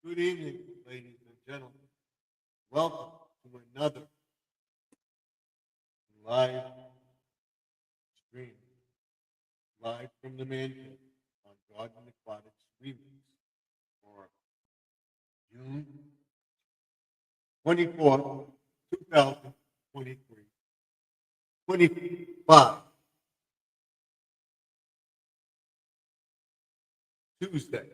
Good evening, ladies and gentlemen. Welcome to another live stream, live from the man cave on Garden Aquatics Remix for June 24th, 2023, 25, Tuesday.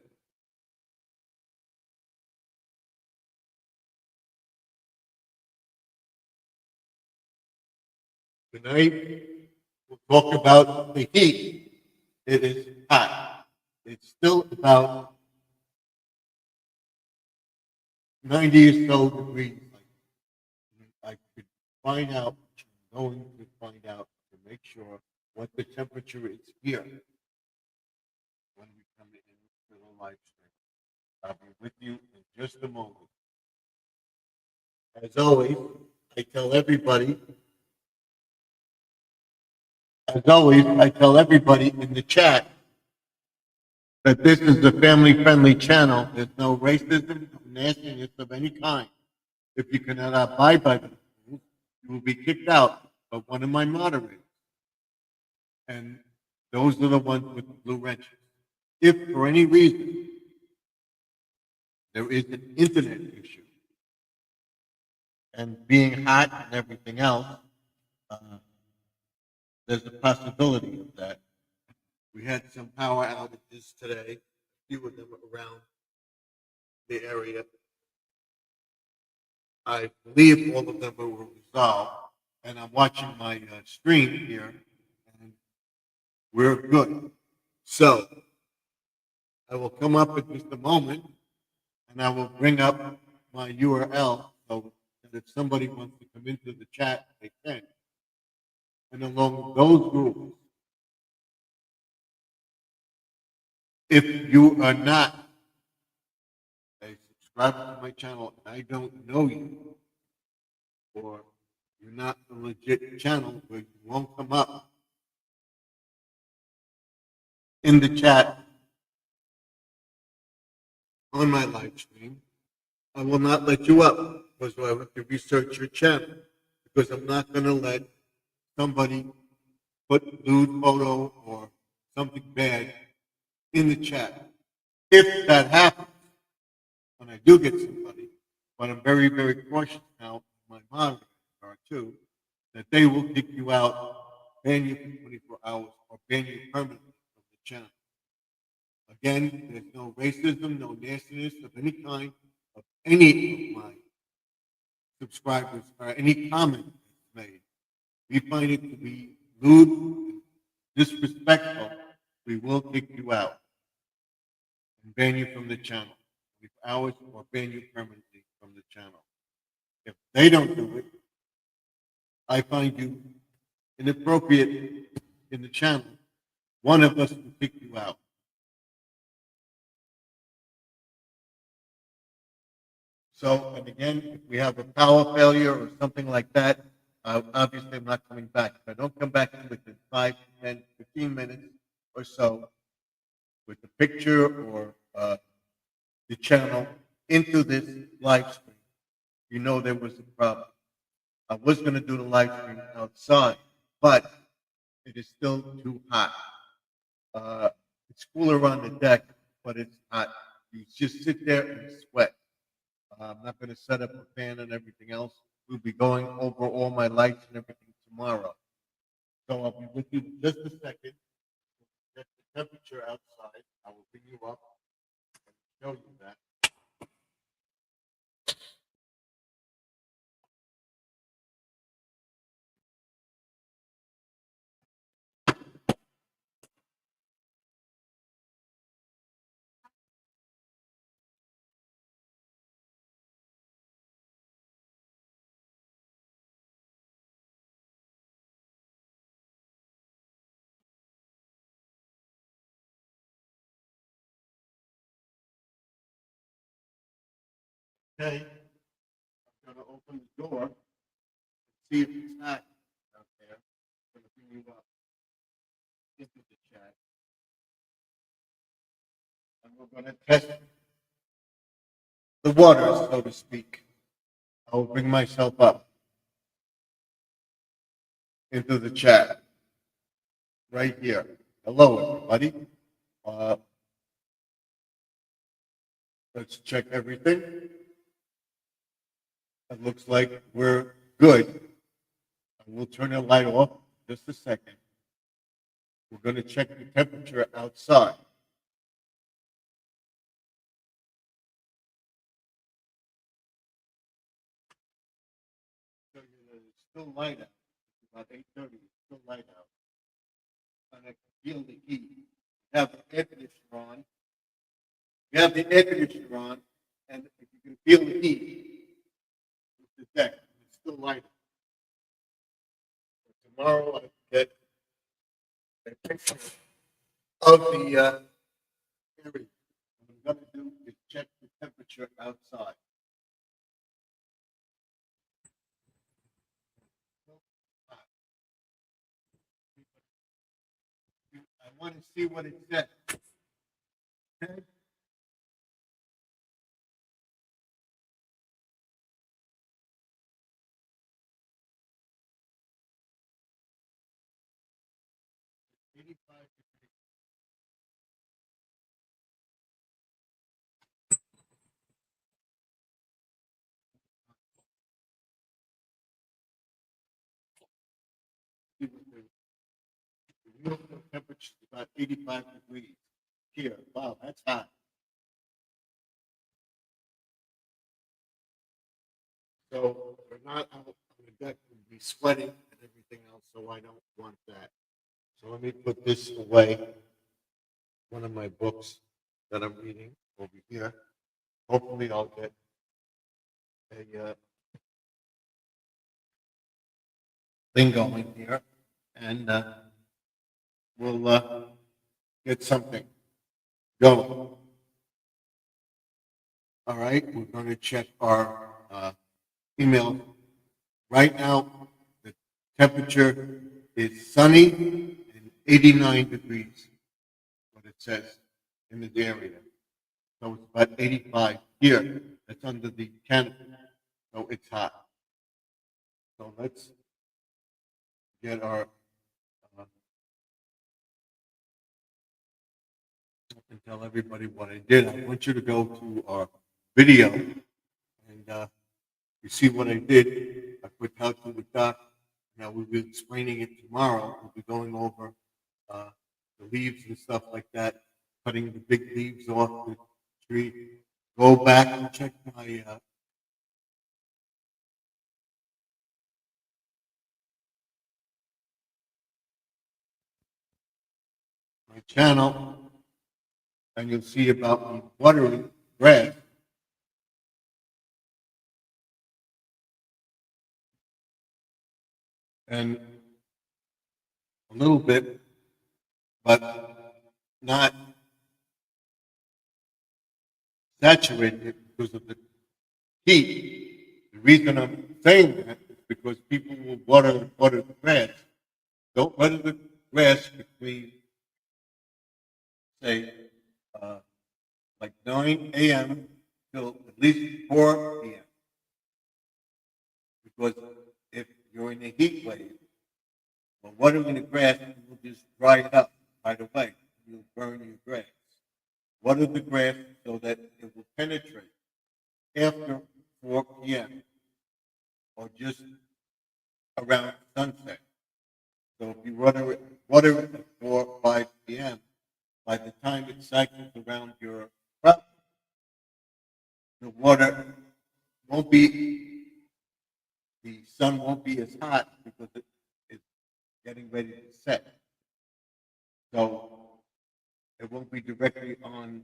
Tonight, we'll talk about the heat. It is hot. It's still about 90 or so degrees. I could find out, I'm going to find out to make sure what the temperature is here when we come in to the live stream. I'll be with you in just a moment. As always, I tell everybody, I tell everybody in the chat that this is a family-friendly channel. There's no racism, no nastiness of any kind. If you cannot abide by the rules, you will be kicked out by one of my moderators. And those are the ones with the blue wrenches. If for any reason there is an internet issue and being hot and everything else, uh, there's a possibility of that. We had some power outages today, a few of them around the area. I believe all of them were resolved, and I'm watching my stream here, and we're good. So I will come up in just a moment, and I will bring up my URL so that if somebody wants to come into the chat, they can. And along those rules, if you are not a subscriber to my channel and I don't know you, or you're not a legit channel where you won't come up in the chat on my live stream, I will not let you up because I have to research your channel because I'm not going to let somebody put nude photo or something bad in the chat. If that happens, when I do get somebody, but I'm very, very cautious now, my moderators are too, that they will kick you out, ban you for 24 hours, or ban you permanently from the channel. Again, there's no racism, no nastiness of any kind of any of my subscribers or any comment that's made. We find it to be lewd and disrespectful, we will kick you out and ban you from the channel. 24 hours or ban you permanently from the channel. If they don't do it, I find you inappropriate in the channel. One of us will kick you out. So, and again, if we have a power failure or something like that, obviously I'm not coming back. If I don't come back within 5, 10, 15 minutes or so with the picture or the channel into this live stream, you know there was a problem. I was going to do the live stream outside, but it is still too hot. It's cooler on the deck, but it's hot. You just sit there and sweat. I'm not going to set up a fan and everything else. We'll be going over all my lights and everything tomorrow. So I'll be with you in just a second. Get the temperature outside. I will bring you up and show you that. Okay. I'm going to open the door and see if it's hot out there. I'm going to bring you up into the chat. And we're going to test it. the water, so to speak. I will bring myself up into the chat right here. Hello, everybody. Uh, let's check everything. It looks like we're good. We'll turn the light off just a second. We're going to check the temperature outside. So it's still light out. It's about 8:30. It's still light out. And I can feel the heat. We have the air conditioner on. We have the air conditioner on, and if you can feel the heat, it's the deck. It's still light out. So tomorrow I get a picture of the area. What I'm going to do is check the temperature outside. I want to see what it says. Okay? The real temperature is about 85 degrees here. Wow, that's hot. So we're not out on the deck and be sweating and everything else, so I don't want that. So let me put this away. One of my books that I'm reading over here. Hopefully I'll get a thing going here and we'll get something going. All right, we're going to check our email. Right now, the temperature is sunny and 89 degrees, what it says in the area. So it's about 85 here. That's under the canopy. So it's hot. So let's get our and tell everybody what I did. I want you to go to our video and you see what I did. I put how to with Doc. Now we'll be explaining it tomorrow. We'll be going over the leaves and stuff like that, cutting the big leaves off the tree. Go back and check my channel, and you'll see about me watering grass. And a little bit, but not saturated because of the heat. The reason I'm saying that is because people will water the grass. Don't water the grass between, say, uh, like 9 a.m. till at least 4 p.m. Because if you're in a heat wave, well, watering the grass will just dry it up right away. You'll burn your grass. Water the grass so that it will penetrate after 4 p.m. or just around sunset. So if you water it at 4 or 5 p.m., by the time it cycles around your property, the water won't be, the sun won't be as hot because it's getting ready to set. So it won't be directly on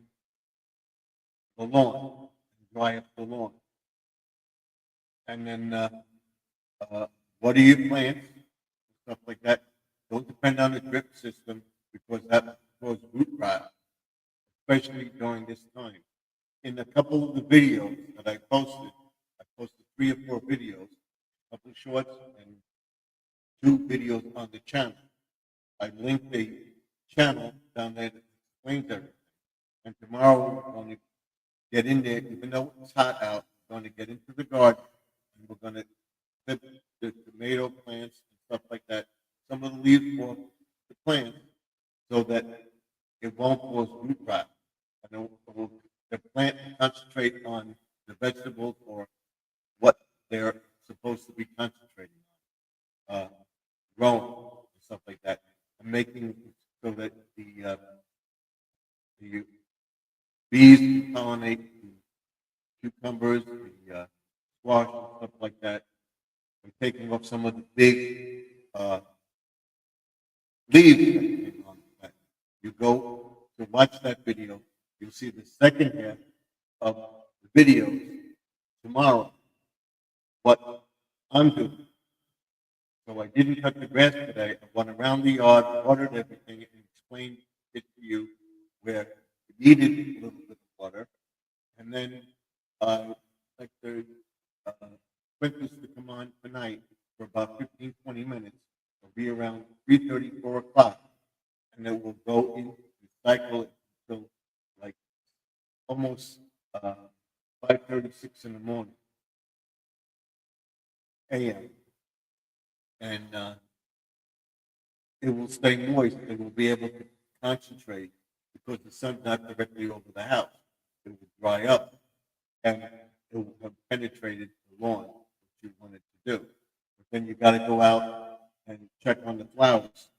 the lawn, dry up the lawn. And then water your plants, stuff like that. Don't depend on the drip system because that causes root rot, especially during this time. In a couple of the videos that I posted 3 or 4 videos, a couple shorts and 2 videos on the channel. I linked the channel down there that explains everything. And tomorrow we're going to get in there, even though it's hot out, we're gonna get into the garden, and we're gonna clip the tomato plants and stuff like that, some of the leaves off the plants, so that it won't cause root rot. And the plant will concentrate on the vegetables or what they're supposed to be concentrating on, growing and stuff like that, and making it so that the bees can pollinate the cucumbers, the squash, and stuff like that. We're taking off some of the big leaves that came on the plant. You go to watch that video, you'll see the second half of the videos tomorrow, what I'm doing. So I didn't cut the grass today. I went around the yard, watered everything, and explained it to you where it needed a little bit of water. And then like the sprinklers to come on tonight for about 15, 20 minutes. It'll be around 3:30, 4 o'clock. And then we'll go in and cycle it until like almost 5:36 in the morning, a.m. And it will stay moist. It will be able to concentrate because the sun's not directly over the house. It will dry up and it will have penetrated the lawn, which you wanted to do. But then you got to go out and check on the flowers.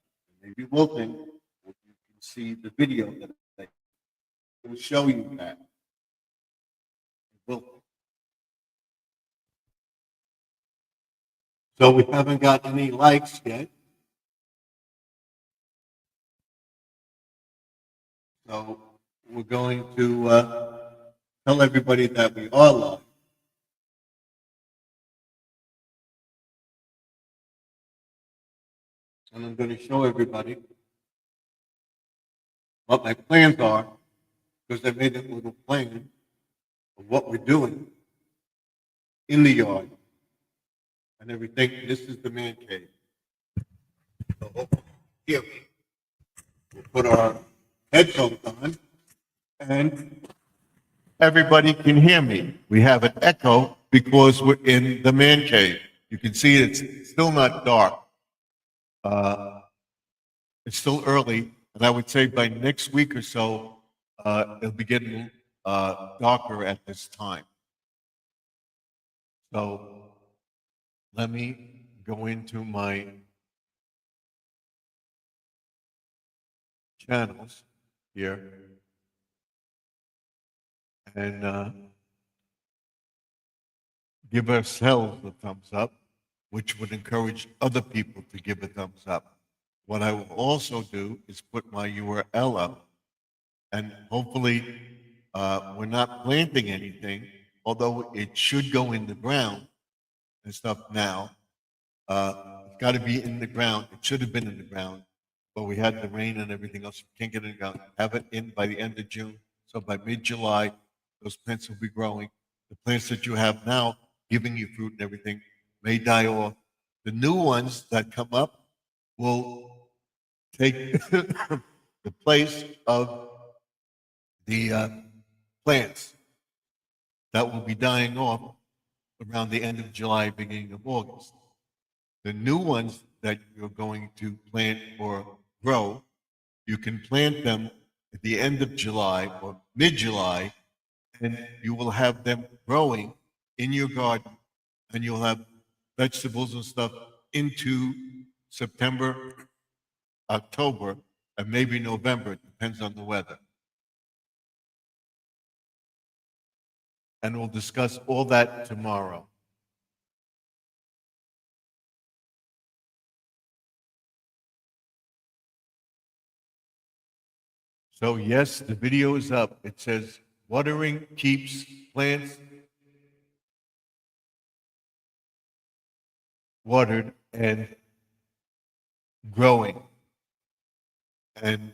Maybe wilting. You can see the video that it will show you that. Wilting. So we haven't got any likes yet. So we're going to tell everybody that we are live. And I'm going to show everybody what my plans are, because I made a little plan of what we're doing in the yard and everything. This is the man cave. So here, we'll put our headphones on, and everybody can hear me. We have an echo because we're in the man cave. You can see it's still not dark. It's still early, and I would say by next week or so, it'll be getting darker at this time. So let me go into my channels here and give ourselves a thumbs up, which would encourage other people to give a thumbs up. What I will also do is put my URL up, and hopefully we're not planting anything, although it should go in the ground and stuff now. It's got to be in the ground. It should have been in the ground, but we had the rain and everything else. We can't get it in the ground. Have it in by the end of June. So by mid-July, those plants will be growing. The plants that you have now, giving you fruit and everything, may die off. The new ones that come up will take the place of the plants that will be dying off around the end of July, beginning of August. The new ones that you're going to plant or grow, you can plant them at the end of July or mid-July, and you will have them growing in your garden, and you'll have vegetables and stuff into September, October, and maybe November. It depends on the weather. And we'll discuss all that tomorrow. So yes, the video is up. It says watering keeps plants watered and growing. And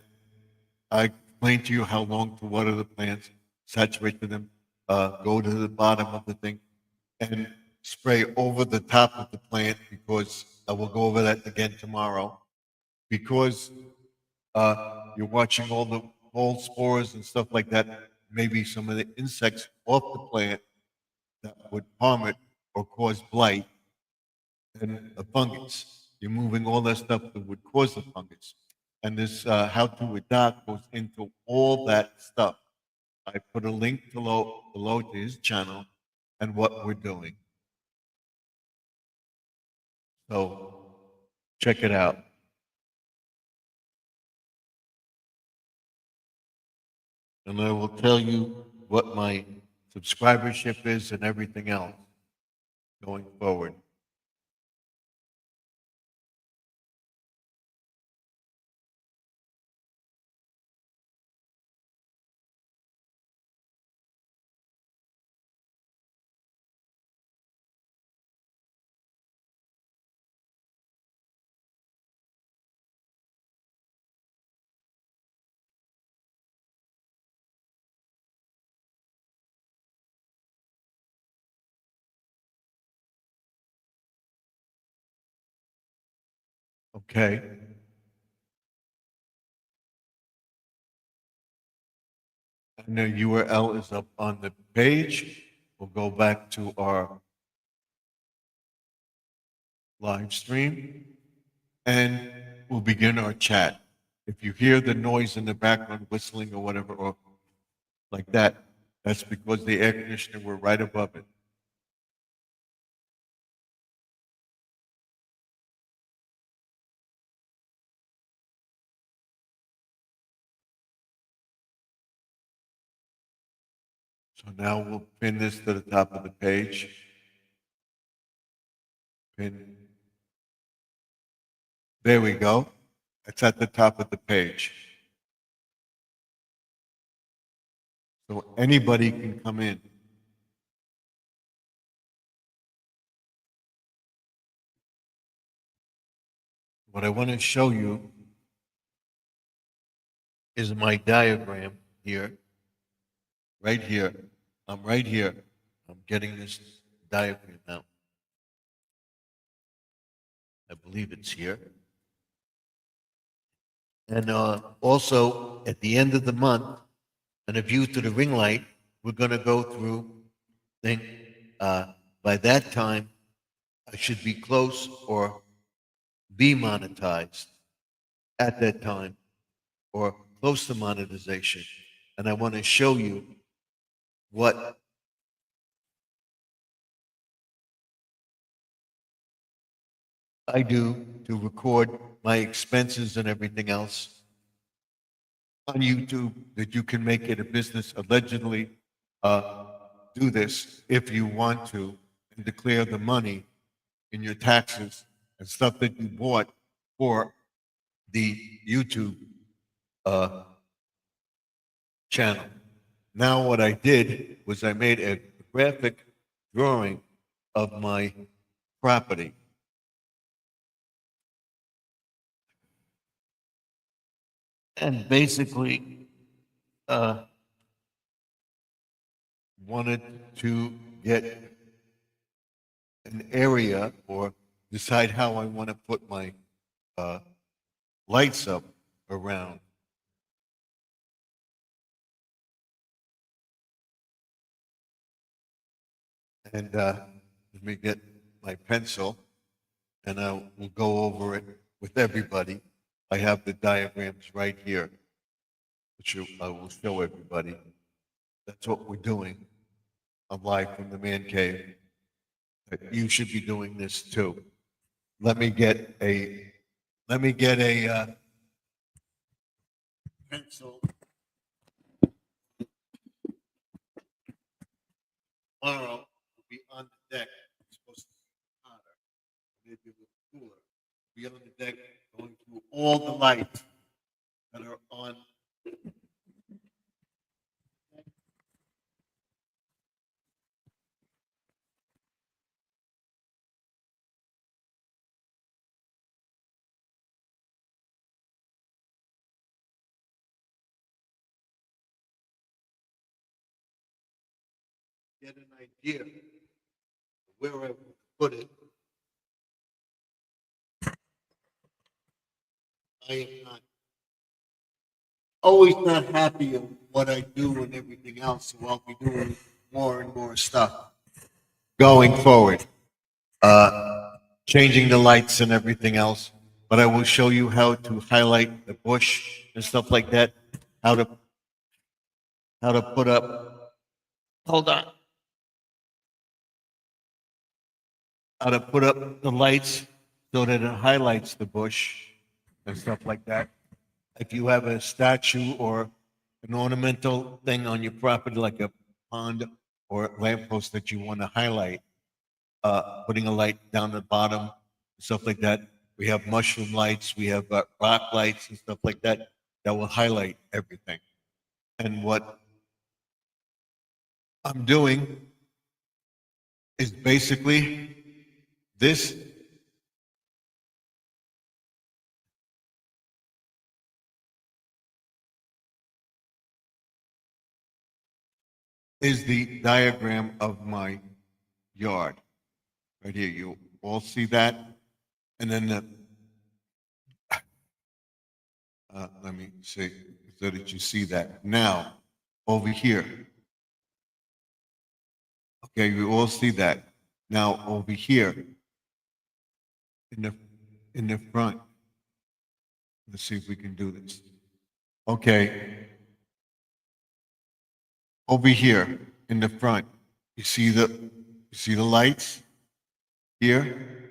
I explained to you how long to water the plants, saturate them, go to the bottom of the thing, and spray over the top of the plant, because I will go over that again tomorrow. Because you're watching all the mold spores and stuff like that, maybe some of the insects off the plant that would harm it or cause blight and a fungus. You're moving all that stuff that would cause the fungus. And this how to adopt goes into all that stuff. I put a link below to his channel and what we're doing. So check it out. And I will tell you what my subscribership is and everything else going forward. Okay. And the URL is up on the page. We'll go back to our live stream and we'll begin our chat. If you hear the noise in the background, whistling or whatever, or like that, that's because the air conditioner, we're right above it. So now we'll pin this to the top of the page. Pin. There we go. It's at the top of the page. So anybody can come in. What I want to show you is my diagram here, right here. I'm right here. I'm getting this diagram now. I believe it's here. And also, at the end of the month, and a view to the ring light, we're going to go through. Think by that time, I should be close or be monetized at that time, or close to monetization. And I want to show you what I do to record my expenses and everything else on YouTube, that you can make it a business, allegedly do this if you want to, and declare the money in your taxes and stuff that you bought for the YouTube channel. Now what I did was I made a graphic drawing of my property. And basically wanted to get an area or decide how I want to put my lights up around. And let me get my pencil and I will go over it with everybody. I have the diagrams right here, which I will show everybody. That's what we're doing. I'm live from the man cave. You should be doing this too. Let me get a pencil. Tomorrow will be on the deck. It's supposed to be hotter, maybe a little cooler. Be on the deck, going through all the lights that are on. Get an idea of where I would put it. I am not always not happy of what I do and everything else. So I'll be doing more and more stuff going forward. Changing the lights and everything else. But I will show you how to highlight the bush and stuff like that. How to put up. Hold on. How to put up the lights so that it highlights the bush and stuff like that. If you have a statue or an ornamental thing on your property, like a pond or lamppost that you want to highlight, putting a light down the bottom, stuff like that. We have mushroom lights, we have rock lights and stuff like that that will highlight everything. And what I'm doing is basically this is the diagram of my yard. Right here, you all see that? And then let me see so that you see that. Now, over here. Okay, you all see that. Now, over here, in the front, let's see if we can do this. Okay, over here in the front, you see the lights here,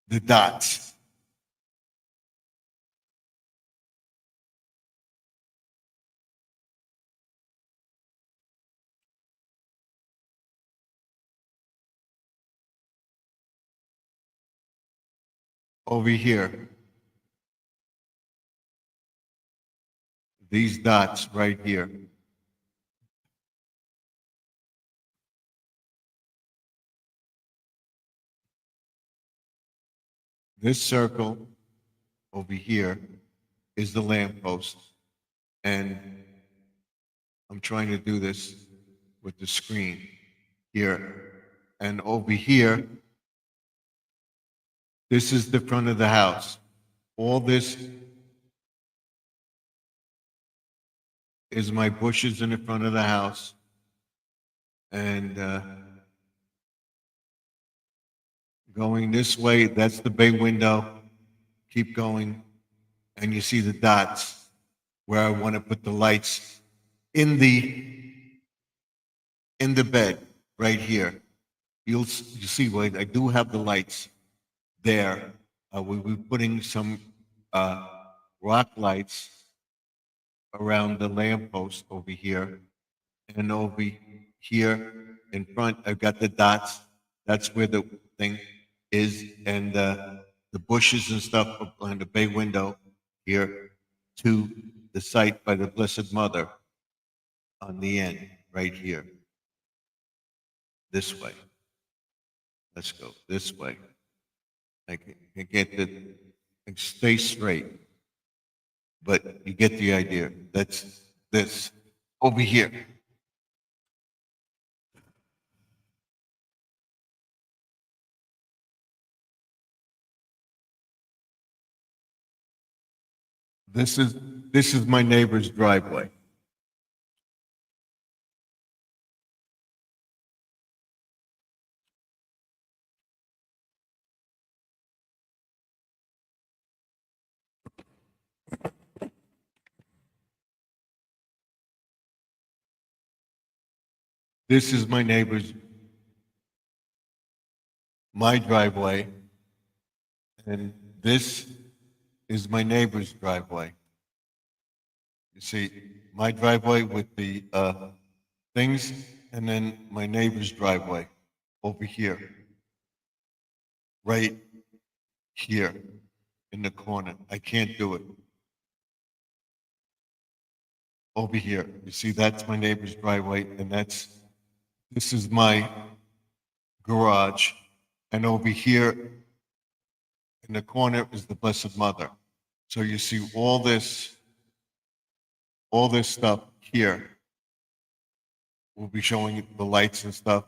the dots. Over here, these dots right here. This circle over here is the lamppost, and I'm trying to do this with the screen here. And over here, this is the front of the house. All this is my bushes in the front of the house. And going this way, that's the bay window. Keep going, and you see the dots where I want to put the lights in the bed right here. You see where I do have the lights there. We'll be putting some rock lights around the lamppost over here, and over here in front, I've got the dots. That's where the thing is, and the bushes and stuff behind the bay window here to the site by the Blessed Mother on the end, right here. This way. Let's go this way. I can get the, stay straight, but you get the idea. That's this over here. This is my neighbor's driveway. This is my neighbor's, my driveway, and this is my neighbor's driveway. You see, my driveway with the things, and then my neighbor's driveway over here, right here in the corner. I can't do it. Over here, you see, that's my neighbor's driveway, and this is my garage, and over here in the corner is the Blessed Mother. So you see all this stuff here. We'll be showing you the lights and stuff,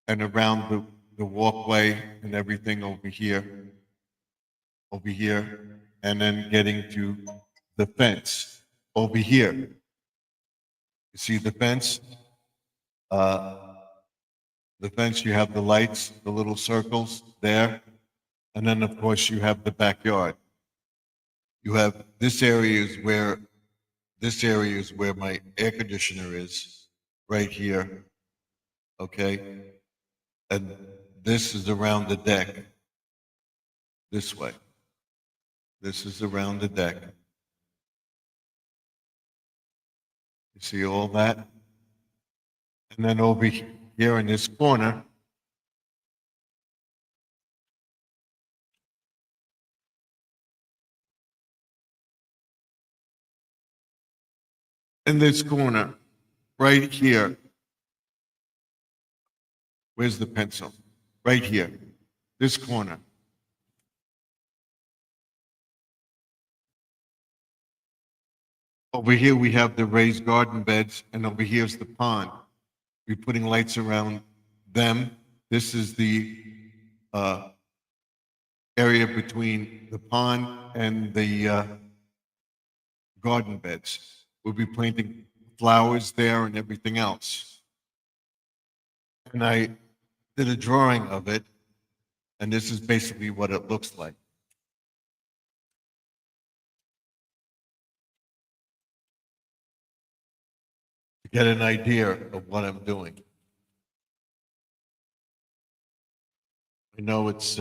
and around the walkway and everything over here, and then getting to the fence over here. You see the fence? Uh, the fence, you have the lights, the little circles there. And then, of course, you have the backyard. You have this area is where my air conditioner is, right here. Okay? And this is around the deck, this way. This is around the deck. You see all that? And then over here in this corner, right here, where's the pencil? Right here, this corner. Over here, we have the raised garden beds, and over here's the pond. We're putting lights around them. This is the area between the pond and the garden beds. We'll be planting flowers there and everything else. And I did a drawing of it, and this is basically what it looks like. To get an idea of what I'm doing. I know it's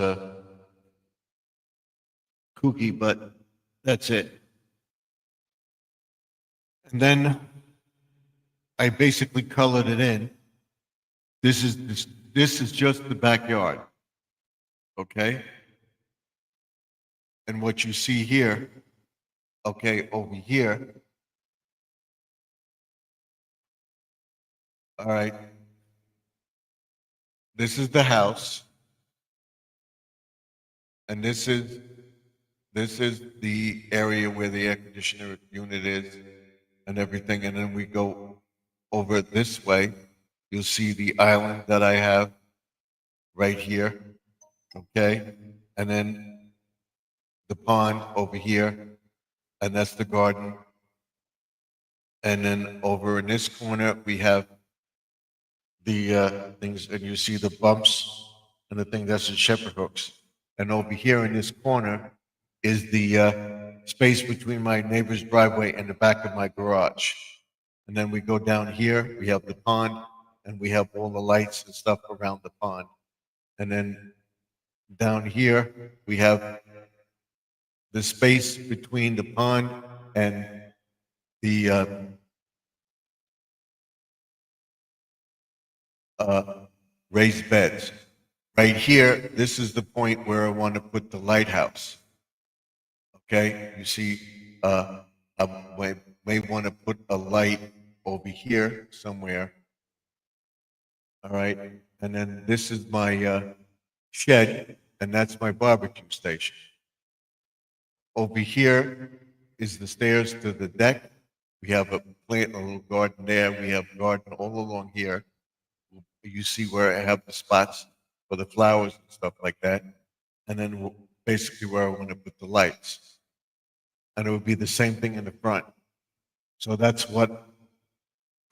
kooky, but that's it. And then I basically colored it in. This is just the backyard, okay? And what you see here, okay, over here, all right, this is the house, and this is the area where the air conditioner unit is and everything. And then we go over this way. You'll see the island that I have right here, okay? And then the pond over here, and that's the garden. And then over in this corner, we have the things, and you see the bumps and the thing that's the shepherd hooks. And over here in this corner is the space between my neighbor's driveway and the back of my garage. And then we go down here, we have the pond, and we have all the lights and stuff around the pond. And then down here, we have the space between the pond and the raised beds. Right here, this is the point where I want to put the lighthouse. Okay, you see, I may want to put a light over here somewhere. All right, and then this is my shed, and that's my barbecue station. Over here is the stairs to the deck. We have a little garden there. We have garden all along here. You see where I have the spots for the flowers and stuff like that. And then basically where I want to put the lights. And it would be the same thing in the front. So that's what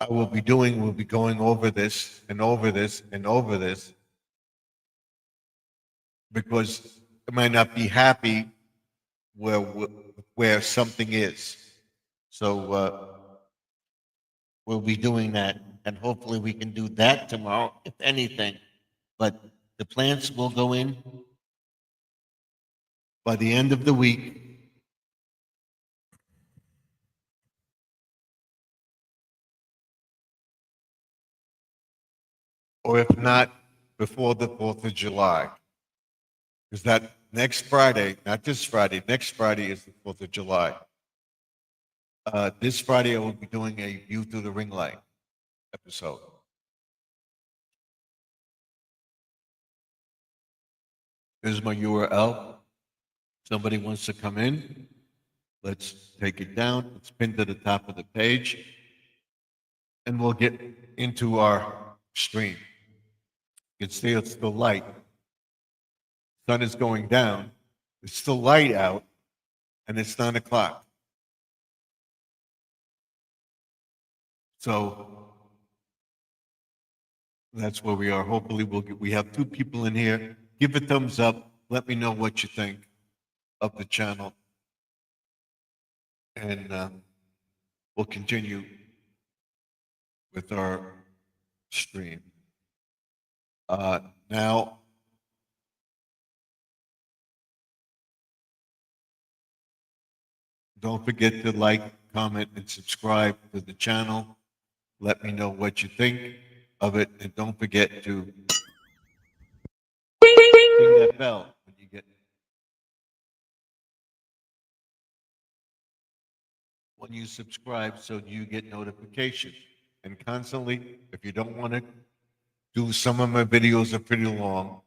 I will be doing. We'll be going over this and over this and over this, because I might not be happy where something is. So we'll be doing that, and hopefully we can do that tomorrow, if anything. But the plants will go in by the end of the week. Or if not, before the 4th of July. Because that next Friday, not this Friday, next Friday is the 4th of July. This Friday, I will be doing a View Through the Ring Light episode. Here's my URL. Somebody wants to come in. Let's take it down. It's pinned to the top of the page. And we'll get into our stream. You can see it's still light. Sun is going down. It's still light out, and it's 9 o'clock. So that's where we are. Hopefully we have 2 people in here. Give a thumbs up. Let me know what you think of the channel. And we'll continue with our stream. Now, don't forget to like, comment, and subscribe to the channel. Let me know what you think of it, and don't forget to ding that bell when you subscribe so you get notifications. And constantly, if you don't want to do, some of my videos are pretty long,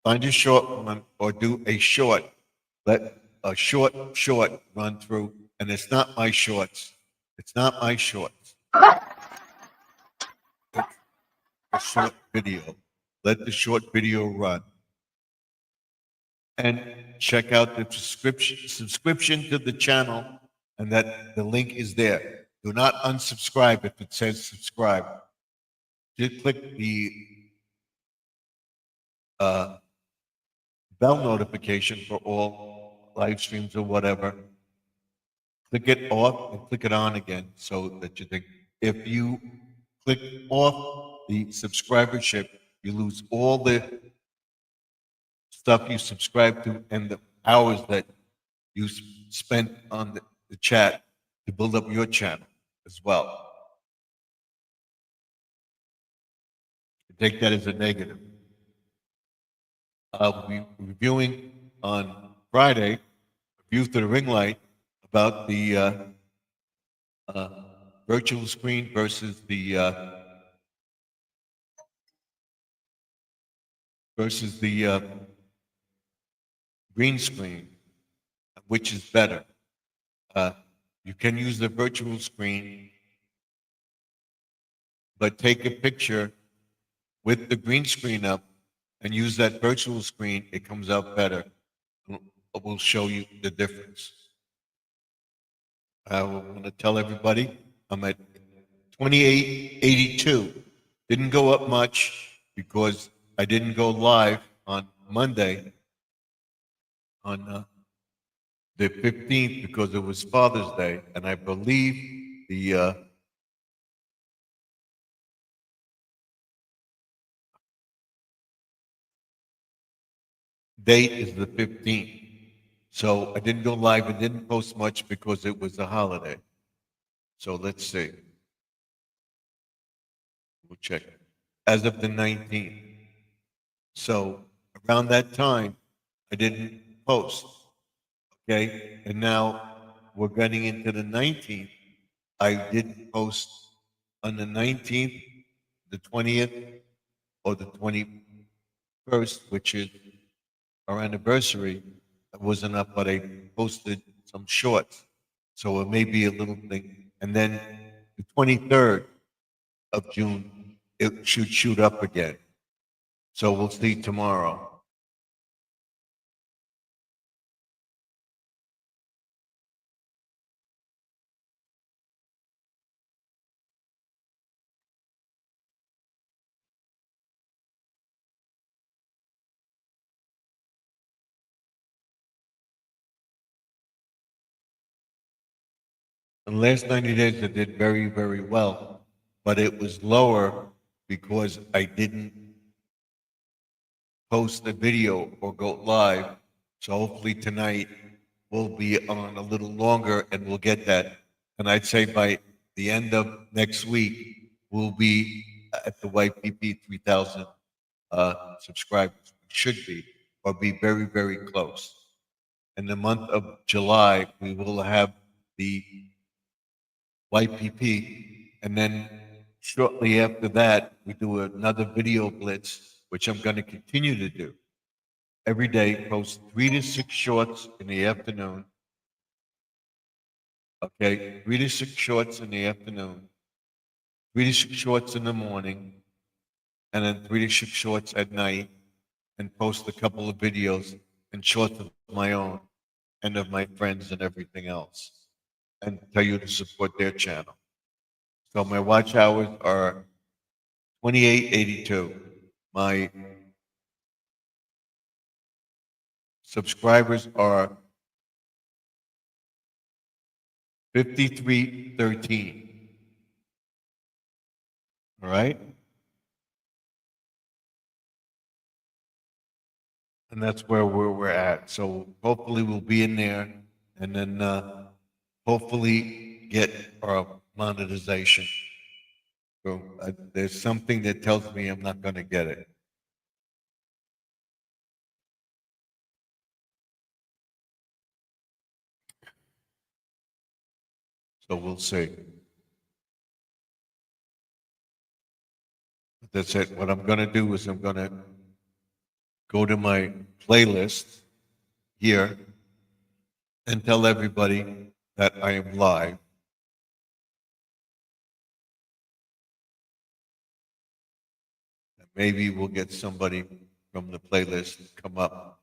find a short one or do a short, let a short run through. And it's not my shorts. It's not my shorts. It's a short video. Let the short video run. And check out the subscription to the channel, and that the link is there. Do not unsubscribe if it says subscribe. Just click the bell notification for all live streams or whatever. Click it off and click it on again so that you think. If you click off the subscribership, you lose all the stuff you subscribe to and the hours that you spent on the chat to build up your channel as well. Take that as a negative. I'll be reviewing on Friday, View Through the Ring Light, about the virtual screen versus the green screen, which is better. You can use the virtual screen, but take a picture with the green screen up and use that virtual screen. It comes out better. We'll show you the difference. I want to tell everybody I'm at 2882. Didn't go up much because I didn't go live on Monday on the 15th because it was Father's Day, and I believe the date is the 15th. So I didn't go live and didn't post much because it was a holiday. So let's see. We'll check. As of the 19th. So around that time, I didn't post. Okay. And now we're getting into the 19th. I didn't post on the 19th, the 20th, or the 21st, which is our anniversary. I wasn't up, but I posted some shorts. So it may be a little thing. And then the 23rd of June, it should shoot up again. So we'll see tomorrow. In the last 90 days, I did very, very well, but it was lower because I didn't post a video or go live. So hopefully tonight we'll be on a little longer and we'll get that. And I'd say by the end of next week, we'll be at the YPP 3,000 subscribers. Should be, or be very, very close. In the month of July, we will have the YPP, and then shortly after that, we do another video blitz, which I'm going to continue to do. Every day, post 3 to 6 shorts in the afternoon. Okay, 3 to 6 shorts in the afternoon, 3 to 6 shorts in the morning, and then 3 to 6 shorts at night, and post a couple of videos and shorts of my own and of my friends and everything else, and tell you to support their channel. So my watch hours are 2882. My subscribers are 5313. All right? And that's where we're at. So hopefully we'll be in there and then hopefully get our monetization. So there's something that tells me I'm not going to get it. So we'll see. That's it. What I'm going to do is I'm going to go to my playlist here and tell everybody that I am live. Maybe we'll get somebody from the playlist to come up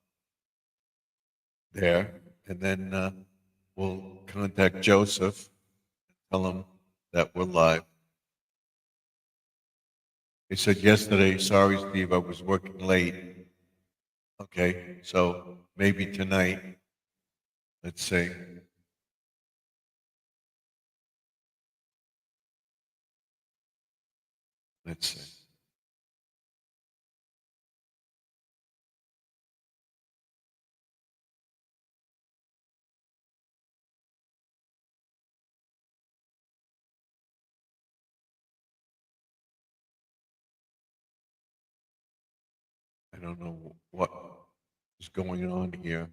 there, and then we'll contact Joseph, tell him that we're live. He said yesterday, sorry, Steve, I was working late. Okay, so maybe tonight, let's see. Let's see. I don't know what is going on here.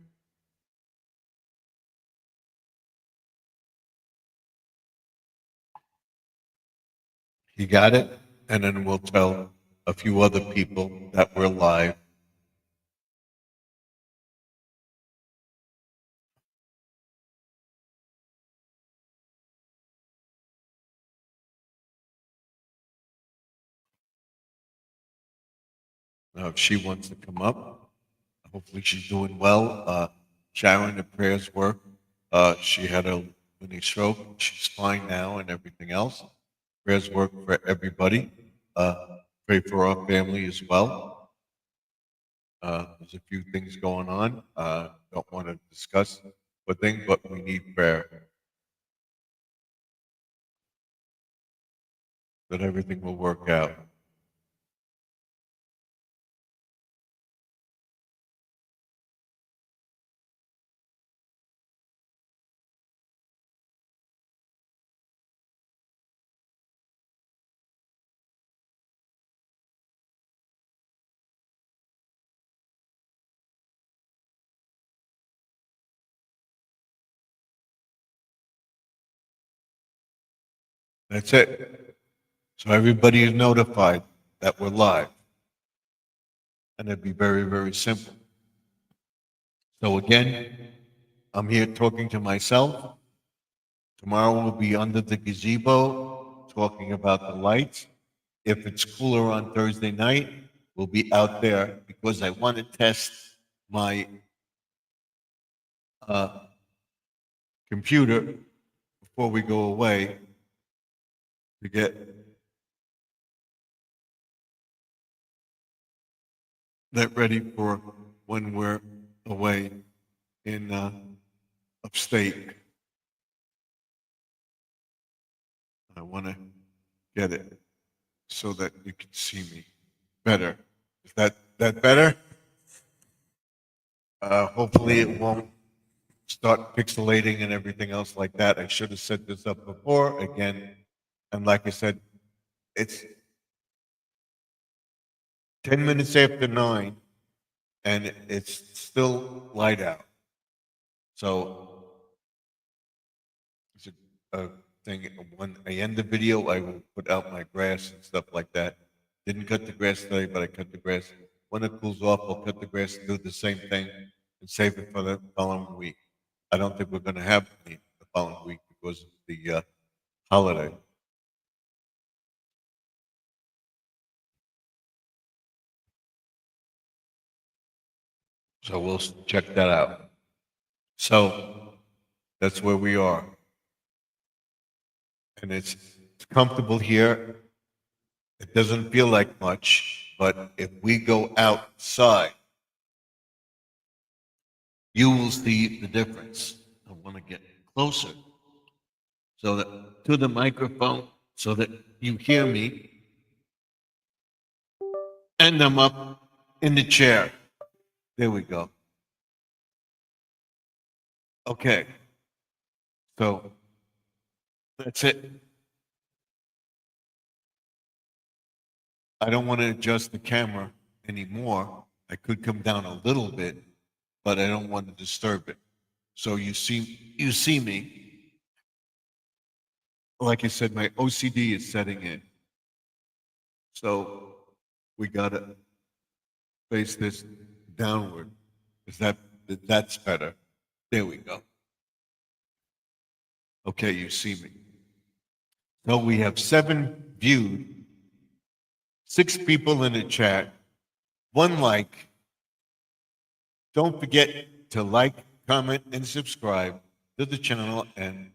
He got it, and then we'll tell a few other people that we're live. Now, if she wants to come up, hopefully she's doing well. Sharon, the prayers work. She had a mini stroke. She's fine now and everything else. Prayers work for everybody. Pray for our family as well. There's a few things going on. Don't want to discuss what thing, but we need prayer that everything will work out. That's it. So everybody is notified that we're live. And it'd be very, very simple. So again, I'm here talking to myself. Tomorrow we'll be under the gazebo talking about the lights. If it's cooler on Thursday night, we'll be out there because I want to test my uh, computer before we go away to get that ready for when we're away in upstate. I want to get it so that you can see me better. Is that better? Hopefully it won't start pixelating and everything else like that. I should have set this up before again. And like I said, it's 10 minutes after 9 and it's still light out. So it's a thing. When I end the video, I will put out my grass and stuff like that. Didn't cut the grass today, but I cut the grass. When it cools off, I'll cut the grass and do the same thing and save it for the following week. I don't think we're going to have any the following week because of the holiday. So we'll check that out. So that's where we are. And it's It's comfortable here. It doesn't feel like much, but if we go outside, you will see the difference. I want to get closer so that to the microphone so that you hear me. And I'm up in the chair. There we go. Okay. So that's it. I don't want to adjust the camera anymore. I could come down a little bit, but I don't want to disturb it. So you see me. Like I said, my OCD is setting in. So we gotta face this downward. Is that's better? There we go. Okay, you see me. So we have 7 viewed, 6 people in the chat, 1 like. Don't forget to like, comment, and subscribe to the channel and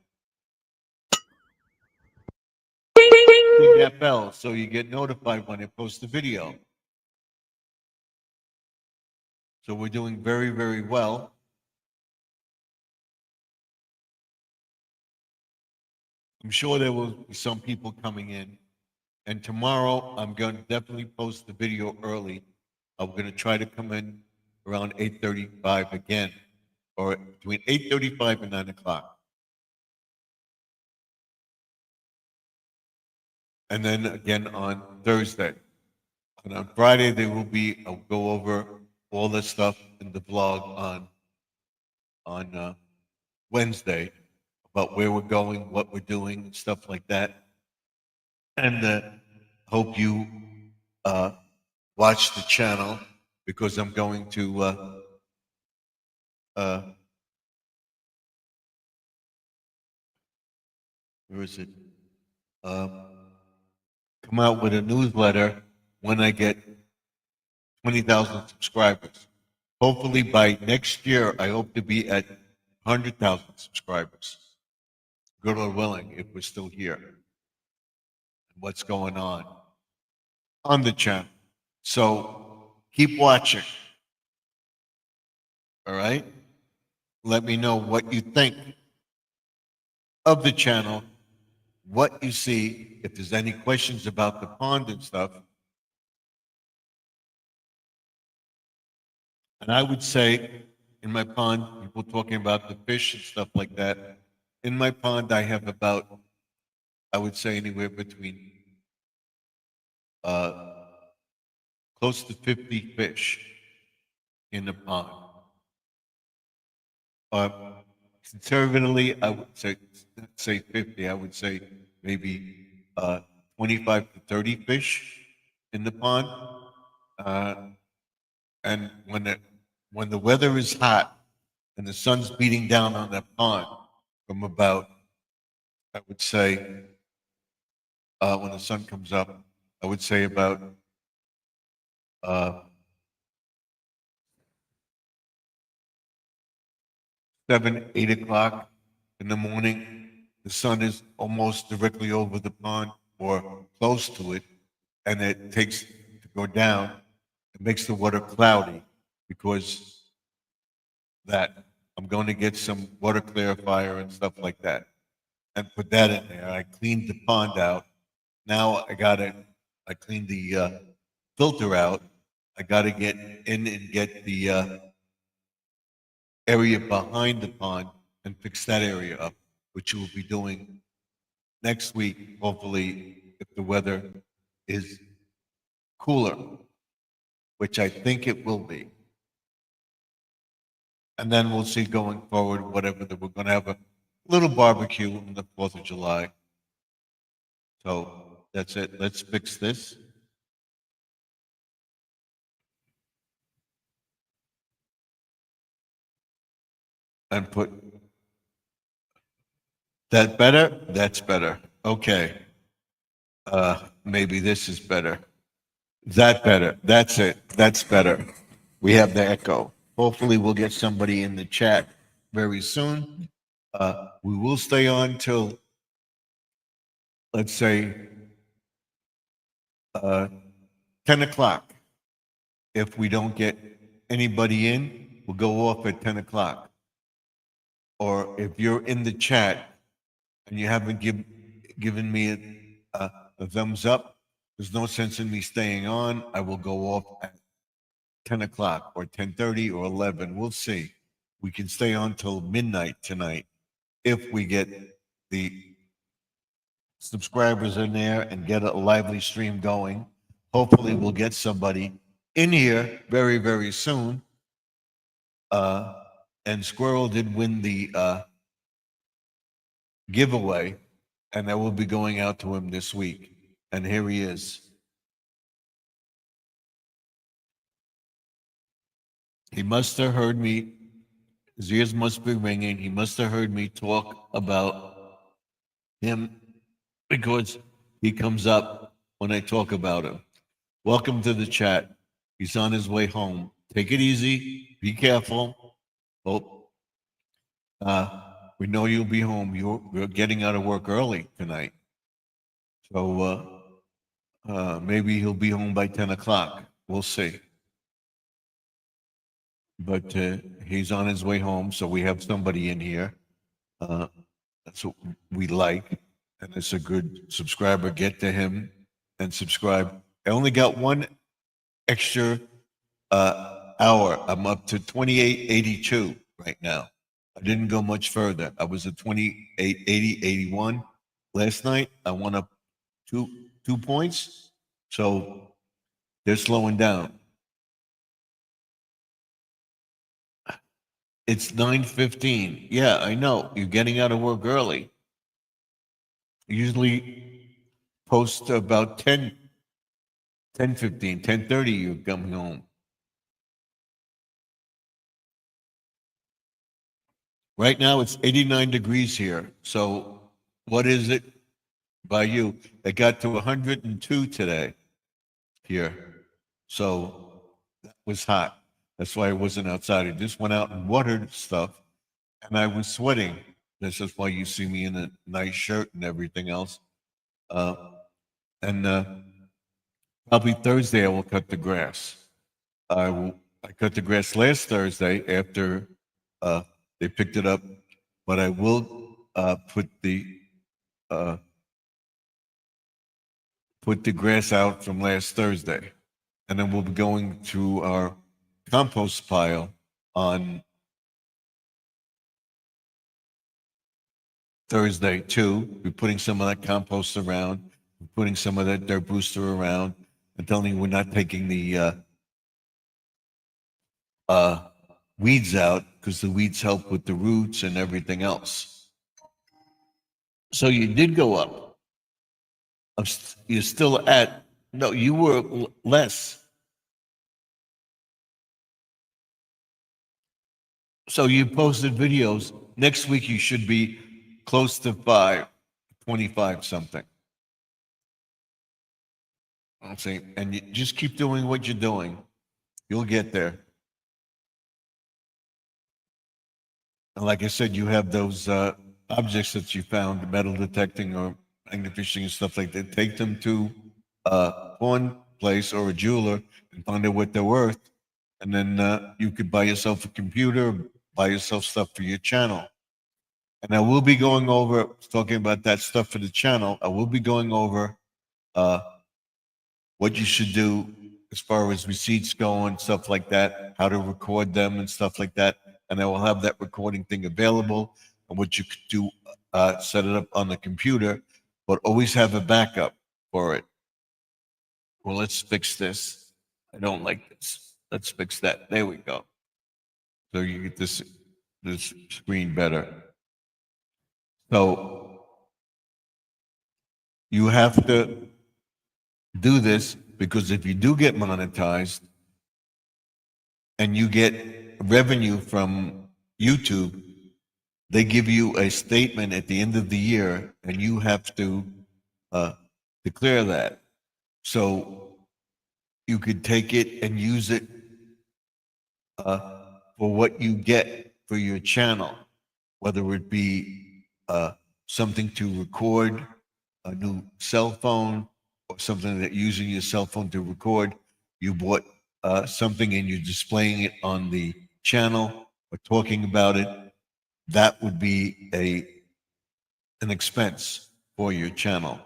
ding that bell so you get notified when I post a video. So we're doing very, very well. I'm sure there will be some people coming in. And tomorrow, I'm going to definitely post the video early. I'm going to try to come in around 8:35 again, or between 8:35 and 9 o'clock. And then again on Thursday. And on Friday, there will be, I'll go over all the stuff in the vlog on Wednesday about where we're going, what we're doing, and stuff like that. And hope you watch the channel because I'm going to where is it? Come out with a newsletter when I get 20,000 subscribers. Hopefully by next year, I hope to be at 100,000 subscribers. Good or willing, if we're still here. What's going on the channel. So keep watching. All right? Let me know what you think of the channel, what you see, if there's any questions about the pond and stuff. And I would say in my pond, people talking about the fish and stuff like that. In my pond, I have about, I would say anywhere between close to 50 fish in the pond. Conservatively, I would say 50. I would say maybe 25 to 30 fish in the pond. And when the weather is hot and the sun's beating down on that pond from about, I would say, when the sun comes up, I would say about 7, 8 o'clock in the morning, the sun is almost directly over the pond or close to it, and it takes to go down. It makes the water cloudy because that I'm going to get some water clarifier and stuff like that and put that in there. I cleaned the pond out. Now I cleaned the filter out. I got to get in and get the area behind the pond and fix that area up, which we'll be doing next week, hopefully, if the weather is cooler, which I think it will be. And then we'll see going forward, whatever, that we're going to have a little barbecue on the 4th of July. So that's it. Let's fix this. And put that better? That's better. Okay. Maybe this is better. That better. That's it. That's better. We have the echo. Hopefully we'll get somebody in the chat very soon. We will stay on till let's say, 10 o'clock. If we don't get anybody in, we'll go off at 10 o'clock. Or if you're in the chat and you haven't given me a thumbs up, there's no sense in me staying on. I will go off at 10 o'clock or 10:30 or 11. We'll see. We can stay on till midnight tonight if we get the subscribers in there and get a lively stream going. Hopefully, we'll get somebody in here very, very soon. And Squirrel did win the giveaway, and I will be going out to him this week. And here he is. He must have heard me. His ears must be ringing. He must have heard me talk about him because he comes up when I talk about him. Welcome to the chat. He's on his way home. Take it easy. Be careful. Oh, we know you'll be home. You're getting out of work early tonight. So maybe he'll be home by 10 o'clock. We'll see. But he's on his way home, so we have somebody in here. That's what we like. And it's a good subscriber. Get to him and subscribe. I only got one extra hour. I'm up to 2882 right now. I didn't go much further. I was at 2880, 81 last night. I went up two points. So they're slowing down. It's 9:15. Yeah, I know. You're getting out of work early. Usually post about 10:15, 10:30, you're coming home. Right now it's 89 degrees here. So what is it by you? It got to 102 today here. So that was hot. That's why I wasn't outside. I just went out and watered stuff and I was sweating. This is why you see me in a nice shirt and everything else. And probably Thursday I will cut the grass. I cut the grass last Thursday after they picked it up, but I will put the grass out from last Thursday, and then we'll be going to our compost pile on Thursday too. We're putting some of that compost around, putting some of that dirt booster around, and telling you we're not taking the weeds out because the weeds help with the roots and everything else. So you did go up. You're still at, no, you were less. So you posted videos. Next week you should be close to 25 something. I'm saying, and you just keep doing what you're doing. You'll get there. And like I said, you have those objects that you found, metal detecting or magnifying and stuff like that. Take them to a pawn place or a jeweler and find out what they're worth. And then you could buy yourself a computer, buy yourself stuff for your channel. And I will be going over, talking about that stuff for the channel, I will be going over what you should do as far as receipts go and stuff like that, how to record them and stuff like that. And I will have that recording thing available and what you could do, set it up on the computer, but always have a backup for it. Well, let's fix this. I don't like this. Let's fix that. There we go. So you get this screen better. So you have to do this because if you do get monetized and you get revenue from YouTube, they give you a statement at the end of the year and you have to declare that. So you could take it and use it for what you get for your channel, whether it be something to record a new cell phone or something that using your cell phone to record, you bought something and you're displaying it on the channel or talking about it, that would be an expense for your channel.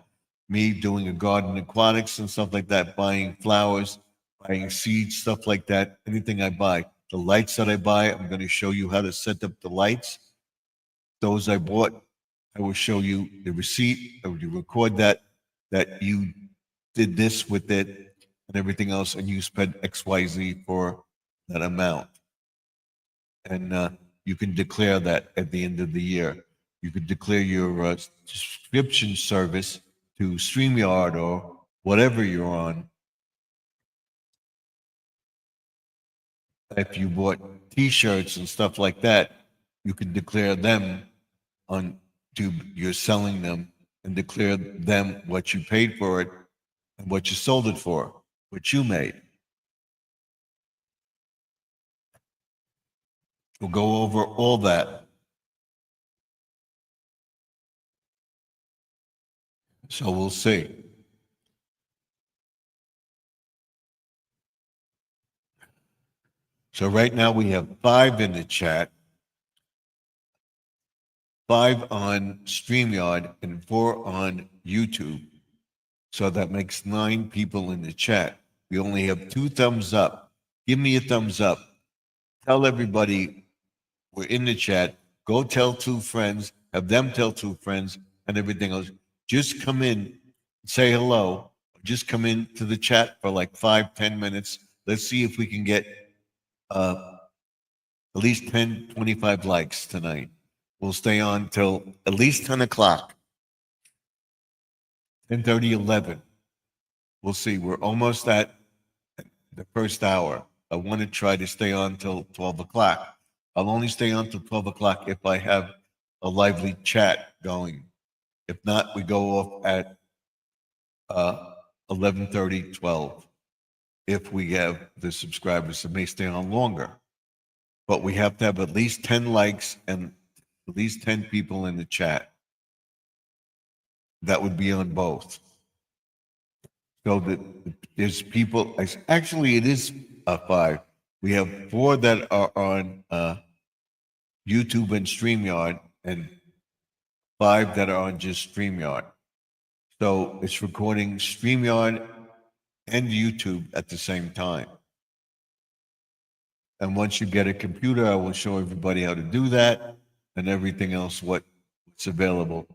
Me doing a garden aquatics and stuff like that, buying flowers, buying seeds, stuff like that, anything I buy. The lights that I buy, I'm going to show you how to set up the lights. Those I bought, I will show you the receipt. I will record that you did this with it and everything else, and you spent XYZ for that amount. And you can declare that at the end of the year. You could declare your subscription service to StreamYard or whatever you're on. If you bought T-shirts and stuff like that, you could declare them on to you're selling them and declare them what you paid for it and what you sold it for, what you made. We'll go over all that. So we'll see. So right now we have 5 in the chat, 5 on StreamYard, and 4 on YouTube. So that makes 9 people in the chat. We only have 2 thumbs up. Give me a thumbs up. Tell everybody we're in the chat. Go tell 2 friends, have them tell 2 friends, and everything else. Just come in, say hello. Just come in to the chat for like 5-10 minutes. Let's see if we can get at least 10, 25 likes tonight. We'll stay on till at least 10 o'clock. 10:30, 11. We'll see. We're almost at the first hour. I want to try to stay on till 12 o'clock. I'll only stay on till 12 o'clock if I have a lively chat going. If not, we go off at 11:30, 12. If we have the subscribers, it may stay on longer. But we have to have at least 10 likes and at least 10 people in the chat. That would be on both. So that there's people, actually it is 5. We have 4 that are on YouTube and StreamYard and 5 that are on just StreamYard. So it's recording StreamYard and YouTube at the same time. And once you get a computer, I will show everybody how to do that and everything else, what's available.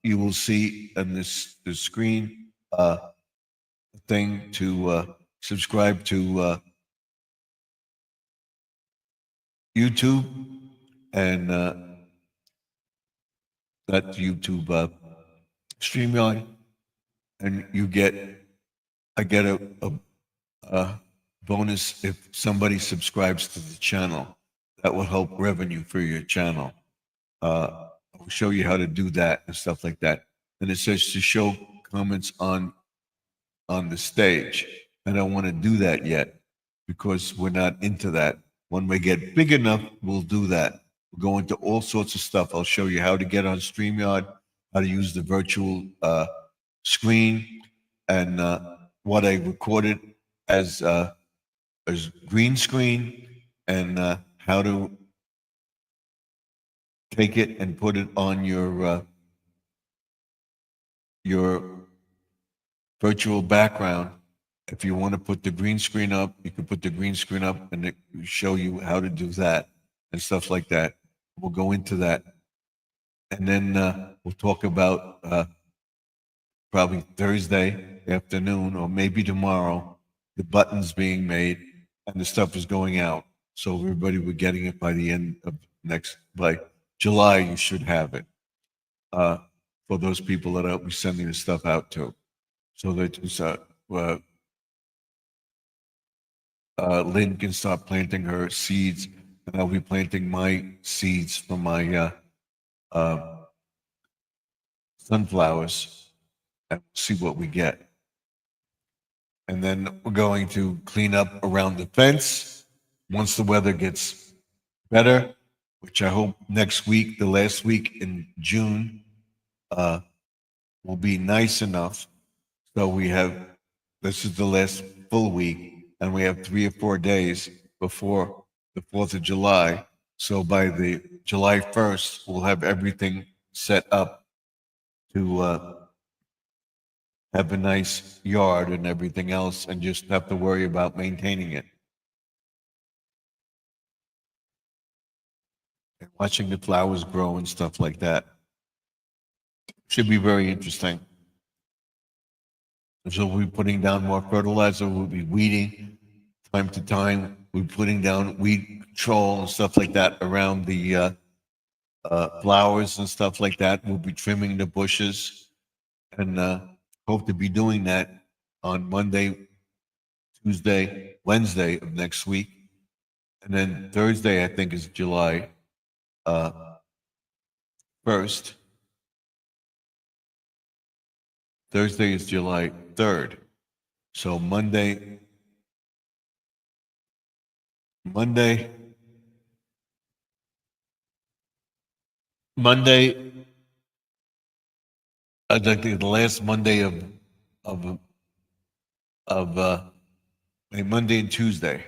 You will see on the screen thing to subscribe to YouTube, and that's YouTube StreamYard, and I get a bonus if somebody subscribes to the channel. That will help revenue for your channel. I'll show you how to do that and stuff like that. And it says to show comments on the stage. I don't want to do that yet because we're not into that. When we get big enough, we'll do that. We'll go into all sorts of stuff. I'll show you how to get on StreamYard, how to use the virtual screen, and what I recorded as green screen, and how to take it and put it on your virtual background. If you want to put the green screen up, you can put the green screen up and it will show you how to do that and stuff like that. We'll go into that. And then we'll talk about probably Thursday afternoon or maybe tomorrow, the buttons being made and the stuff is going out. So everybody, we're getting it by the end of by July, you should have it for those people that I'll be sending the stuff out to. So that Lynn can start planting her seeds, and I'll be planting my seeds for my sunflowers, and see what we get. And then we're going to clean up around the fence once the weather gets better, which I hope next week, the last week in June, will be nice enough. So this is the last full week, and we have 3 or 4 days before the 4th of July. So by the July 1st, we'll have everything set up to have a nice yard and everything else, and just have to worry about maintaining it. And watching the flowers grow and stuff like that. Should be very interesting. So we'll be putting down more fertilizer, we'll be weeding time to time, we'll be putting down weed control and stuff like that around the flowers and stuff like that. We'll be trimming the bushes, and hope to be doing that on Monday, Tuesday, Wednesday of next week. And then Thursday, I think, is July 1st. Thursday is July 3rd. So Monday, Monday, I think the last Monday of Monday and Tuesday,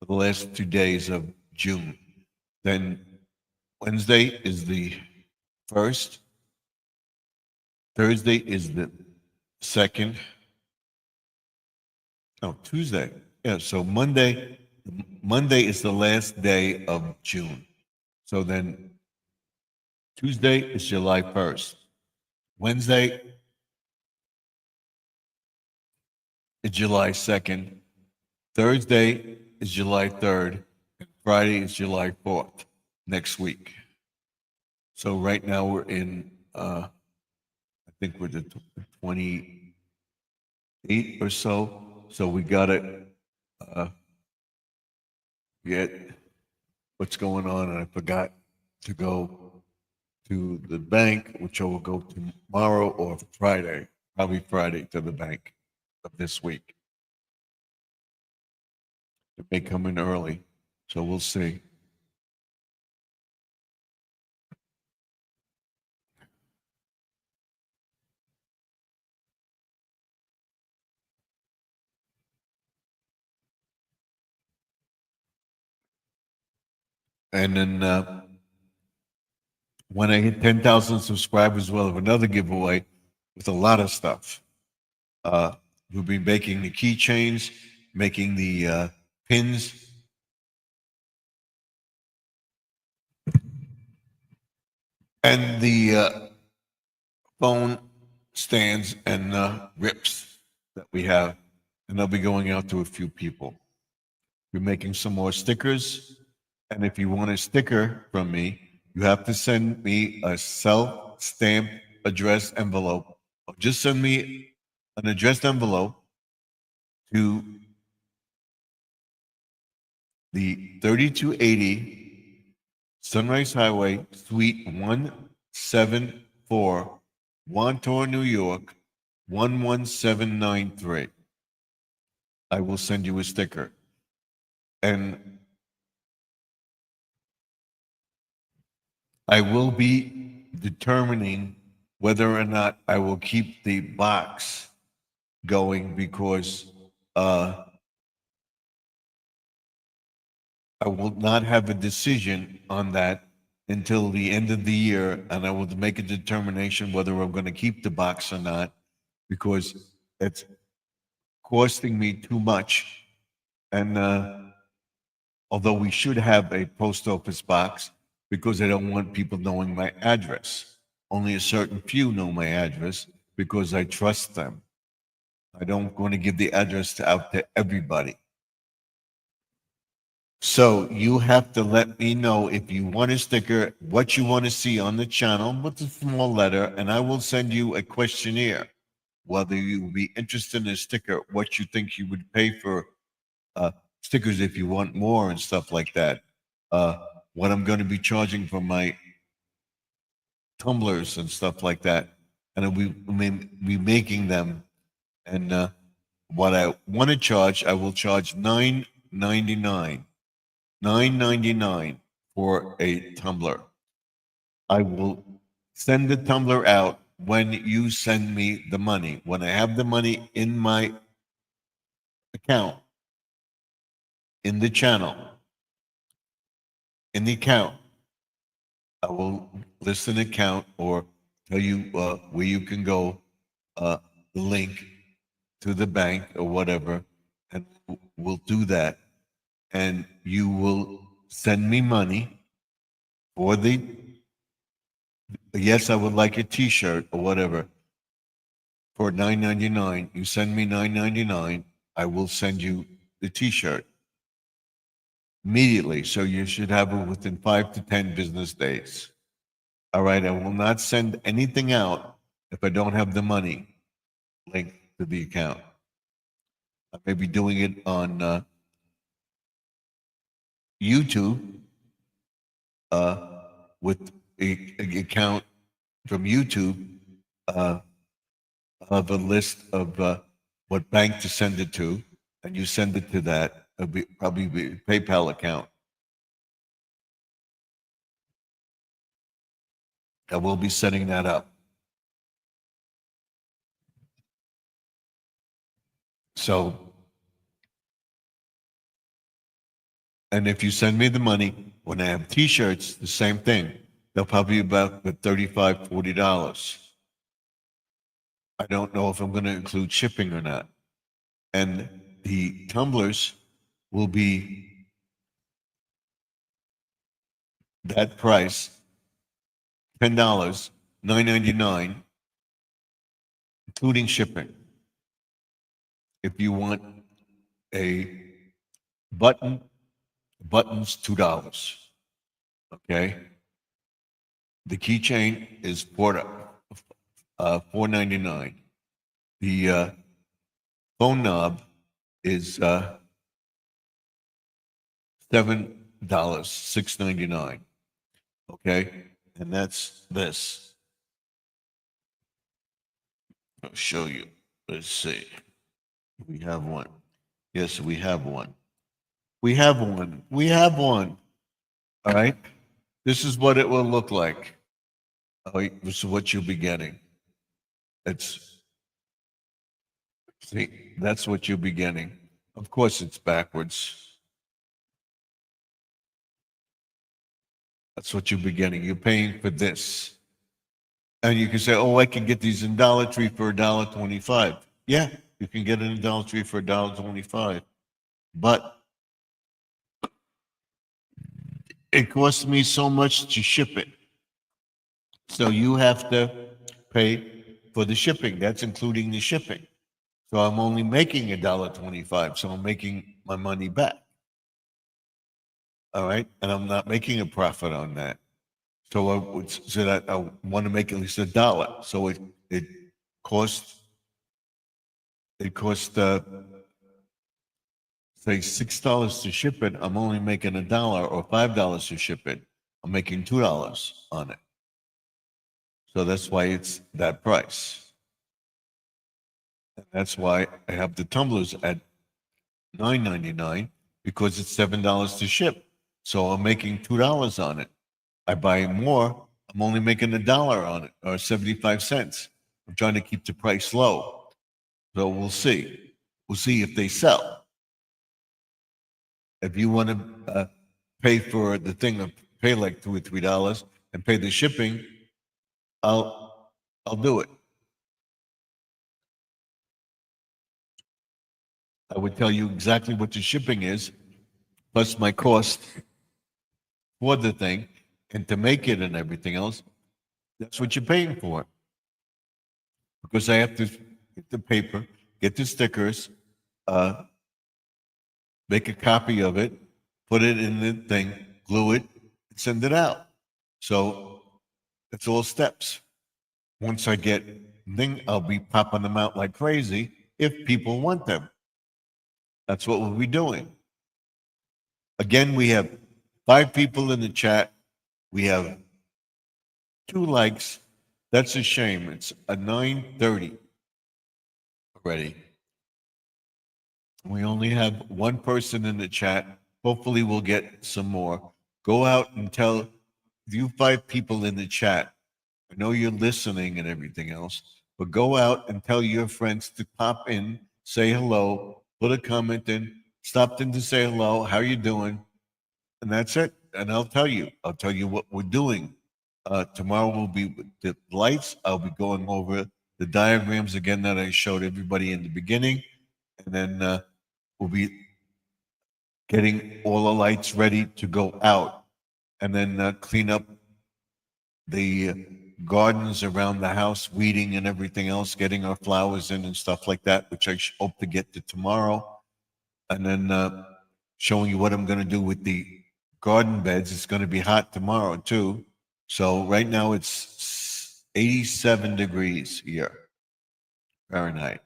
for the last 2 days of June. Then Wednesday is the 1st. Thursday is the 2nd. Oh, Tuesday. Yeah, so Monday is the last day of June. So then Tuesday is July 1st. Wednesday is July 2nd. Thursday is July 3rd. And Friday is July 4th next week. So right now we're in, I think we're the 28 or so. So we got to get what's going on. And I forgot to go to the bank, which I will go tomorrow or Friday, probably Friday to the bank of this week. It may come in early, so we'll see. And then when I hit 10,000 subscribers, we'll have another giveaway with a lot of stuff. We'll be making the keychains, making the pins, and the phone stands and rips that we have. And they'll be going out to a few people. We're making some more stickers. And if you want a sticker from me, you have to send me a self-stamped address envelope. Or just send me an addressed envelope to the 3280 Sunrise Highway, Suite 174, Wantor, New York, 11793. I will send you a sticker. And I will be determining whether or not I will keep the box going, because I will not have a decision on that until the end of the year, and I will make a determination whether I'm going to keep the box or not, because it's costing me too much. And although we should have a post office box, because I don't want people knowing my address. Only a certain few know my address because I trust them. I don't want to give the address out to everybody. So you have to let me know if you want a sticker, what you want to see on the channel with a small letter, and I will send you a questionnaire, whether you would be interested in a sticker, what you think you would pay for stickers if you want more and stuff like that. What I'm going to be charging for my tumblers and stuff like that, and we may be making them. And what I want to charge, I will charge $9.99 for a tumbler. I will send the tumbler out when you send me the money. When I have the money in my account, in the channel, in the account, I will list an account or tell you where you can go, the link to the bank or whatever, and we'll do that. And you will send me money for the, yes, I would like a T-shirt or whatever for $9.99. You send me $9.99, I will send you the T-shirt immediately. So you should have it within 5 to 10 business days. All right, I will not send anything out if I don't have the money linked to the account. I may be doing it on YouTube with a account from YouTube of a list of what bank to send it to, and you send it to that. It'll be probably be a PayPal account. I will be setting that up. So, and if you send me the money, when I have T-shirts, the same thing. They'll probably be about $35, $40. I don't know if I'm going to include shipping or not. And the tumblers will be that price, $10, $9.99, including shipping. If you want a button's $2. Okay. The keychain is $4.99. The phone knob is $7, $6.99. Okay, and that's this. I'll show you. Let's see. We have one. Yes, we have one. We have one. We have one. All right. This is what it will look like. All right, this is what you'll be getting. See, that's what you'll be getting. Of course, it's backwards. That's what you'll be getting. You're paying for this. And you can say, oh, I can get these in Dollar Tree for $1.25. Yeah, you can get it in Dollar Tree for $1.25. But it costs me so much to ship it. So you have to pay for the shipping. That's including the shipping. So I'm only making $1.25. So I'm making my money back. All right. And I'm not making a profit on that. So I want to make at least $1. So it costs say $6 to ship it. I'm only making $1 or $5 to ship it. I'm making $2 on it. So that's why it's that price. And that's why I have the tumblers at $9.99 because it's $7 to ship. So I'm making $2 on it. I buy more, I'm only making $1 on it or 75 cents. I'm trying to keep the price low. So we'll see. We'll see if they sell. If you want to pay for the thing, pay like $2 or $3 and pay the shipping, I'll do it. I would tell you exactly what the shipping is, plus my cost for the thing, and to make it and everything else. That's what you're paying for. Because I have to get the paper, get the stickers, make a copy of it, put it in the thing, glue it, and send it out. So it's all steps. Once I get thing, I'll be popping them out like crazy if people want them. That's what we'll be doing. Again, we have 5 people in the chat. We have 2 likes. That's a shame. It's a 9:30 already. We only have 1 person in the chat. Hopefully we'll get some more. Go out and tell you 5 people in the chat I know you're listening and everything else, but go out and tell your friends to pop in, say hello, put a comment in, stopped in to say hello, how you doing? And that's it. And I'll tell you what we're doing. Tomorrow will be with the lights. I'll be going over the diagrams again that I showed everybody in the beginning. And then we'll be getting all the lights ready to go out, and then clean up the gardens around the house, weeding and everything else, getting our flowers in and stuff like that, which I hope to get to tomorrow. And then showing you what I'm going to do with the garden beds. It's going to be hot tomorrow too. So right now it's 87 degrees here, Fahrenheit.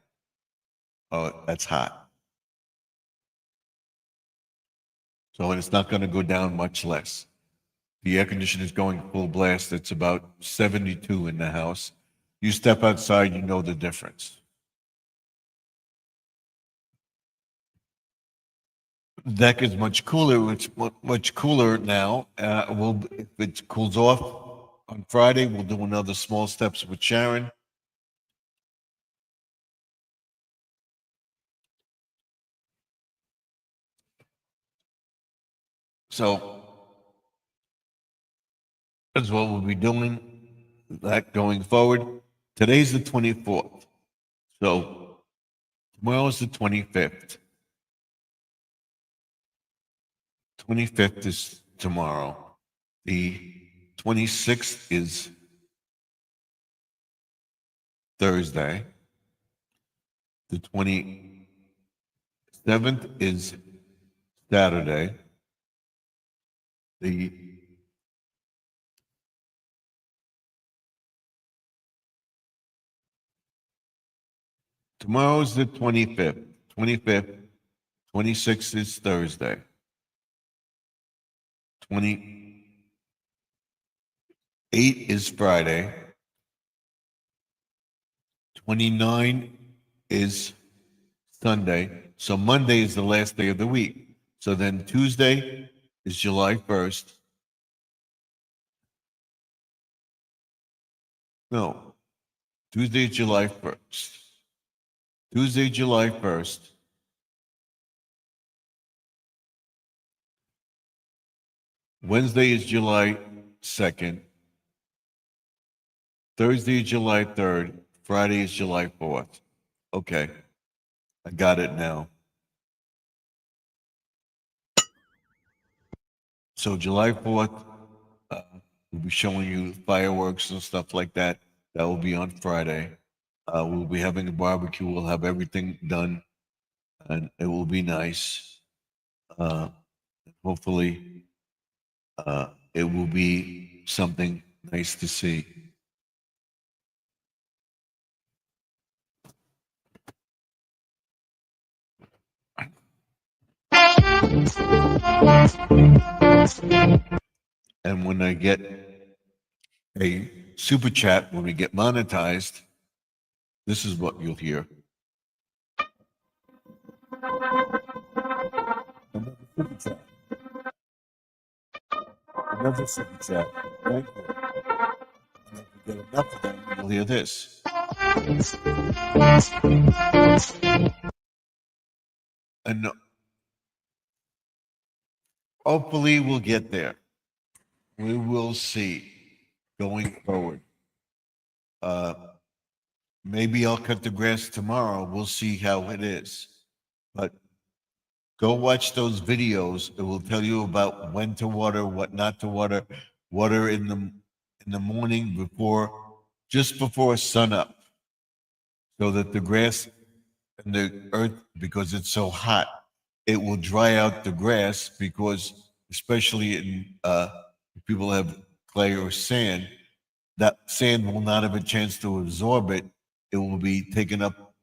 Oh, that's hot. So it's not going to go down much less. The air conditioner is going full blast. It's about 72 in the house. You step outside, you know the difference. The deck is much cooler. It's much cooler now. If it cools off on Friday, we'll do another small steps with Sharon. So that's what we'll be doing. That going forward. Today's the 24th. So tomorrow's the 25th. 25th is tomorrow. The 26th is Thursday. The 27th is Saturday. The tomorrow's the 25th. 25th, 26th is Thursday. 28 is Friday. 29 is Sunday. So Monday is the last day of the week. So then Tuesday is July 1st. No, Tuesday is July 1st. Tuesday, July 1st. Wednesday is July 2nd. Thursday is July 3rd. Friday is July 4th. Okay, I got it now. So July 4th, we'll be showing you fireworks and stuff like that. That will be on Friday. We'll be having a barbecue. We'll have everything done, and it will be nice. Hopefully, it will be something nice to see. And when I get a super chat, when we get monetized, this is what you'll hear. Another super chat. Another super chat. Thank you. And if you get enough of them, you'll hear this. And hopefully we'll get there. We will see going forward. Maybe I'll cut the grass tomorrow. We'll see how it is. But go watch those videos. It will tell you about when to water, what not to water. Water in the morning just before sun up, so that the grass and the earth, because it's so hot, it will dry out the grass. Because especially in if people have clay or sand, that sand will not have a chance to absorb it. It will be taken up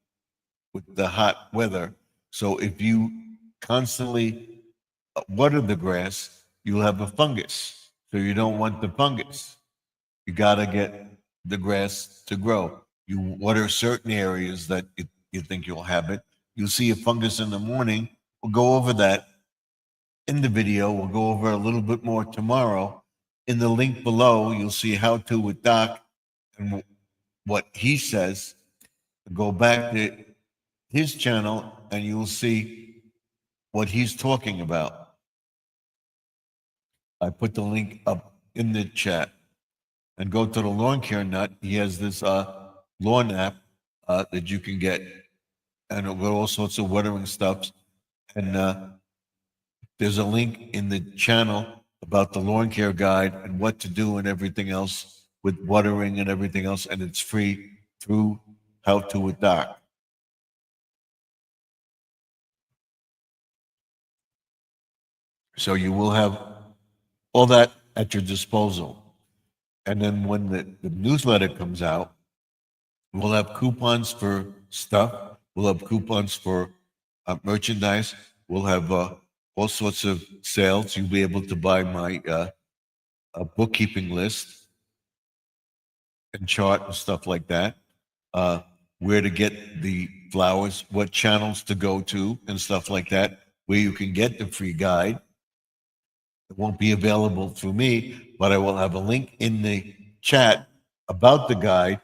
with the hot weather. So if you constantly water the grass, you'll have a fungus. So you don't want the fungus. You got to get the grass to grow. You water certain areas that you think you'll have it. You'll see a fungus in the morning. We'll go over that in the video. We'll go over a little bit more tomorrow. In the link below, you'll see how to with Doc. and what he says, go back to his channel and you'll see what he's talking about. I put the link up in the chat. And go to the Lawn Care Nut. He has this lawn app that you can get, and with all sorts of watering stuff. And there's a link in the channel about the lawn care guide and what to do and everything else with watering and everything else, and it's free through How to with Doc. So you will have all that at your disposal. And then when the newsletter comes out, we'll have coupons for stuff. We'll have coupons for merchandise. We'll have all sorts of sales. You'll be able to buy my bookkeeping list and chart and stuff like that. Where to get the flowers, what channels to go to, and stuff like that. Where you can get the free guide. It won't be available through me, but I will have a link in the chat about the guide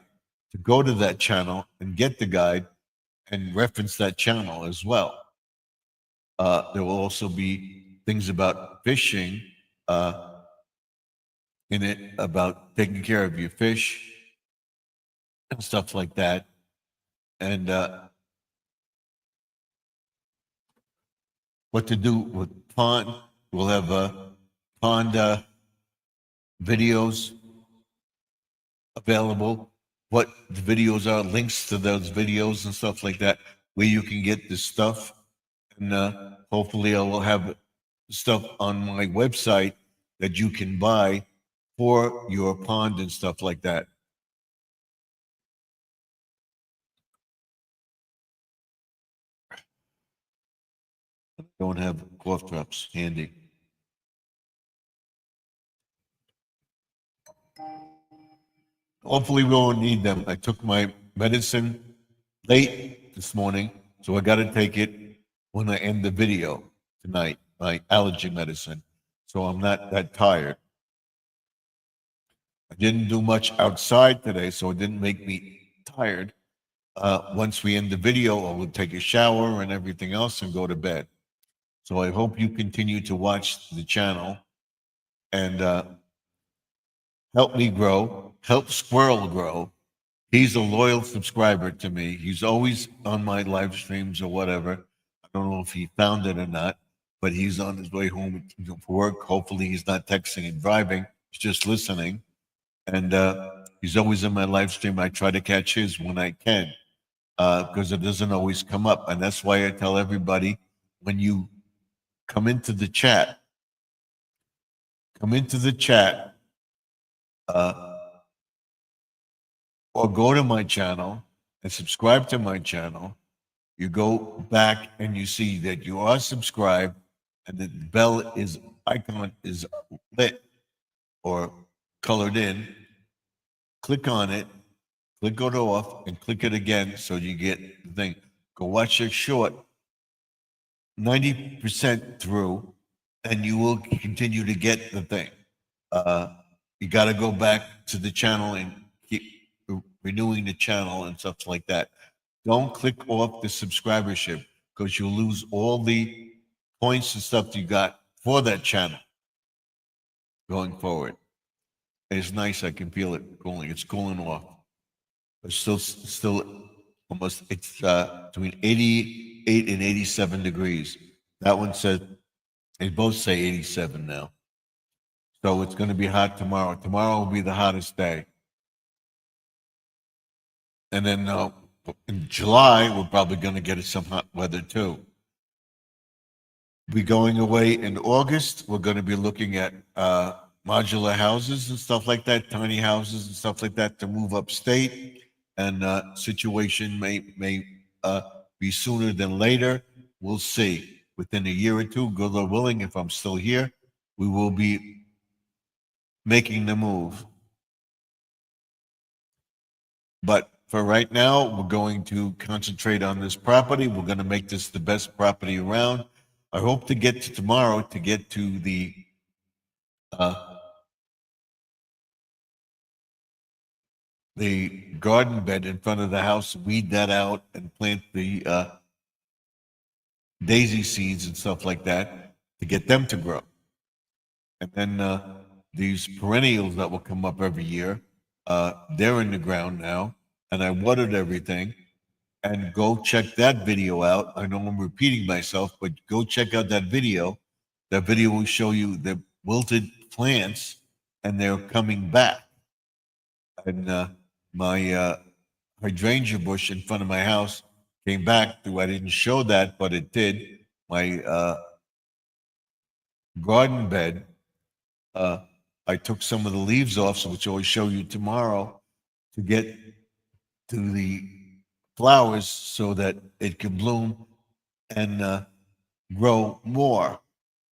to go to that channel and get the guide and reference that channel as well. There will also be things about fishing in it, about taking care of your fish and stuff like that. And what to do with pond. We'll have pond videos available, what the videos are, links to those videos and stuff like that, where you can get this stuff. And hopefully I will have stuff on my website that you can buy for your pond and stuff like that. Don't have cough drops handy. Hopefully we won't need them. I took my medicine late this morning, so I got to take it when I end the video tonight, my allergy medicine. So I'm not that tired. I didn't do much outside today, so it didn't make me tired. Once we end the video, I will take a shower and everything else and go to bed. So I hope you continue to watch the channel and help me grow, help Squirrel grow. He's a loyal subscriber to me. He's always on my live streams or whatever. I don't know if he found it or not, but he's on his way home from work. Hopefully he's not texting and driving. He's just listening. And he's always in my live stream. I try to catch his when I can because it doesn't always come up. And that's why I tell everybody, when you come into the chat, or go to my channel and subscribe to my channel. You go back and you see that you are subscribed and the bell icon is lit or colored in. Click on it, click it off, and click it again so you get the thing. Go watch your short 90% through, and you will continue to get the thing. You got to go back to the channel and keep renewing the channel and stuff like that. Don't click off the subscribership because you'll lose all the points and stuff you got for that channel going forward. It's nice. I can feel it cooling. It's cooling off. It's still almost, it's between 88 and 87 degrees. That one said, they both say 87 now. So it's going to be hot tomorrow. Tomorrow will be the hottest day. And then in July, we're probably going to get some hot weather too. We're going away in August. We're going to be looking at modular houses and stuff like that, tiny houses and stuff like that to move upstate. And situation may be sooner than later. We'll see. Within a year or two, good Lord willing, if I'm still here, we will be making the move. But for right now, we're going to concentrate on this property. We're going to make this the best property around. I hope to get to tomorrow to get to the the garden bed in front of the house, weed that out, and plant the daisy seeds and stuff like that to get them to grow. And then these perennials that will come up every year, they're in the ground now, and I watered everything. And go check that video out. I know I'm repeating myself, but go check out that video. That video will show you the wilted plants, and they're coming back. And my hydrangea bush in front of my house came back. I didn't show that, but it did. My garden bed, I took some of the leaves off, so which I'll show you tomorrow, to get to the flowers so that it can bloom and grow more.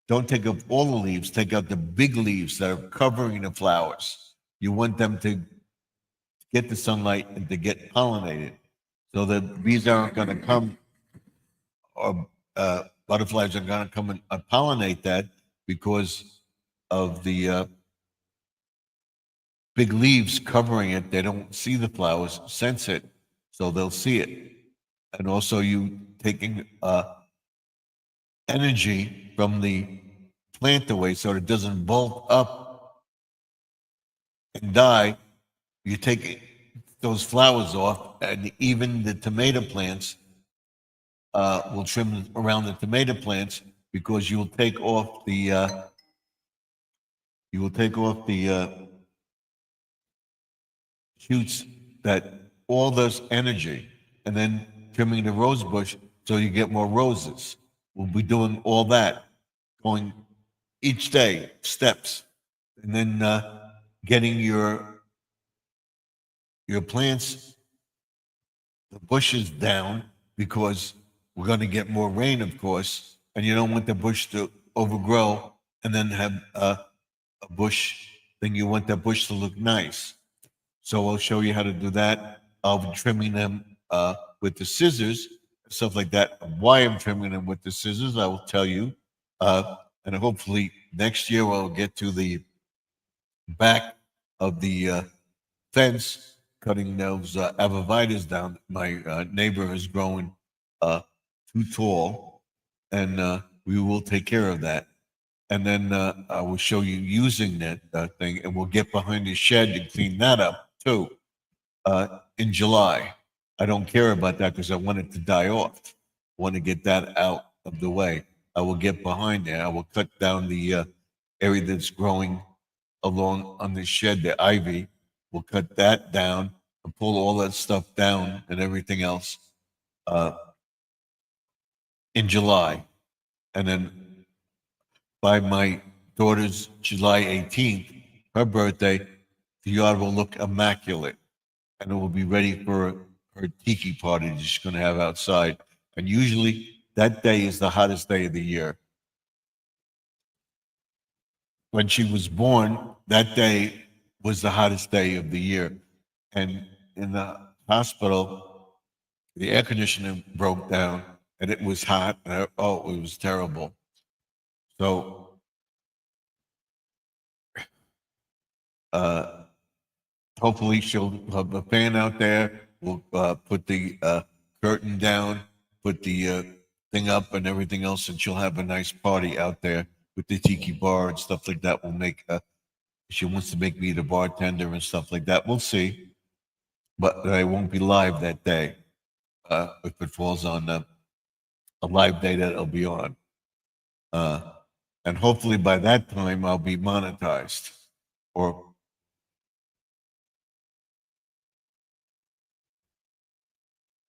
Don't take up all the leaves. Take out the big leaves that are covering the flowers. You want them to get the sunlight and to get pollinated, so that bees aren't going to come, or butterflies are going to come and pollinate that because of the big leaves covering it. They don't see the flowers, sense it, so they'll see it. And also, you taking energy from the plant away so it doesn't bulk up and die. You take those flowers off, and even the tomato plants will trim around the tomato plants, because you will take off the shoots that all this energy, and then trimming the rose bush so you get more roses. We'll be doing all that, going each day, steps, and then getting your plants, the bushes down, because we're going to get more rain, of course, and you don't want the bush to overgrow and then have a bush thing. You want that bush to look nice. So I'll show you how to do that. I'll be trimming them with the scissors, stuff like that. Why I'm trimming them with the scissors, I will tell you. And hopefully next year I'll get to the back of the fence, cutting those arborvitaes down. My neighbor is growing too tall, and we will take care of that. And then I will show you using that thing, and we'll get behind the shed and clean that up too in July. I don't care about that because I want it to die off. I want to get that out of the way. I will get behind there. I will cut down the area that's growing along on the shed, the ivy. We'll cut that down and pull all that stuff down and everything else in July. And then by my daughter's July 18th, her birthday, the yard will look immaculate, and it will be ready for her tiki party that she's going to have outside. And usually that day is the hottest day of the year. When she was born, that day was the hottest day of the year. And in the hospital, the air conditioning broke down, and it was hot. And it was terrible. So hopefully she'll have a fan out there. We'll put the curtain down, put the thing up and everything else, and she'll have a nice party out there with the tiki bar and stuff like that. We'll make, she wants to make me the bartender and stuff like that. We'll see. But I won't be live that day if it falls on a live day that it'll be on. And hopefully by that time I'll be monetized, or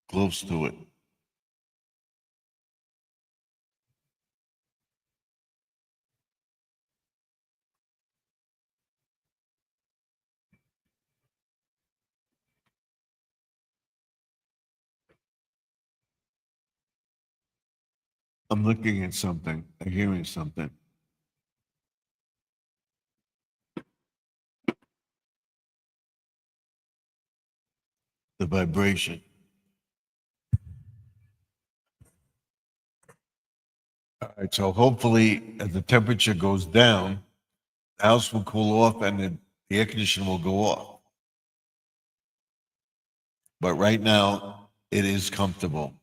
close to it. I'm looking at something, I'm hearing something. The vibration. All right, so hopefully as the temperature goes down, the house will cool off and the air conditioner will go off. But right now, it is comfortable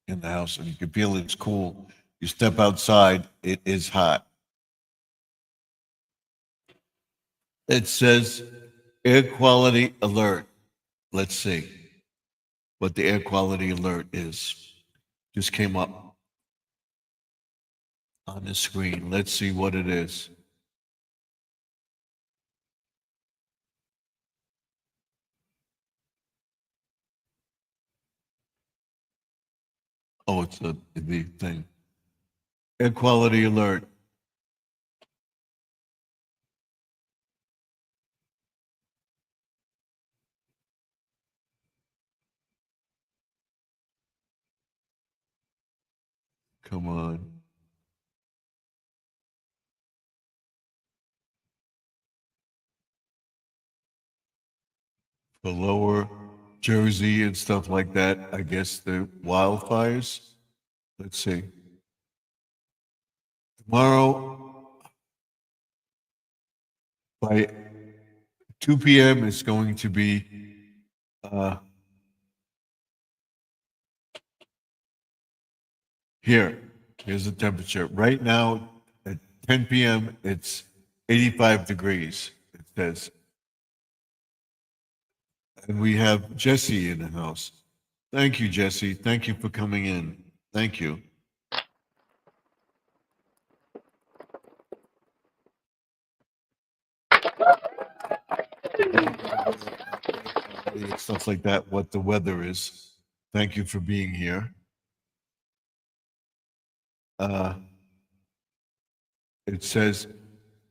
in the house, and you can feel it's cool. You step outside, it is hot. It says air quality alert. Let's see what the air quality alert is. Just came up on the screen. Let's see what it is. Oh, it's the thing. Air quality alert. Come on. The lower Jersey and stuff like that, I guess the wildfires. Let's see. Tomorrow by 2 p.m. it's going to be uh, here. Here's the temperature. Right now at 10 p.m. it's 85 degrees, it says. And we have Jesse in the house. Thank you, Jesse. Thank you for coming in. Thank you. Stuff like that, what the weather is. Thank you for being here. It says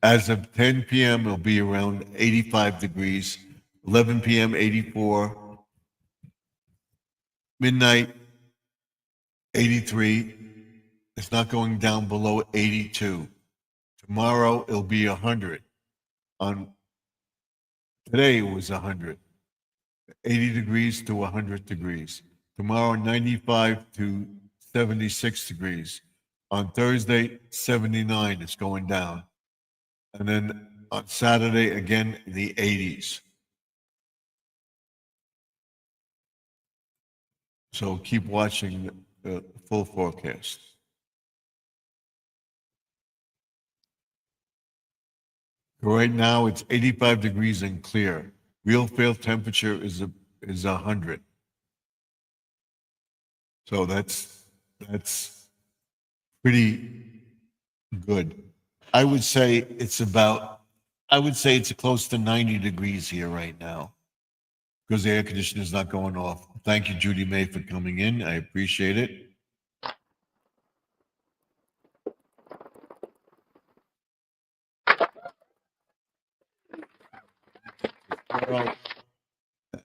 as of 10 p.m., it'll be around 85 degrees, 11 p.m., 84, midnight, 83. It's not going down below 82. Tomorrow, it'll be 100. Today, it was 100. 80 degrees to 100 degrees. Tomorrow, 95 to 76 degrees. On Thursday, 79. It's going down. And then on Saturday, again, the 80s. So keep watching the full forecast. Right now, it's 85 degrees and clear. Real field temperature is 100. So that's pretty good. I would say it's close to 90 degrees here right now because the air conditioner is not going off. Thank you, Judy May, for coming in. I appreciate it.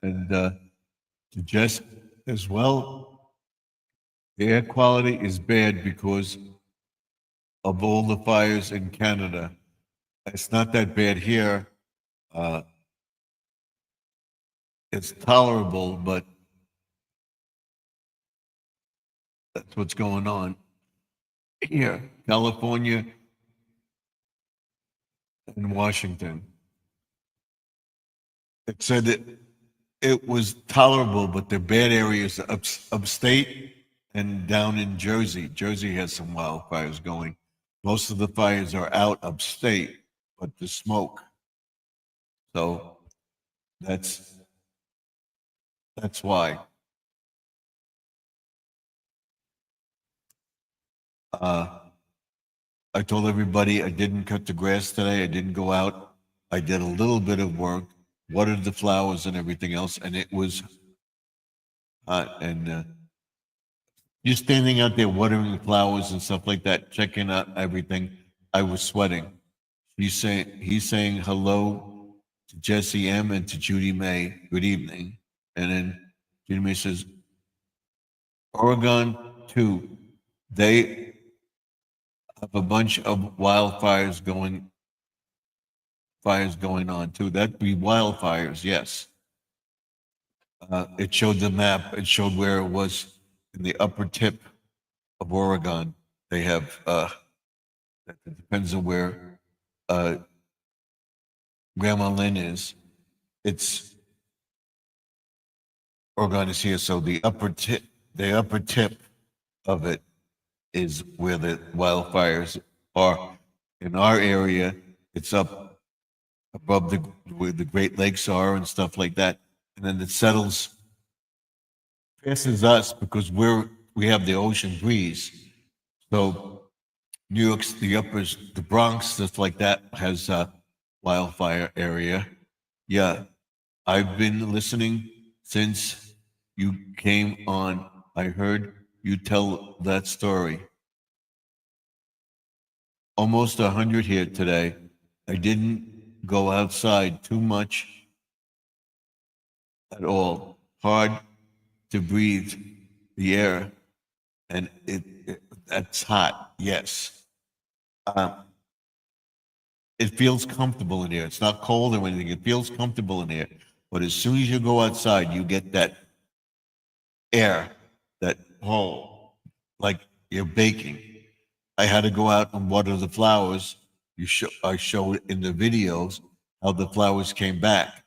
And to Jess as well, the air quality is bad because of all the fires in Canada. It's not that bad here. It's tolerable, but that's what's going on here, California and Washington. It said that it was tolerable, but the bad areas upstate and down in Jersey. Jersey has some wildfires going. Most of the fires are out upstate, but the smoke. So that's why. I told everybody I didn't cut the grass today. I didn't go out. I did a little bit of work, watered the flowers and everything else, and it was hot. And you're standing out there watering the flowers and stuff like that, checking out everything. I was sweating. He's saying hello to Jesse M and to Judy May. Good evening. And then Judy May says, Oregon 2. They have a bunch of fires going on too. That'd be wildfires, yes. It showed the map. It showed where it was in the upper tip of Oregon. They have, it depends on where Grandma Lynn is. It's Oregon is here, so the upper tip of it is where the wildfires are. In our area, it's up above where the Great Lakes are and stuff like that. And then it settles, passes us because we have the ocean breeze. So New York's, the Bronx, stuff like that has a wildfire area. Yeah, I've been listening since you came on. I heard you tell that story. Almost 100 here today. I didn't go outside too much at all. Hard to breathe the air, and that's hot. Yes, it feels comfortable in here. It's not cold or anything. It feels comfortable in here. But as soon as you go outside, you get that air, that like you're baking. I had to go out and water the flowers. I showed in the videos how the flowers came back.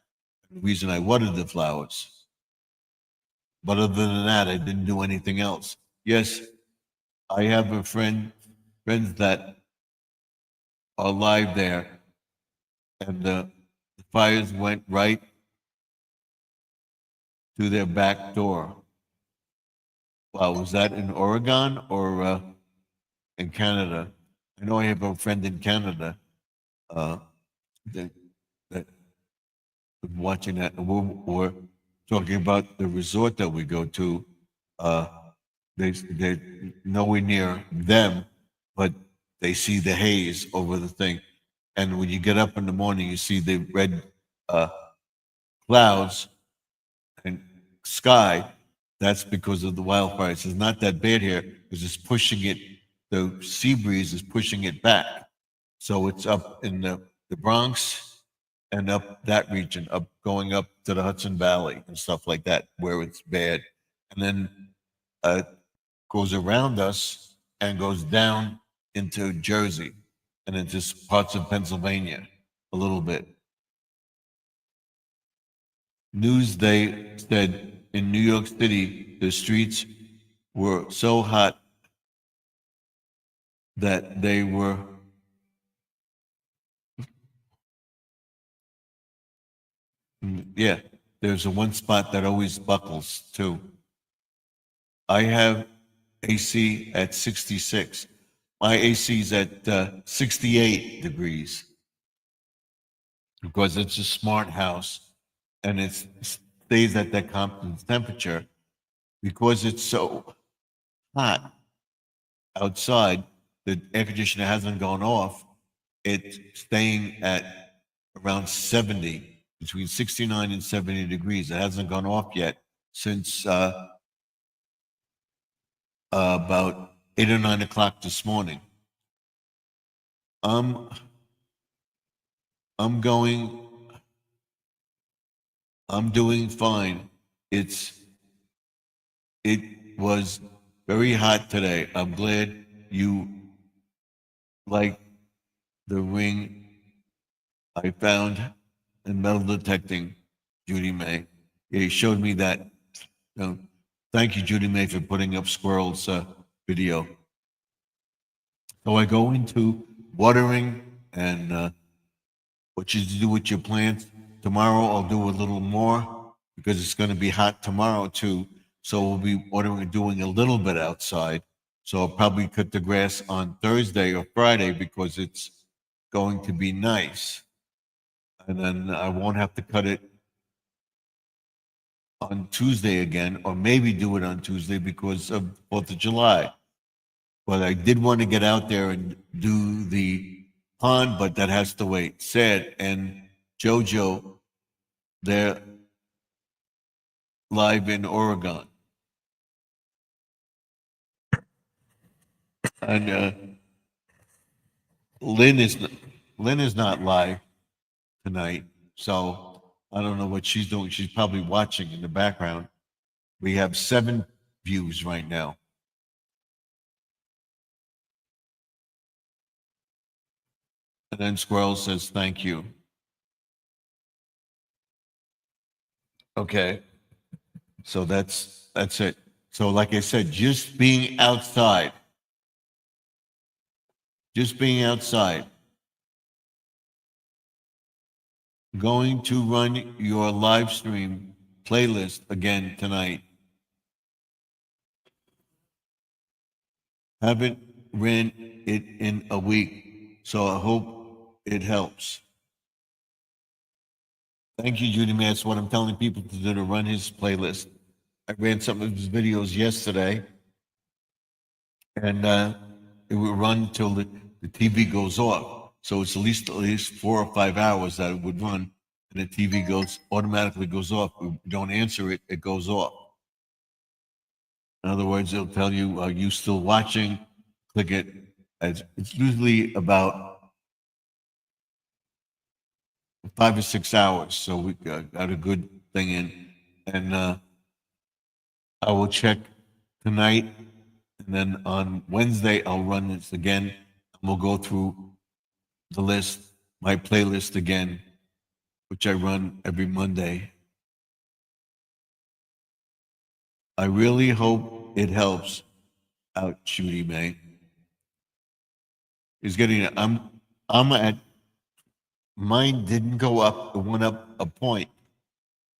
The reason I watered the flowers. But other than that, I didn't do anything else. Yes, I have friends that are live there, and the fires went right to their back door. Wow, was that in Oregon or in Canada? I know I have a friend in Canada uh, that, that was watching that. And we're talking about the resort that we go to. Uh, they're nowhere near them, but they see the haze over the thing. And when you get up in the morning, you see the red uh, clouds and sky. That's because of the wildfires. It's not that bad here because it's pushing it, the sea breeze is pushing it back. So it's up in the Bronx and up that region, up going up to the Hudson Valley and stuff like that, where it's bad. And then uh, goes around us and goes down into Jersey and into parts of Pennsylvania a little bit. Newsday said in New York City, the streets were so hot that they were, yeah, there's a one spot that always buckles too. I have AC at 66. My AC is at 68 degrees because it's a smart house and it stays at that constant temperature because it's so hot outside. The air conditioner hasn't gone off. It's staying at around 70, between 69 and 70 degrees. It hasn't gone off yet since about 8 or 9 o'clock this morning. I'm I'm going. I'm doing fine. It was very hot today. I'm glad you like the ring I found in metal detecting, Judy May. Yeah, he showed me that. So thank you, Judy May, for putting up Squirrel's video. So I go into watering and what you do with your plants. Tomorrow I'll do a little more because it's going to be hot tomorrow too. So we'll be watering and doing a little bit outside. So I'll probably cut the grass on Thursday or Friday because it's going to be nice. And then I won't have to cut it on Tuesday again, or maybe do it on Tuesday because of 4th of July. But I did want to get out there and do the pond, but that has to wait. Sad. And JoJo, they're live in Oregon. And Lynn is not live tonight, so I don't know what she's doing. She's probably watching in the background. We have 7 views right now. And then Squirrel says, thank you. Okay. So that's it. So like I said, just being outside, going to run your live stream playlist again tonight. Haven't ran it in a week, so I hope it helps. Thank you, Judy. Man, that's what I'm telling people to do, to run his playlist. I ran some of his videos yesterday, and it would run till the TV goes off. So it's at least 4 or 5 hours that it would run, and the TV automatically goes off. We don't answer it, it goes off. In other words, it'll tell you, are you still watching? Click it. It's usually about 5 or 6 hours, so we got a good thing in. And I will check tonight, and then on Wednesday, I'll run this again, and we'll go through the list, my playlist again, which I run every Monday. I really hope it helps out, Shooty May. He's getting it. I'm at, mine didn't go up, it went up a point.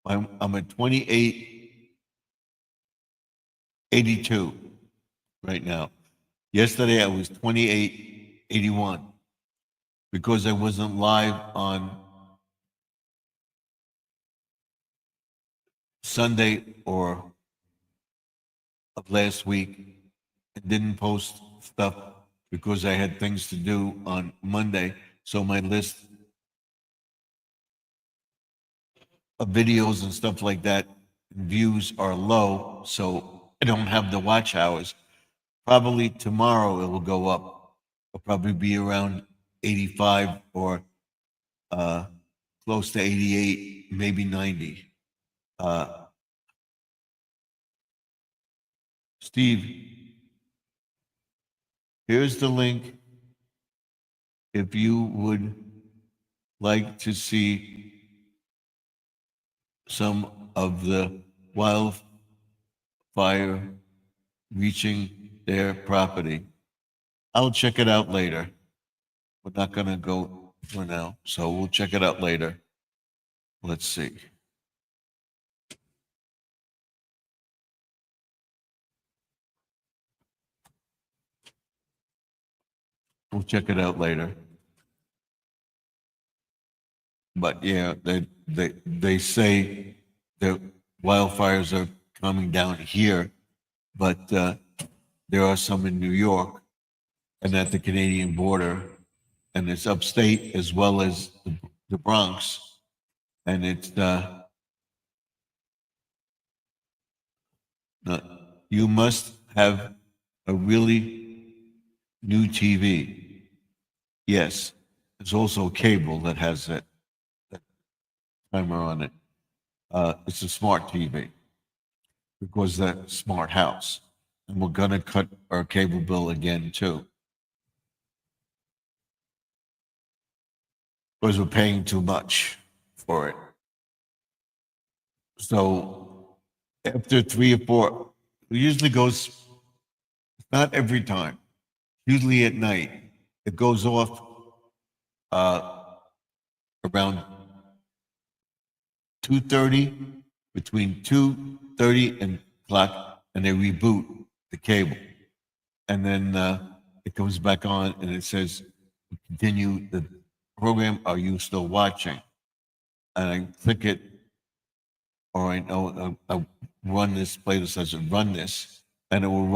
I'm at 2882 right now. Yesterday I was 2881 because I wasn't live on Sunday or of last week and didn't post stuff because I had things to do on Monday. So my list of videos and stuff like that, views are low. So I don't have the watch hours. Probably tomorrow it will go up. It'll probably be around 85 or close to 88, maybe 90. Steve, here's the link if you would like to see some of the wildfire reaching their property. I'll check it out later. We're not going to go for now, so we'll check it out later. Let's see. We'll check it out later. But yeah, they say the wildfires are coming down here, but there are some in New York and at the Canadian border, and it's upstate as well as the Bronx, and it's you must have a really new TV. Yes, there's also cable that has that timer on it. It's a smart TV because that smart house, and we're gonna cut our cable bill again too because we're paying too much for it. So after 3 or 4, it usually goes, not every time, usually at night. It goes off around 2:30, between 2:30 and o'clock, and they reboot the cable. And then it comes back on and it says, continue the program. Are you still watching? And I click it, or I know I run this, play this as a run this, and it will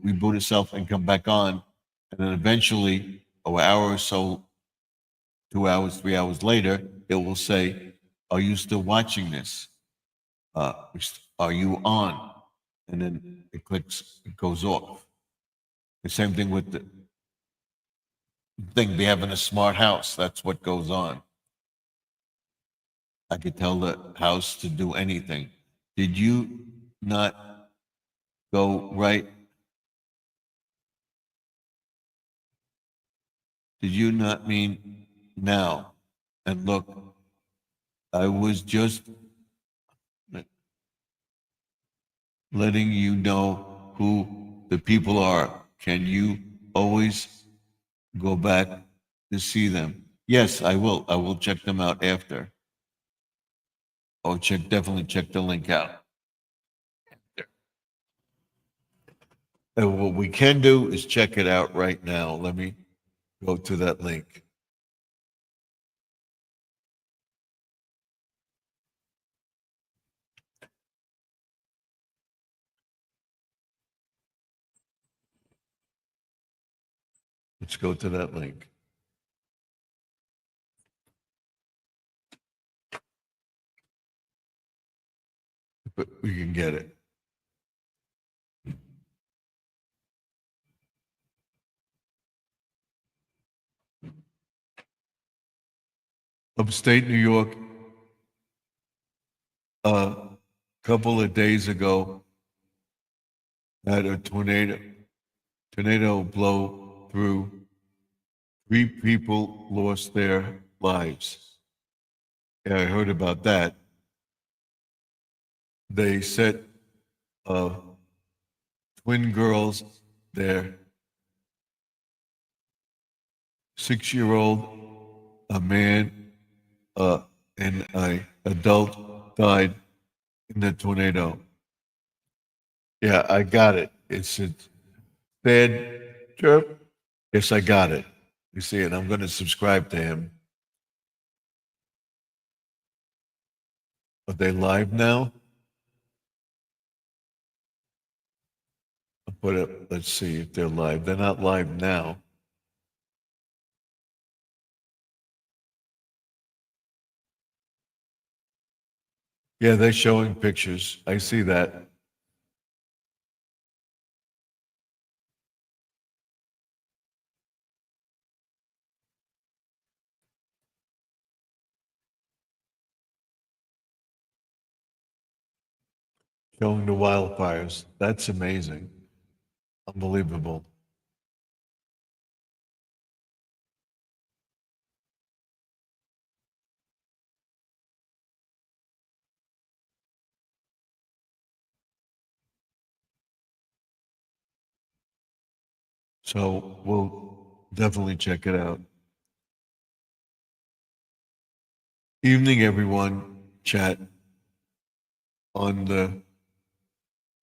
reboot itself and come back on. And then eventually, an hour or so, 2 hours, 3 hours later, it will say, are you still watching this? Are you on? And then it clicks, it goes off. The same thing with the thing, be having a smart house. That's what goes on. I could tell the house to do anything. Did you not go right? Did you not mean now? And look, I was just, letting you know who the people are. Can you always go back to see them? Yes, I will. I will check them out after. I'll definitely check the link out. And what we can do is check it out right now. Let me go to that link. Let's go to that link. But we can get it. Upstate New York, a couple of days ago, had a tornado blow through. 3 people lost their lives. Yeah, I heard about that. They set twin girls, their 6-year-old, a man, and an adult died in the tornado. Yeah, I got it. It's a bad chirp. Yes, I got it. You see it. I'm going to subscribe to him. Are they live now? I'll put it. Let's see if they're live. They're not live now. Yeah, they're showing pictures. I see that. Showing the wildfires. That's amazing. Unbelievable. So we'll definitely check it out. Evening, everyone. Chat on the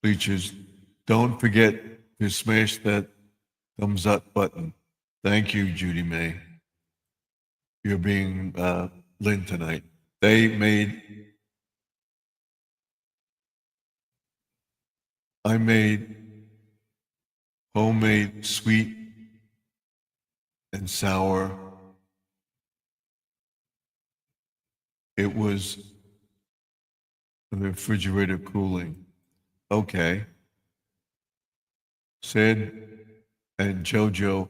bleachers. Don't forget to smash that thumbs up button. Thank you, Judy May. You're being Lynn tonight. They made, I made homemade sweet and sour. It was in the refrigerator cooling. Okay. Sid and JoJo,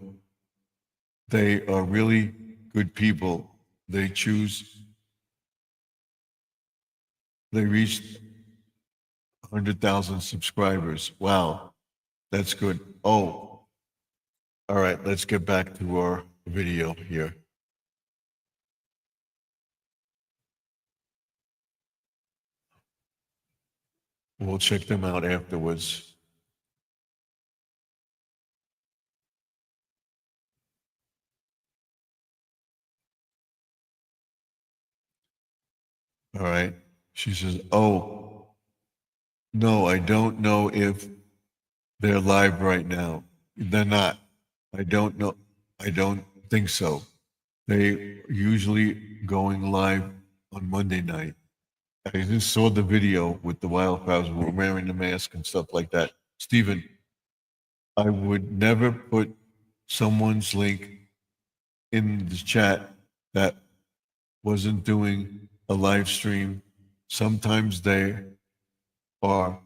they are really good people. They reached 100,000 subscribers. Wow, that's good. Oh, all right, let's get back to our video here. We'll check them out afterwards. All right. She says, oh, no, I don't know if they're live right now. They're not. I don't know. I don't think so. They usually going live on Monday night. I just saw the video with the wildfires were wearing the mask and stuff like that. Stephen, I would never put someone's link in the chat that wasn't doing a live stream. Sometimes they are.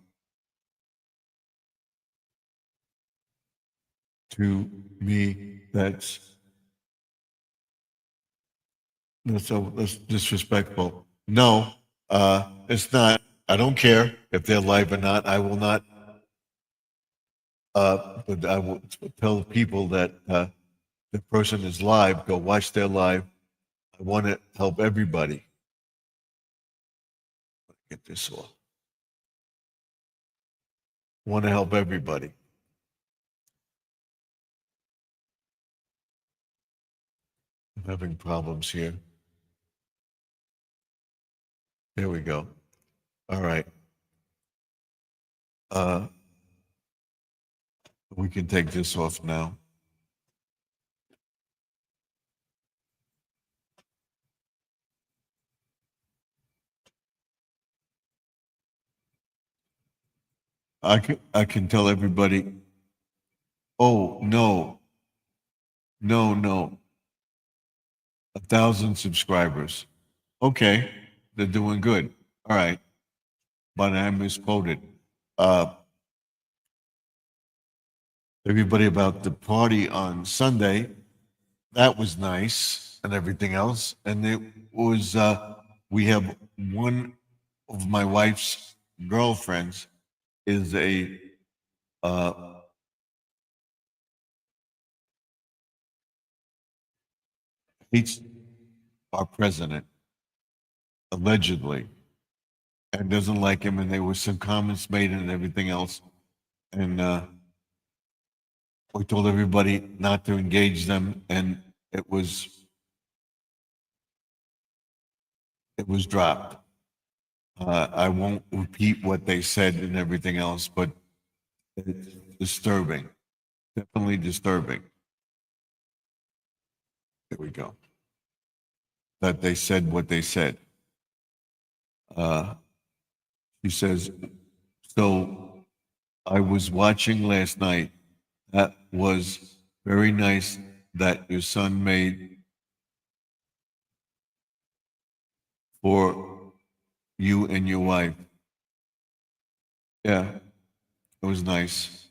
To me, that's disrespectful. No, it's not. I don't care if they're live or not. I will not. But I will tell people that the person is live. Go watch their live. I want to help everybody. Get this off. Want to help everybody. I'm having problems here. There we go. All right. Uh, we can take this off now. I can tell everybody, oh, no, no. 1,000 subscribers. Okay, they're doing good. All right. But I misquoted. Uh, everybody about the party on Sunday. That was nice and everything else. And it was, we have one of my wife's girlfriends is uh, hates our president, allegedly, and doesn't like him. And there were some comments made and everything else. And we told everybody not to engage them. And it was dropped. I won't repeat what they said and everything else, but it's disturbing, definitely disturbing. There we go. That they said what they said. She says, so I was watching last night. That was very nice that your son made for you and your wife. Yeah, it was nice.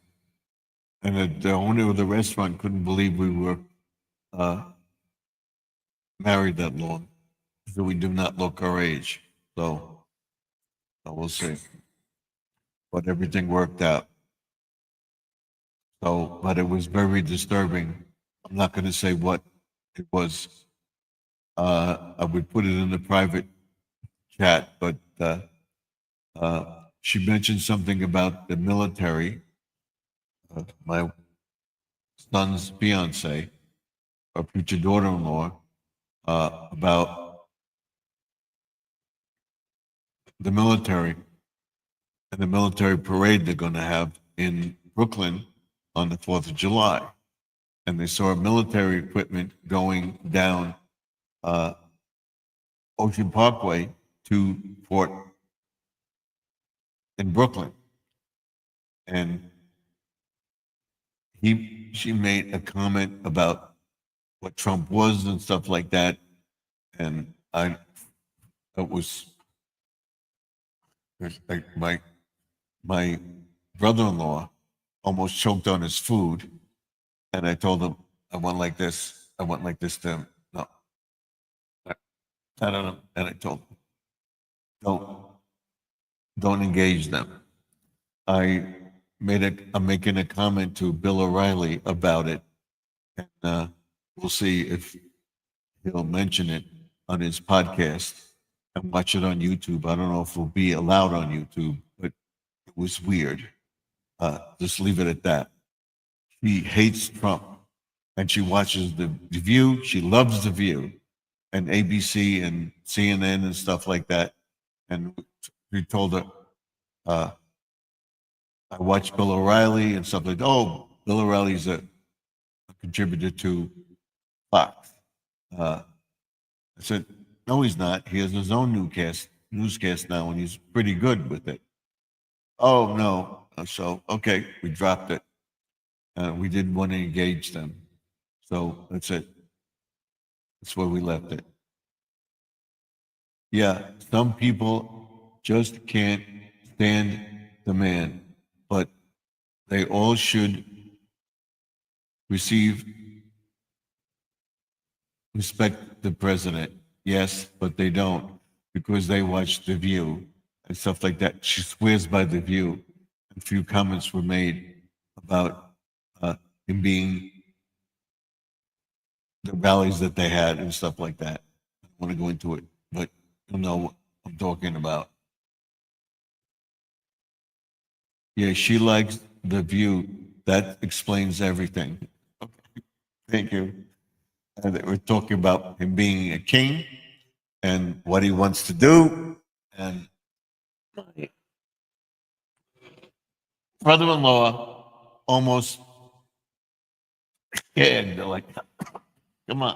And the owner of the restaurant couldn't believe we were married that long. So we do not look our age. So we'll see. But everything worked out. So, but it was very disturbing. I'm not going to say what it was. I would put it in the private chat, but she mentioned something about the military. My son's fiance, or future daughter-in-law, about the military and the military parade they're going to have in Brooklyn on the 4th of July. And they saw military equipment going down Ocean Parkway to Fort in Brooklyn. And she made a comment about what Trump was and stuff like that. And it was like my brother-in-law almost choked on his food. And I told him, I went like this to him. No, I don't know. And I told him, don't engage them. I'm making a comment to Bill O'Reilly about it. And we'll see if he'll mention it on his podcast and watch it on YouTube. I don't know if it'll be allowed on YouTube, but it was weird. Just leave it at that. She hates Trump and she watches the View. She loves the View and ABC and CNN and stuff like that. And we told her, I watched Bill O'Reilly and stuff like that. Oh, Bill O'Reilly's a contributor to Fox. I said, no, he's not. He has his own newscast now, and he's pretty good with it. Oh, no. So, okay, we dropped it. We didn't want to engage them. So that's it. That's where we left it. Yeah, some people just can't stand the man, but they all should respect the president. Yes, but they don't because they watch The View and stuff like that. She swears by The View. A few comments were made about him being the rallies that they had and stuff like that. I don't want to go into it, but you'll know what I'm talking about. Yeah, she likes the view. That explains everything. Okay, thank you. And we're talking about him being a king and what he wants to do. And my brother-in-law almost scared. They're like, come on.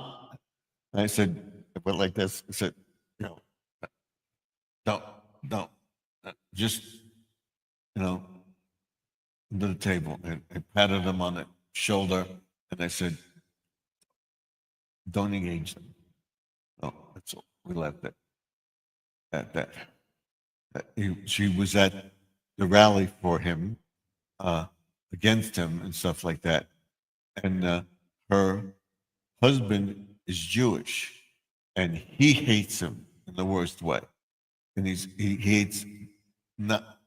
I said, I went like this. I said, no, don't, don't. Just, under the table. And I patted him on the shoulder and I said, don't engage them. No, that's all. We left it at that. She was at the rally for him, uh, against him and stuff like that. And her husband is Jewish and he hates him in the worst way. And he hates not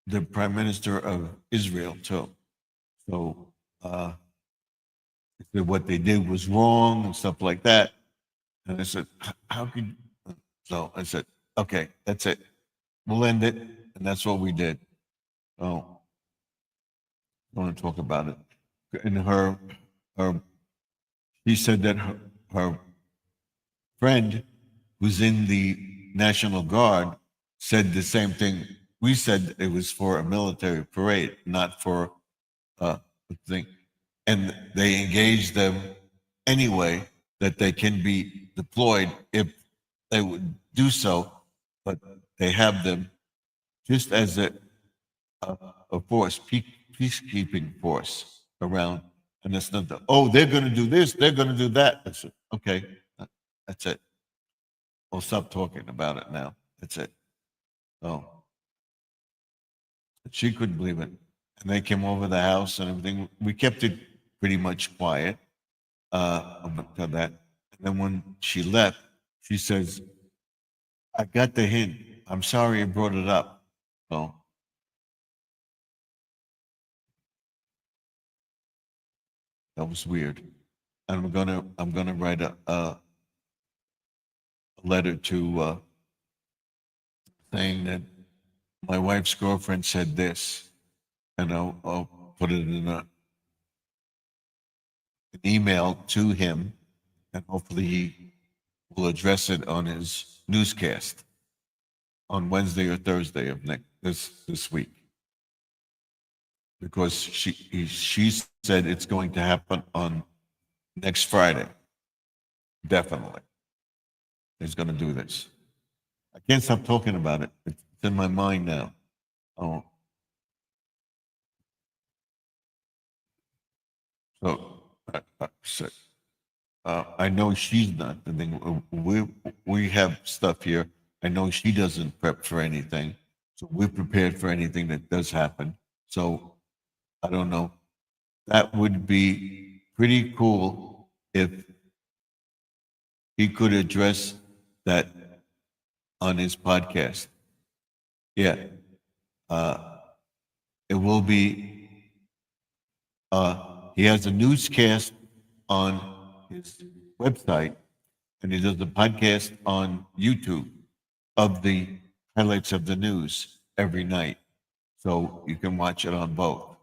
the prime minister of Israel too. So what they did was wrong and stuff like that. And I said, how could? So I said, okay, that's it. We'll end it, and that's what we did. Oh, I want to talk about it. And her, she said that her friend who's in the National Guard said the same thing. We said it was for a military parade, not for a thing. And they engaged them anyway that they can be deployed if they would do so, but they have them just as a force, peacekeeping force around. And it's not the, oh, they're going to do this, they're going to do that. I said, okay, that's it. We'll stop talking about it now. That's it. Oh, she couldn't believe it. And they came over the house and everything. We kept it pretty much quiet about that. And then when she left, she says, I got the hint. I'm sorry I brought it up. So that was weird. And I'm gonna write a letter to saying that my wife's girlfriend said this, and I'll put it in an email to him, and hopefully he will address it on his newscast on Wednesday or Thursday of this week, because she said it's going to happen on next Friday. Definitely, he's going to do this. I can't stop talking about it. It's in my mind now. Oh, so I know she's not the thing. We have stuff here. I know she doesn't prep for anything, so we're prepared for anything that does happen. So I don't know. That would be pretty cool if he could address that on his podcast. Yeah, it will be. He has a newscast on his website, and he does a podcast on YouTube of the highlights of the news every night. So you can watch it on both.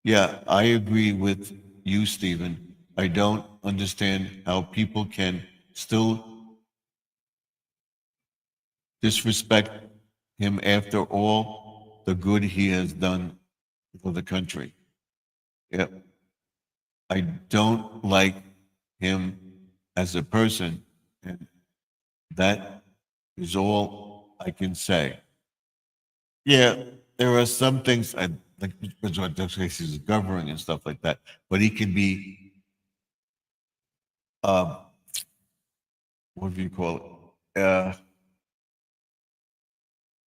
Yeah, I agree with you, Stephen. I don't understand how people can still disrespect him after all the good he has done for the country. Yeah. I don't like him as a person, and that is all I can say. Yeah, there are some things I like. President he's governing and stuff like that, but he can be, um, what do you call it?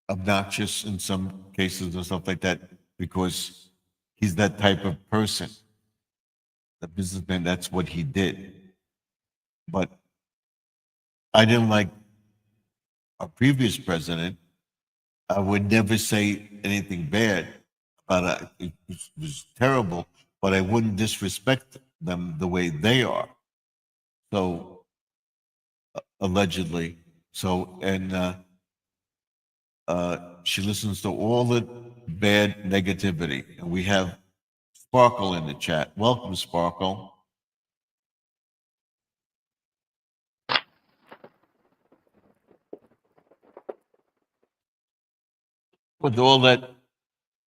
Obnoxious in some cases and stuff like that because he's that type of person. The businessman, that's what he did. But I didn't like our previous president. I would never say anything bad about it. It was terrible, but I wouldn't disrespect them the way they are. So allegedly. So and She listens to all the bad negativity. And we have Sparkle in the chat. Welcome, Sparkle. With all that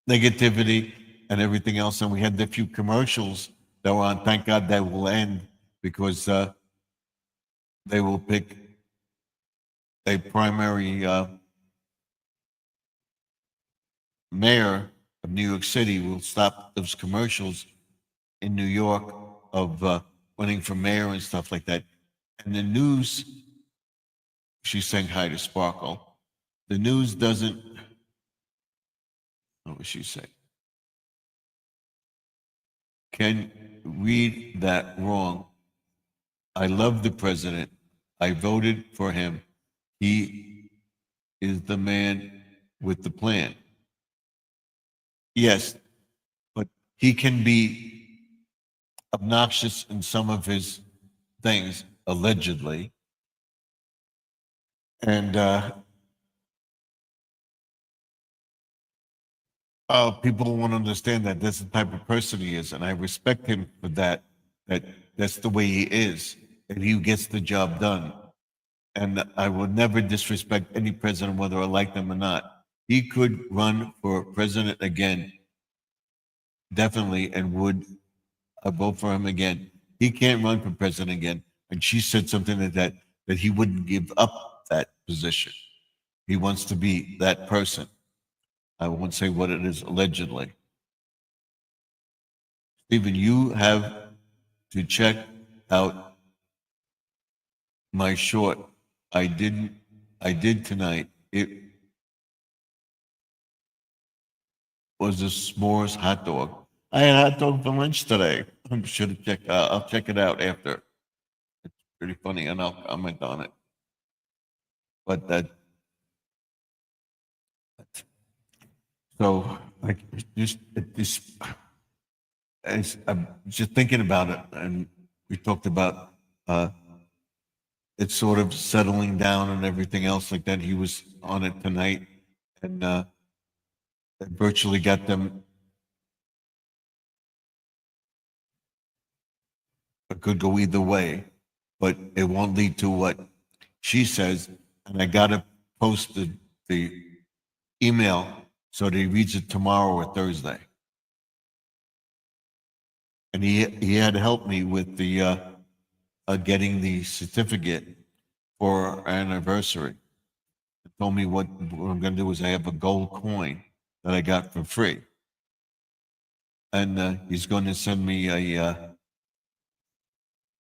negativity and everything else, and we had the few commercials that were on. Thank God that will end because they will pick a primary mayor of New York City will stop those commercials in New York of running for mayor and stuff like that. And the news, she's saying hi to Sparkle. The news doesn't, what was she saying? Can read that wrong. I love the president. I voted for him. He is the man with the plan. Yes, but he can be obnoxious in some of his things, allegedly. And people won't understand that that's the type of person he is. And I respect him for that, that's the way he is, and he gets the job done. And I will never disrespect any president, whether I like them or not. He could run for president again, definitely, and would vote for him again. He can't run for president again. And she said something like that he wouldn't give up that position. He wants to be that person. I won't say what it is, allegedly. Stephen, you have to check out my short. I did tonight. It was a s'mores hot dog. I had a hot dog for lunch today. I should have checked. I'll check it out after. It's pretty funny, and I'll comment on it. But so I I'm just thinking about it, and we talked about it's sort of settling down and everything else like that. He was on it tonight, and it virtually got them. It could go either way, but it won't lead to what she says. And I got to post the email so that he reads it tomorrow or Thursday. And he had helped me with the getting the certificate for our anniversary. He told me what I'm going to do is I have a gold coin that I got for free, and he's going to send me a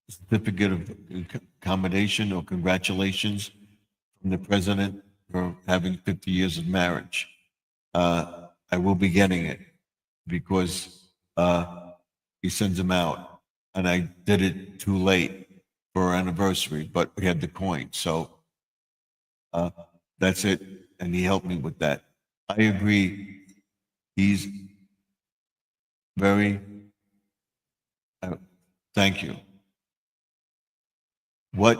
certificate of accommodation or congratulations from the president for having 50 years of marriage. I will be getting it because he sends them out, and I did it too late for our anniversary, but we had the coin, so that's it, and he helped me with that. I agree. He's very. Thank you. What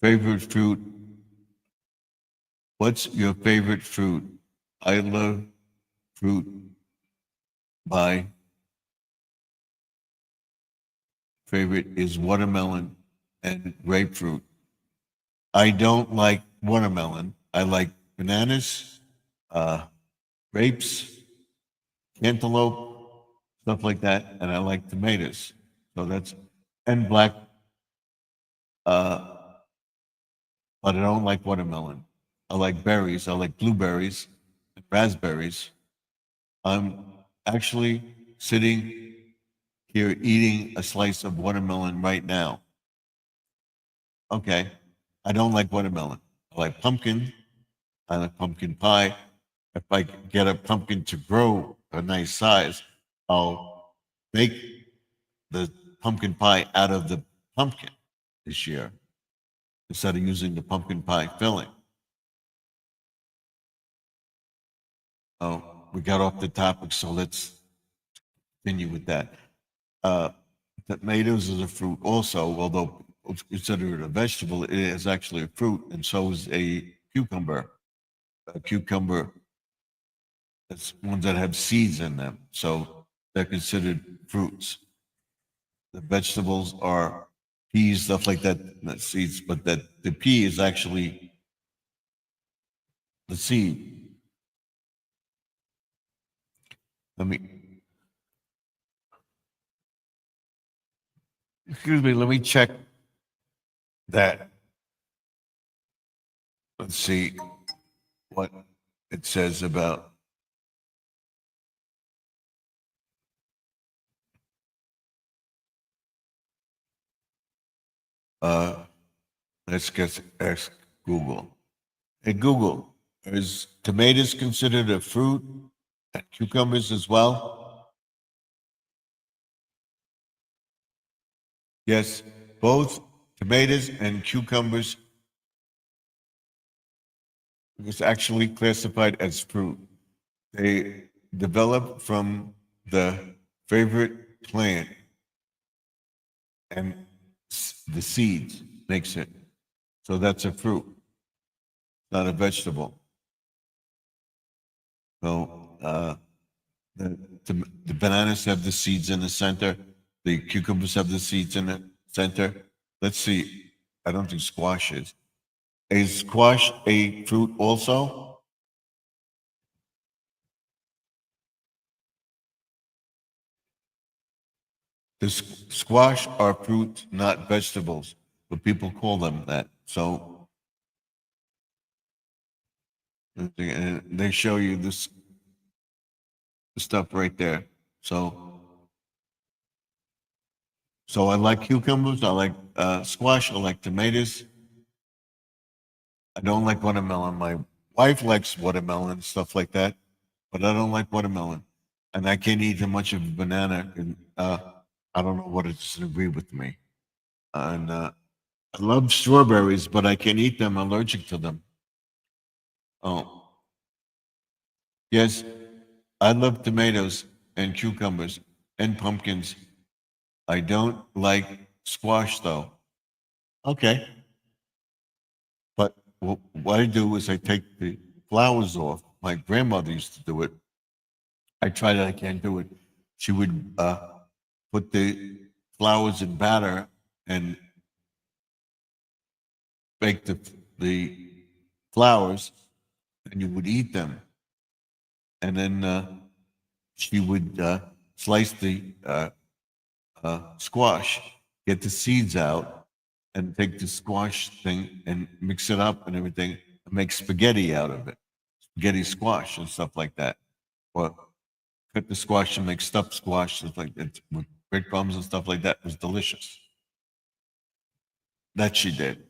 favorite fruit? What's your favorite fruit? I love fruit by favorite is watermelon and grapefruit. I don't like watermelon. I like bananas, grapes, cantaloupe, stuff like that, and I like tomatoes. So that's and black. But I don't like watermelon. I like berries. I like blueberries and raspberries. I'm actually sitting here eating a slice of watermelon right now. Okay. I don't like watermelon. I like pumpkin. I like pumpkin pie. If I get a pumpkin to grow a nice size, I'll make the pumpkin pie out of the pumpkin this year instead of using the pumpkin pie filling. Oh, we got off the topic, so let's continue with that. Tomatoes is a fruit also, although it's considered a vegetable, it is actually a fruit, and so is a cucumber. Cucumber, it's ones that have seeds in them, so they're considered fruits. The vegetables are peas, stuff like that, not seeds, but that the pea is actually the seed. Let me, excuse me, let me check that. Let's see what it says about. Uh, let's ask Google. Hey Google, is tomatoes considered a fruit and cucumbers as well? Yes, both tomatoes and cucumbers is actually classified as fruit. They develop from the favorite plant and the seeds makes it. So that's a fruit, not a vegetable. So the, the bananas have the seeds in the center. The cucumbers have the seeds in the center. Let's see. I don't think squash is. Is squash a fruit also? The squash are fruits, not vegetables, but people call them that. So and they show you this stuff right there. So I like cucumbers. I like squash. I like tomatoes. I don't like watermelon. My wife likes watermelon, stuff like that, but I don't like watermelon. And I can't eat much of a banana. And I don't know what it doesn't agree with me. And I love strawberries, but I can't eat them. I'm allergic to them. Oh, yes, I love tomatoes and cucumbers and pumpkins. I don't like squash though. Okay. But what I do is I take the flowers off. My grandmother used to do it. I tried it, I can't do it. She would put the flowers in batter and bake the flowers, and you would eat them. And then she would slice the squash, get the seeds out, and take the squash thing and mix it up and everything, and make spaghetti out of it, spaghetti squash and stuff like that. Or cut the squash and make stuffed squash, stuff like that, with breadcrumbs and stuff like that. It was delicious. That she did.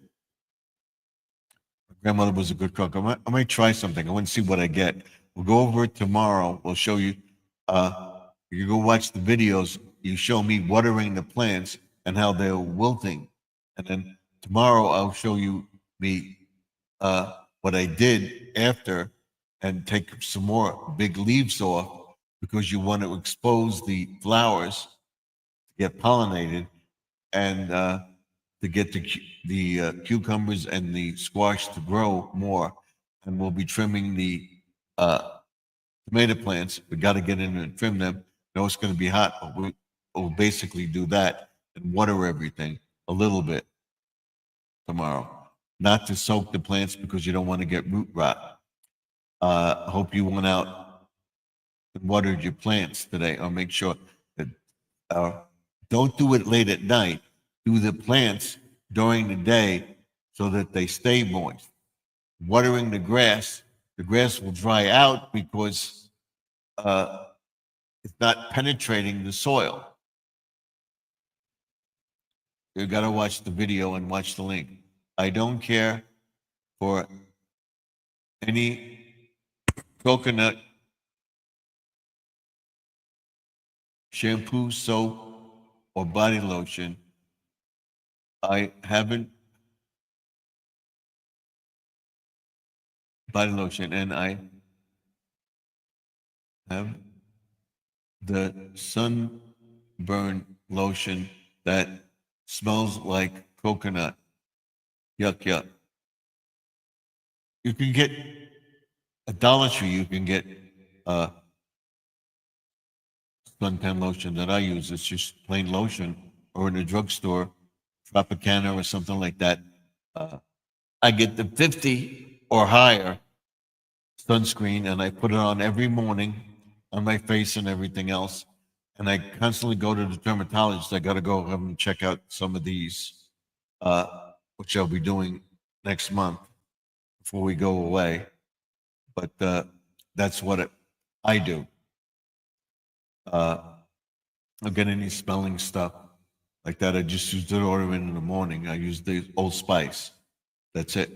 My grandmother was a good cook. I might try something. I want to see what I get. We'll go over it tomorrow. We'll show you. You go watch the videos. You show me watering the plants and how they're wilting, and then tomorrow I'll show you me what I did after, and take some more big leaves off because you want to expose the flowers to get pollinated and to get the cucumbers and the squash to grow more. And we'll be trimming the tomato plants. We got to get in and trim them. I know it's going to be hot, but we'll basically do that and water everything a little bit tomorrow. Not to soak the plants because you don't want to get root rot. I hope you went out and watered your plants today, or make sure that don't do it late at night. Do the plants during the day so that they stay moist. Watering the grass will dry out because it's not penetrating the soil. You got to watch the video and watch the link. I don't care for any coconut shampoo, soap, or body lotion. I haven't body lotion, and I have the sunburn lotion that smells like coconut. Yuck, yuck. you can get at Dollar Tree, you can get uh, suntan lotion that I use. It's just plain lotion, or in a drugstore, Tropicana or something like that. Uh, I get the 50 or higher sunscreen, and I put it on every morning on my face and everything else. And I constantly go to the dermatologist. I got to go have them check out some of these, uh, which I'll be doing next month before we go away. But that's what I do. Uh, I'll get any smelling stuff like that. I just use deodorant in the morning. I use the Old Spice. That's it.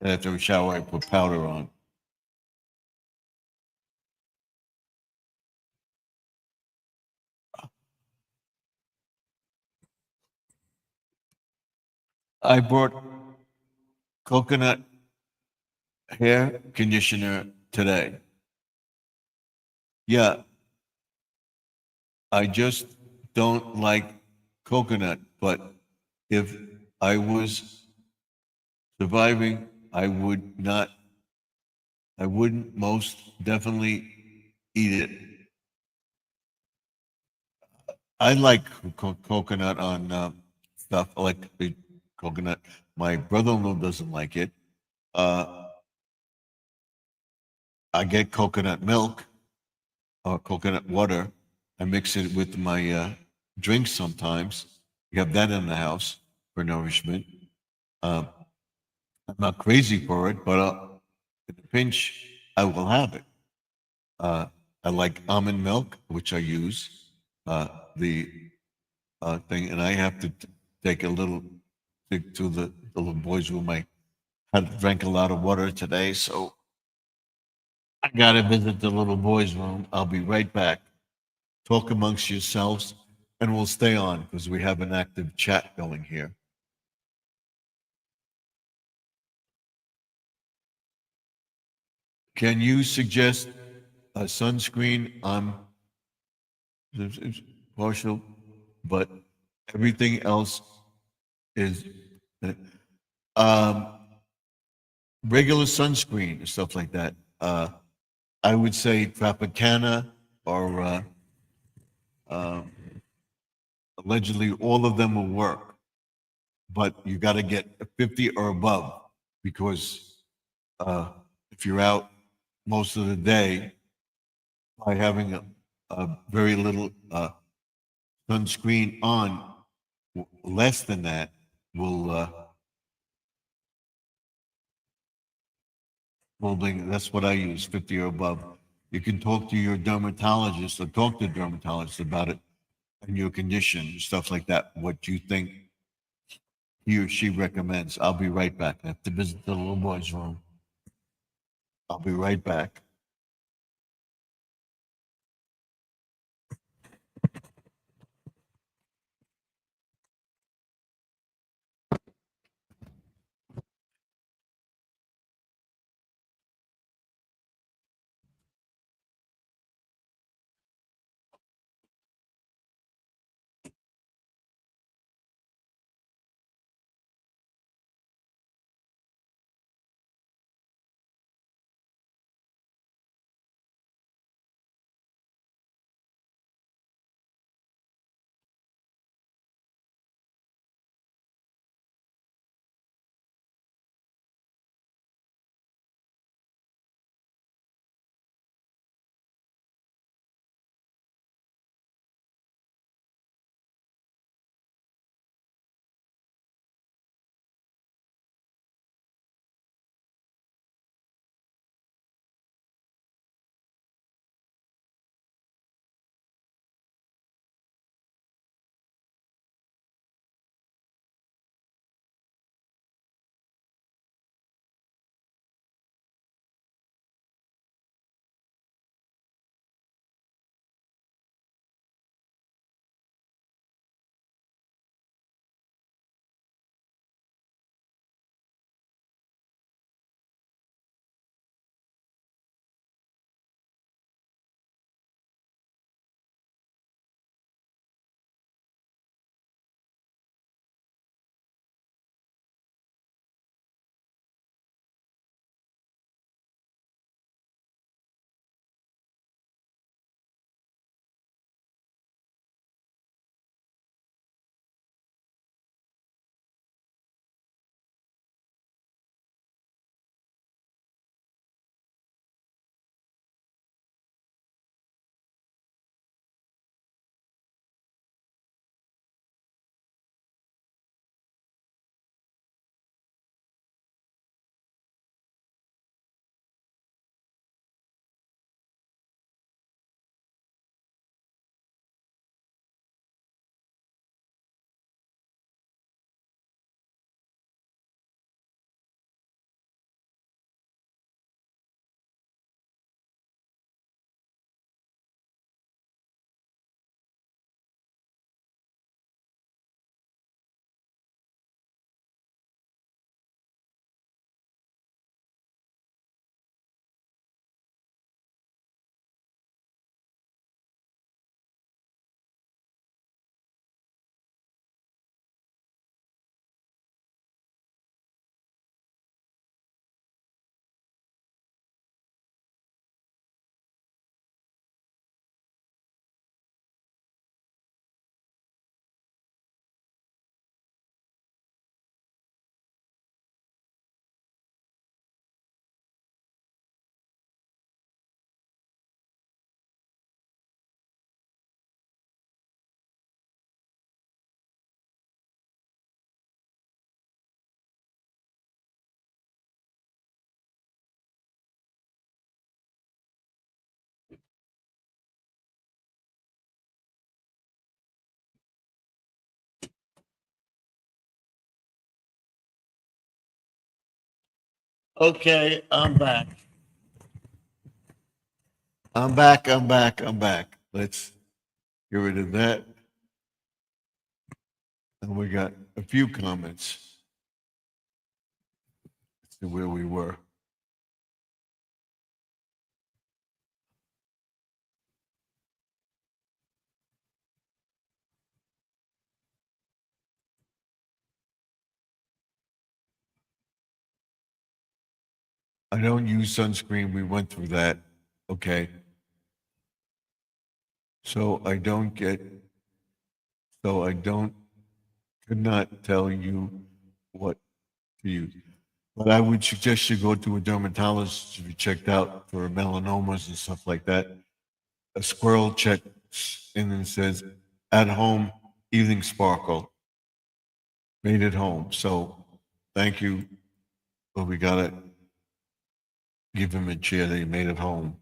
And after a shower, I put powder on. I bought coconut hair conditioner today. Yeah, I just don't like coconut, but if I was surviving, I wouldn't most definitely eat it. I like coconut on stuff. I like the coconut. My brother-in-law doesn't like it. Uh, I get coconut milk or coconut water. I mix it with my drinks sometimes. We have that in the house for nourishment. Uh, I'm not crazy for it, but at the pinch, I will have it. Uh, I like almond milk, which I use, the thing, and I have to take a little to the little boys' room. I had drank a lot of water today, so I got to visit the little boys' room. I'll be right back. Talk amongst yourselves, and we'll stay on because we have an active chat going here. Can you suggest a sunscreen? It's partial, but everything else is um, regular sunscreen and stuff like that. I would say Tropicana or um, allegedly all of them will work, but you got to get a 50 or above because if you're out most of the day by having a very little sunscreen on, less than that will bring. That's what I use, 50 or above. You can talk to your dermatologist or talk to the dermatologist about it and your condition, stuff like that. What you think he or she recommends. I'll be right back. I have to visit the little boy's room. I'll be right back. Okay, I'm back. I'm back. Let's get rid of that. And we got a few comments. Let's see where we were. I don't use sunscreen. We went through that. Okay. So I don't get, so I don't, could not tell you what to use. But I would suggest you go to a dermatologist to be checked out for melanomas and stuff like that. A squirrel checks in and says, at home, evening sparkle, made at home. So thank you. But we got to give him a chair that he made at home.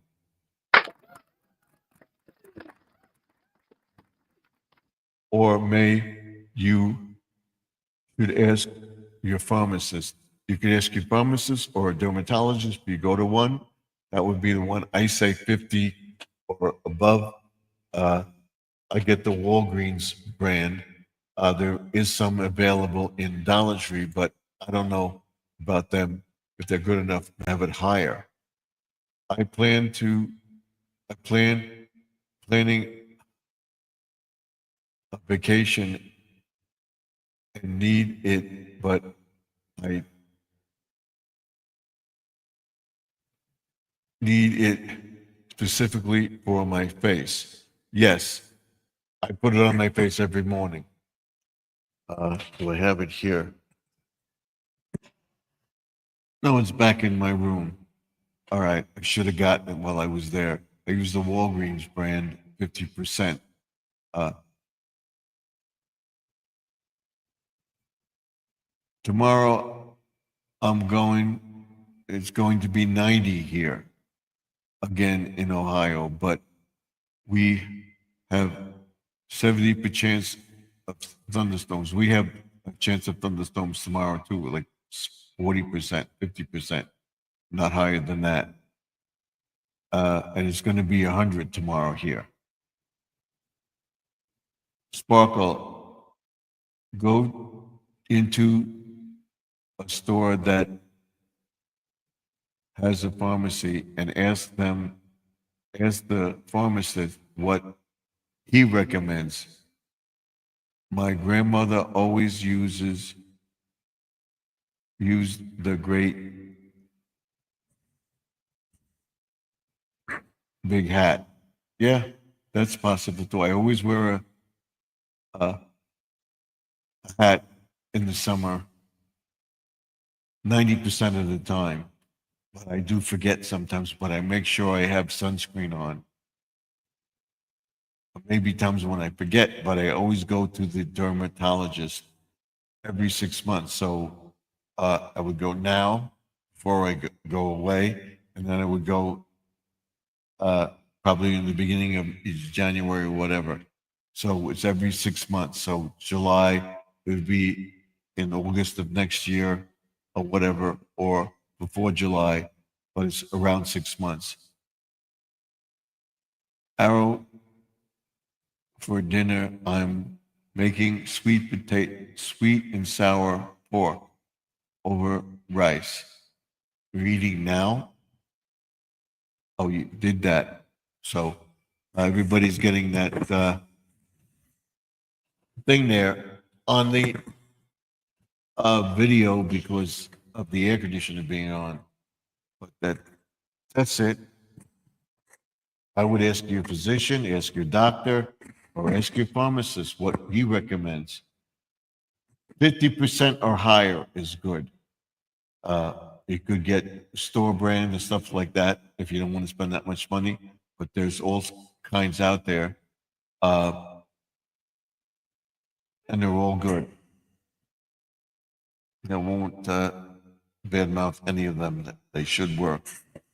Or may you should ask your pharmacist. You could ask your pharmacist or a dermatologist. If you go to one, that would be the one. I say 50 or above. I get the Walgreens brand. There is some available in Dollar Tree, but I don't know about them if they're good enough to have it higher. I plan planning a vacation and need it, but I need it specifically for my face. Yes, I put it on my face every morning. Do I have it here? No, it's back in my room. All right, I should have gotten it while I was there. I use the Walgreens brand, 50%. Uh, tomorrow, it's going to be 90 here, again in Ohio, but we have 70% chance of thunderstorms. We have a chance of thunderstorms tomorrow too, like 40%, 50%, not higher than that. And it's going to be 100 tomorrow here. Sparkle, go into a store that has a pharmacy and ask the pharmacist what he recommends. My grandmother always used the great big hat. Yeah, that's possible too. I always wear a hat in the summer 90% of the time. But I do forget sometimes, but I make sure I have sunscreen on. Maybe times when I forget, but I always go to the dermatologist every 6 months. So I would go now before I go away, and then I would go probably in the beginning of January or whatever. So it's every 6 months. So July it would be in August of next year or whatever, or before July, but it's around 6 months. Arrow, for dinner, I'm making sweet and sour pork over rice. You're eating now? Oh, you did that. So everybody's getting that thing there on the video because of the air conditioner being on. But that's it. I would ask your physician, ask your doctor, or ask your pharmacist what he recommends. 50% or higher is good. You could get store brand and stuff like that if you don't want to spend that much money, but there's all kinds out there. And they're all good. I won't badmouth any of them. They should work.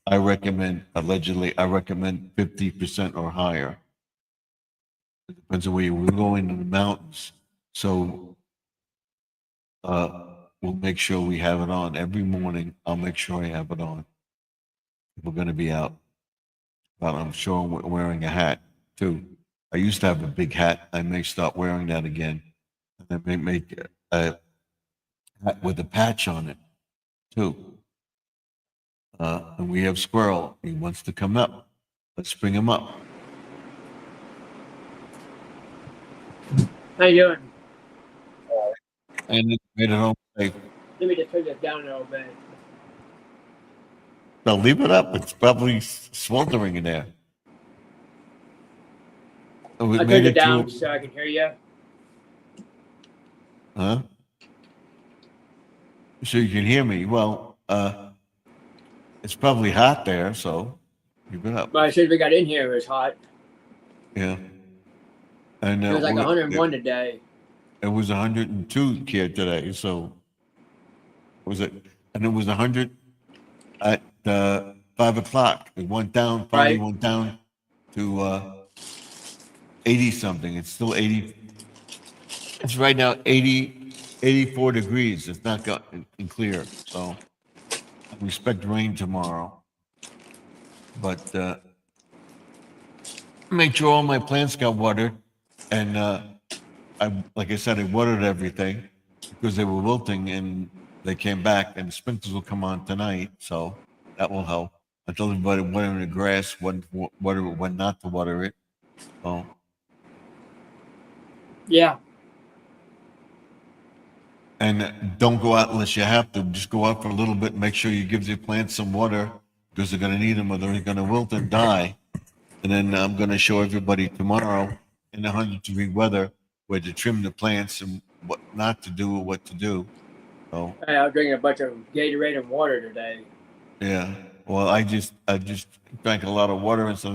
I recommend 50% or higher. It depends on where we're going in the mountains. So we'll make sure we have it on every morning. I'll make sure I have it on. We're going to be out, but I'm sure I'm wearing a hat too. I used to have a big hat. I may start wearing that again. And I may make a hat with a patch on it too. And we have Squirrel. He wants to come up. Let's bring him up. How you doing? And it made it home safe. Let me just turn this down a little bit. Now leave it up. It's probably smoldering in there. Oh, we I made turned it it down through. so I can hear you. Huh? So you can hear me. Well, it's probably hot there, so keep it up. But as soon as we got in here, it was hot. Yeah. And It was like 101 today. It was 102 here today. So was it? And it was 100 at 5 o'clock. It went down. Probably Right. went down to 80 something. It's still 80. It's right now 84 degrees. It's not gotten clear. So we expect rain tomorrow. But make sure all my plants got watered. And like I said, I watered everything because they were wilting and they came back, and the sprinklers will come on tonight. So that will help. I told everybody watering the grass, when water it, when not to water it. So Yeah. and don't go out unless you have to. Just go out for a little bit. Make sure you give your plants some water because they're going to need them or they're going to wilt and die. And then I'm going to show everybody tomorrow in the 100-degree weather where to trim the plants and what not to do or what to do. So I was drinking a bunch of Gatorade and water today. yeah. Well, I just drank a lot of water and so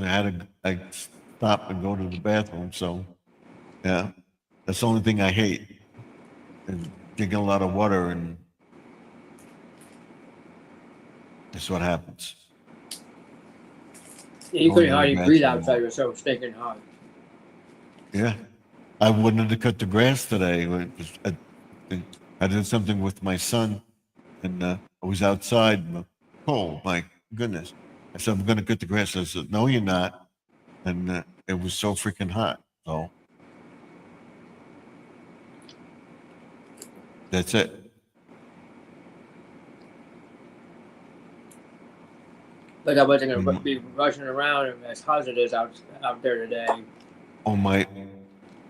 I stop and go to the bathroom. So yeah, that's the only thing I hate is drinking a lot of water, and that's what happens. Yeah, you Oh, couldn't yeah, hardly that's breathe right. outside. It was so stinking hot. Yeah, I wanted to cut the grass today. I did something with my son, and I was outside. Oh my goodness! I said I'm going to cut the grass. I said, "No, you're not," and it was so freaking hot. So that's it. But I wasn't going to be rushing around as hot as it is out there today. Oh my!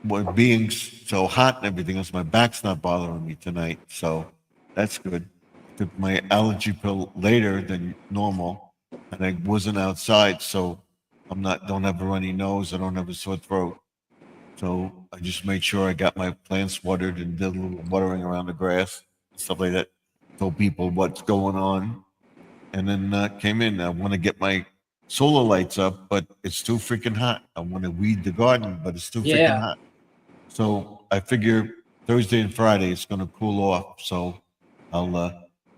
Well, being so hot and everything else, my back's not bothering me tonight, so that's good. Took my allergy pill later than normal, and I wasn't outside, so don't have a runny nose. I don't have a sore throat. So I just made sure I got my plants watered and did a little watering around the grass, stuff like that. Told people what's going on, and then came in. I want to get my solar lights up, but it's too freaking hot. I want to weed the garden, but it's too freaking Yeah. hot. So I figure Thursday and Friday it's going to cool off. So I'll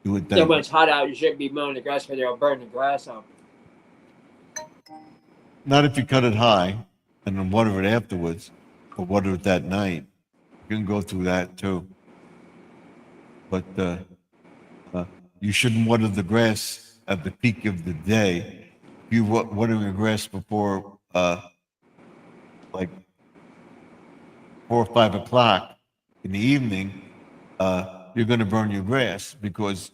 do it Yeah, then. when it's hot out, you shouldn't be mowing the grass because they'll burn the grass up. Not if you cut it high and then water it afterwards, or water it that night. You can go through that too. But you shouldn't water the grass at the peak of the day. If you watering the grass before like 4 or 5 o'clock in the evening, you're going to burn your grass because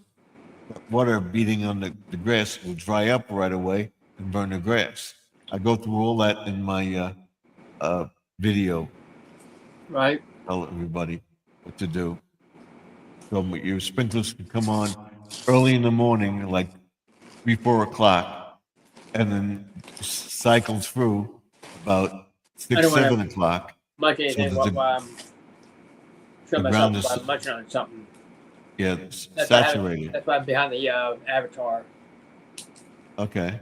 water beating on the grass will dry up right away and burn the grass. I go through all that in my video. Right. Tell everybody what to do. So your sprinklers can come on early in the morning, like 3, 4 o'clock, and then cycle through about I 6, don't wanna- 7 o'clock. Much anything So while I'm showing the myself ground is- while I'm munching on something. Yeah, it's That's why I haven't- saturated. That's why I'm behind the avatar. Okay.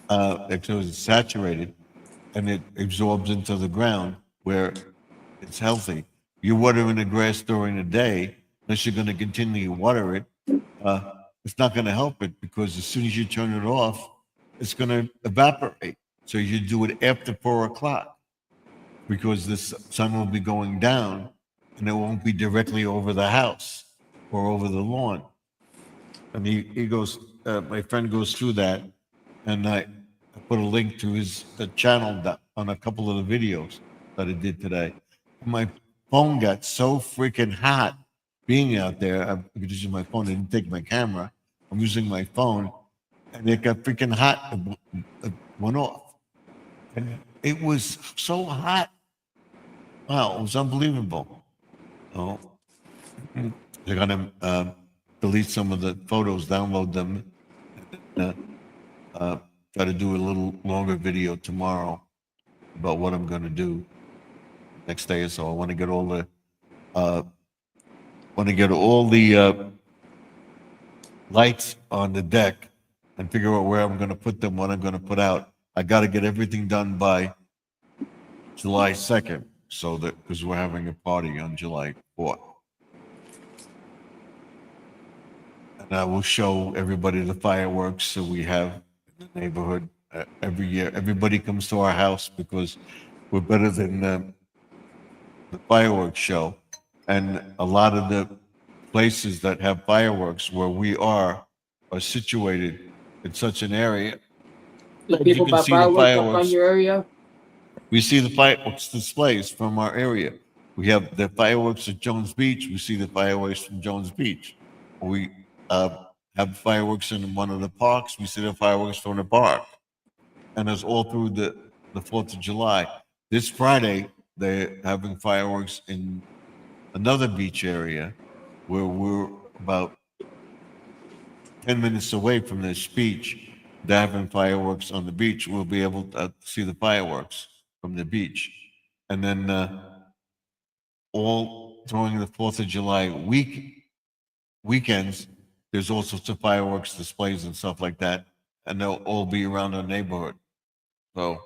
Because it's saturated and it absorbs into the ground where it's healthy. You're watering the grass during the day, unless you're going to continually water it. It's not going to help it because as soon as you turn it off, it's going to evaporate. So you do it after 4 o'clock because the sun will be going down and it won't be directly over the house. or over the lawn. And he goes, my friend goes through that, and I put a link to his channel on a couple of the videos that I did today. My phone got so freaking hot being out there. I'm using my phone. I didn't take my camera. I'm using my phone, and it got freaking hot. It went off. And it was so hot. Wow, it was unbelievable. Oh, they're gonna delete some of the photos, download them, uh, try to do a little longer video tomorrow about what I'm gonna do next day or so. I want to get all the lights on the deck and figure out where I'm gonna put them, what I'm gonna put out. I got to get everything done by July 2nd, so that because we're having a party on July 4th. And I will show everybody the fireworks that we have in the neighborhood every year. Everybody comes to our house because we're better than the fireworks show. And a lot of the places that have fireworks where we are situated in such an area. Do You people can buy see the fireworks up on fireworks. your area? We see the fireworks displays from our area. We have the fireworks at Jones Beach. We see the fireworks from Jones Beach. We have fireworks in one of the parks. We see the fireworks from the park. And it's all through the 4th of July. This Friday, they're having fireworks in another beach area where we're about 10 minutes away from this beach. They're having fireworks on the beach. We'll be able to see the fireworks from the beach. And then all during the 4th of July weekends, there's all sorts of fireworks displays and stuff like that. And they'll all be around our neighborhood. So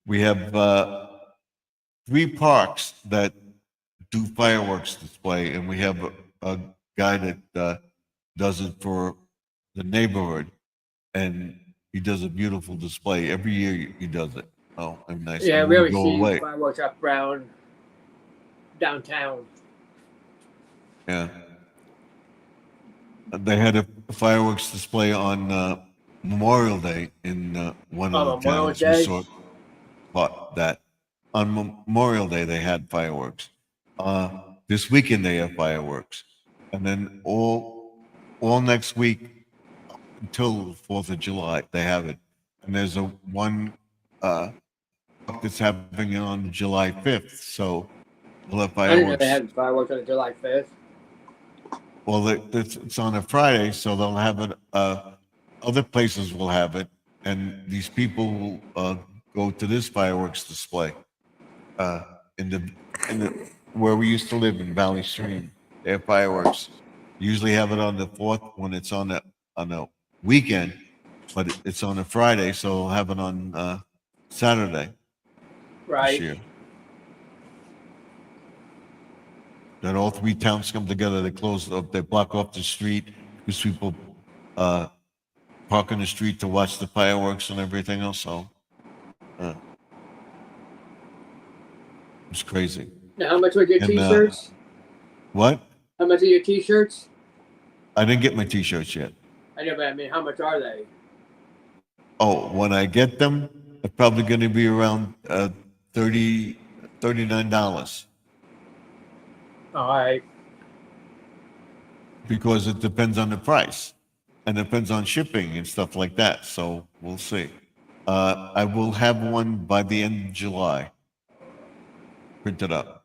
we have 3 parks that do fireworks display, and we have a guy that does it for the neighborhood, and he does a beautiful display. Every year he does it. Oh, I'm nice. Yeah, I'm we gonna always go see away. fireworks up around downtown. Yeah. They had a fireworks display on Memorial Day in one of the Memorial towns. Day? We saw that. On Memorial Day, they had fireworks. This weekend, they have fireworks. And then all next week until the 4th of July, they have it. And there's one that's happening on July 5th. So we'll have I didn't know fireworks. they had fireworks on July 5th. Well, it's on a Friday, so they'll have it. Other places will have it, and these people will go to this fireworks display in the where we used to live in Valley Stream. They have fireworks. Usually have it on the 4th when it's on a weekend, but it's on a Friday, so they'll have it on Saturday this Right. year. Then all 3 towns come together. They close up. They block off the street because people park on the street to watch the fireworks and everything else. So it's crazy. Now, how much were your And, T-shirts? What? How much are your T-shirts? I didn't get my T-shirts yet. I know, but I mean, how much are they? Oh, when I get them, it's probably going to be around $39 All right. because it depends on the price and depends on shipping and stuff like that. So we'll see. I will have one by the end of July printed up.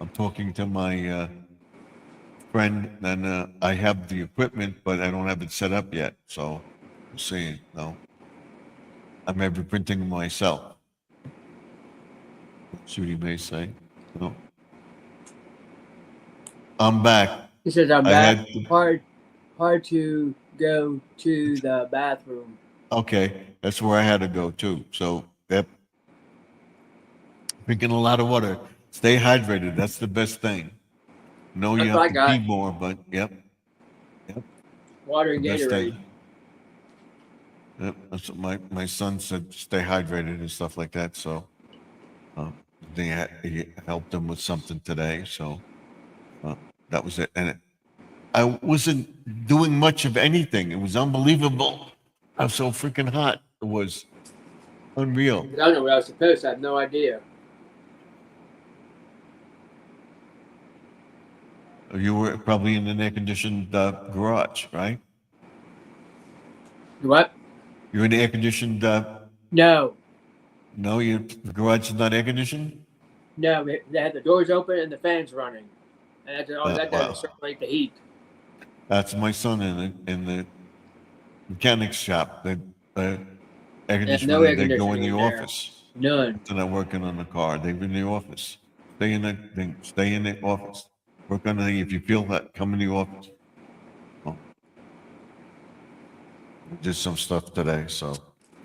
I'm talking to my friend, and I have the equipment, but I don't have it set up yet. So we'll see. No, I may be printing myself. Judy may say. No. I'm back. He says I'm I back. had- Hard to go to the bathroom. Okay, that's where I had to go too. So, yep. Drinking a lot of water. Stay hydrated. That's the best thing. No, you That's what I have to got. pee more, but yep. Water and The best Gatorade. thing. Yep, that's what my son said. Stay hydrated and stuff like that. So, he helped him with something today. So, That was it. And I wasn't doing much of anything. It was unbelievable how so freaking hot it was. Unreal. I don't know what I was supposed to. I have no idea. You were probably in an air-conditioned garage, right? What? You're in the air-conditioned. No. No, your garage is not air-conditioned. No, they had the doors open and the fans running. And that's all that does Wow. is circulate the heat. That's my son in the mechanics shop. They air conditioning. no air They go in conditioning the in there. office. None. They're not working on the car. They're in the office. Stay in the thing. Stay in the office. Work on the thing. If you feel that, come in the office. Well, we did some stuff today, so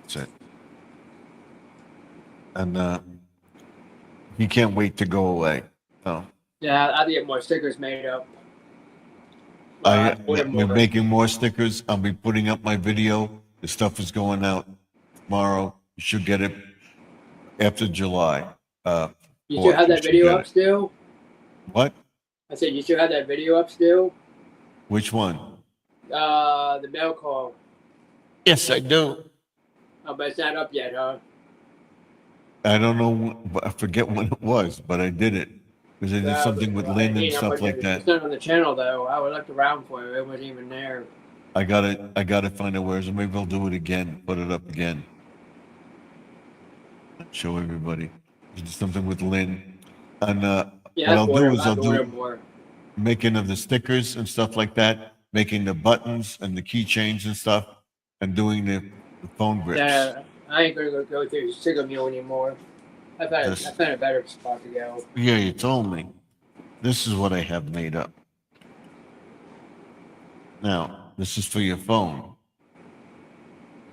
that's it. And he can't wait to go away. No. Yeah, I'll get more stickers made up. We're making more stickers. I'll be putting up my video. The stuff is going out tomorrow. You should get it after July. You still have that should video get up it. still? What? I said you still have that video up still? Which one? The mail call. Yes, I do. Oh, but it's not up yet, huh? I don't know. I forget when it was, but I did it because I did something with Lynn and stuff like that. It's not on the channel though. I looked around for it. It wasn't even there. I gotta find out where it is. Maybe I'll do it again. Put it up again. Show everybody. I did something with Lynn. And Yeah, what I'll do is I'll I'll do more. making of the stickers and stuff like that, making the buttons and the keychains and stuff, and doing the phone grips. Yeah, I ain't gonna go through Signal Mule anymore. I found a better spot to go. Yeah, you told me. This is what I have made up. Now, this is for your phone.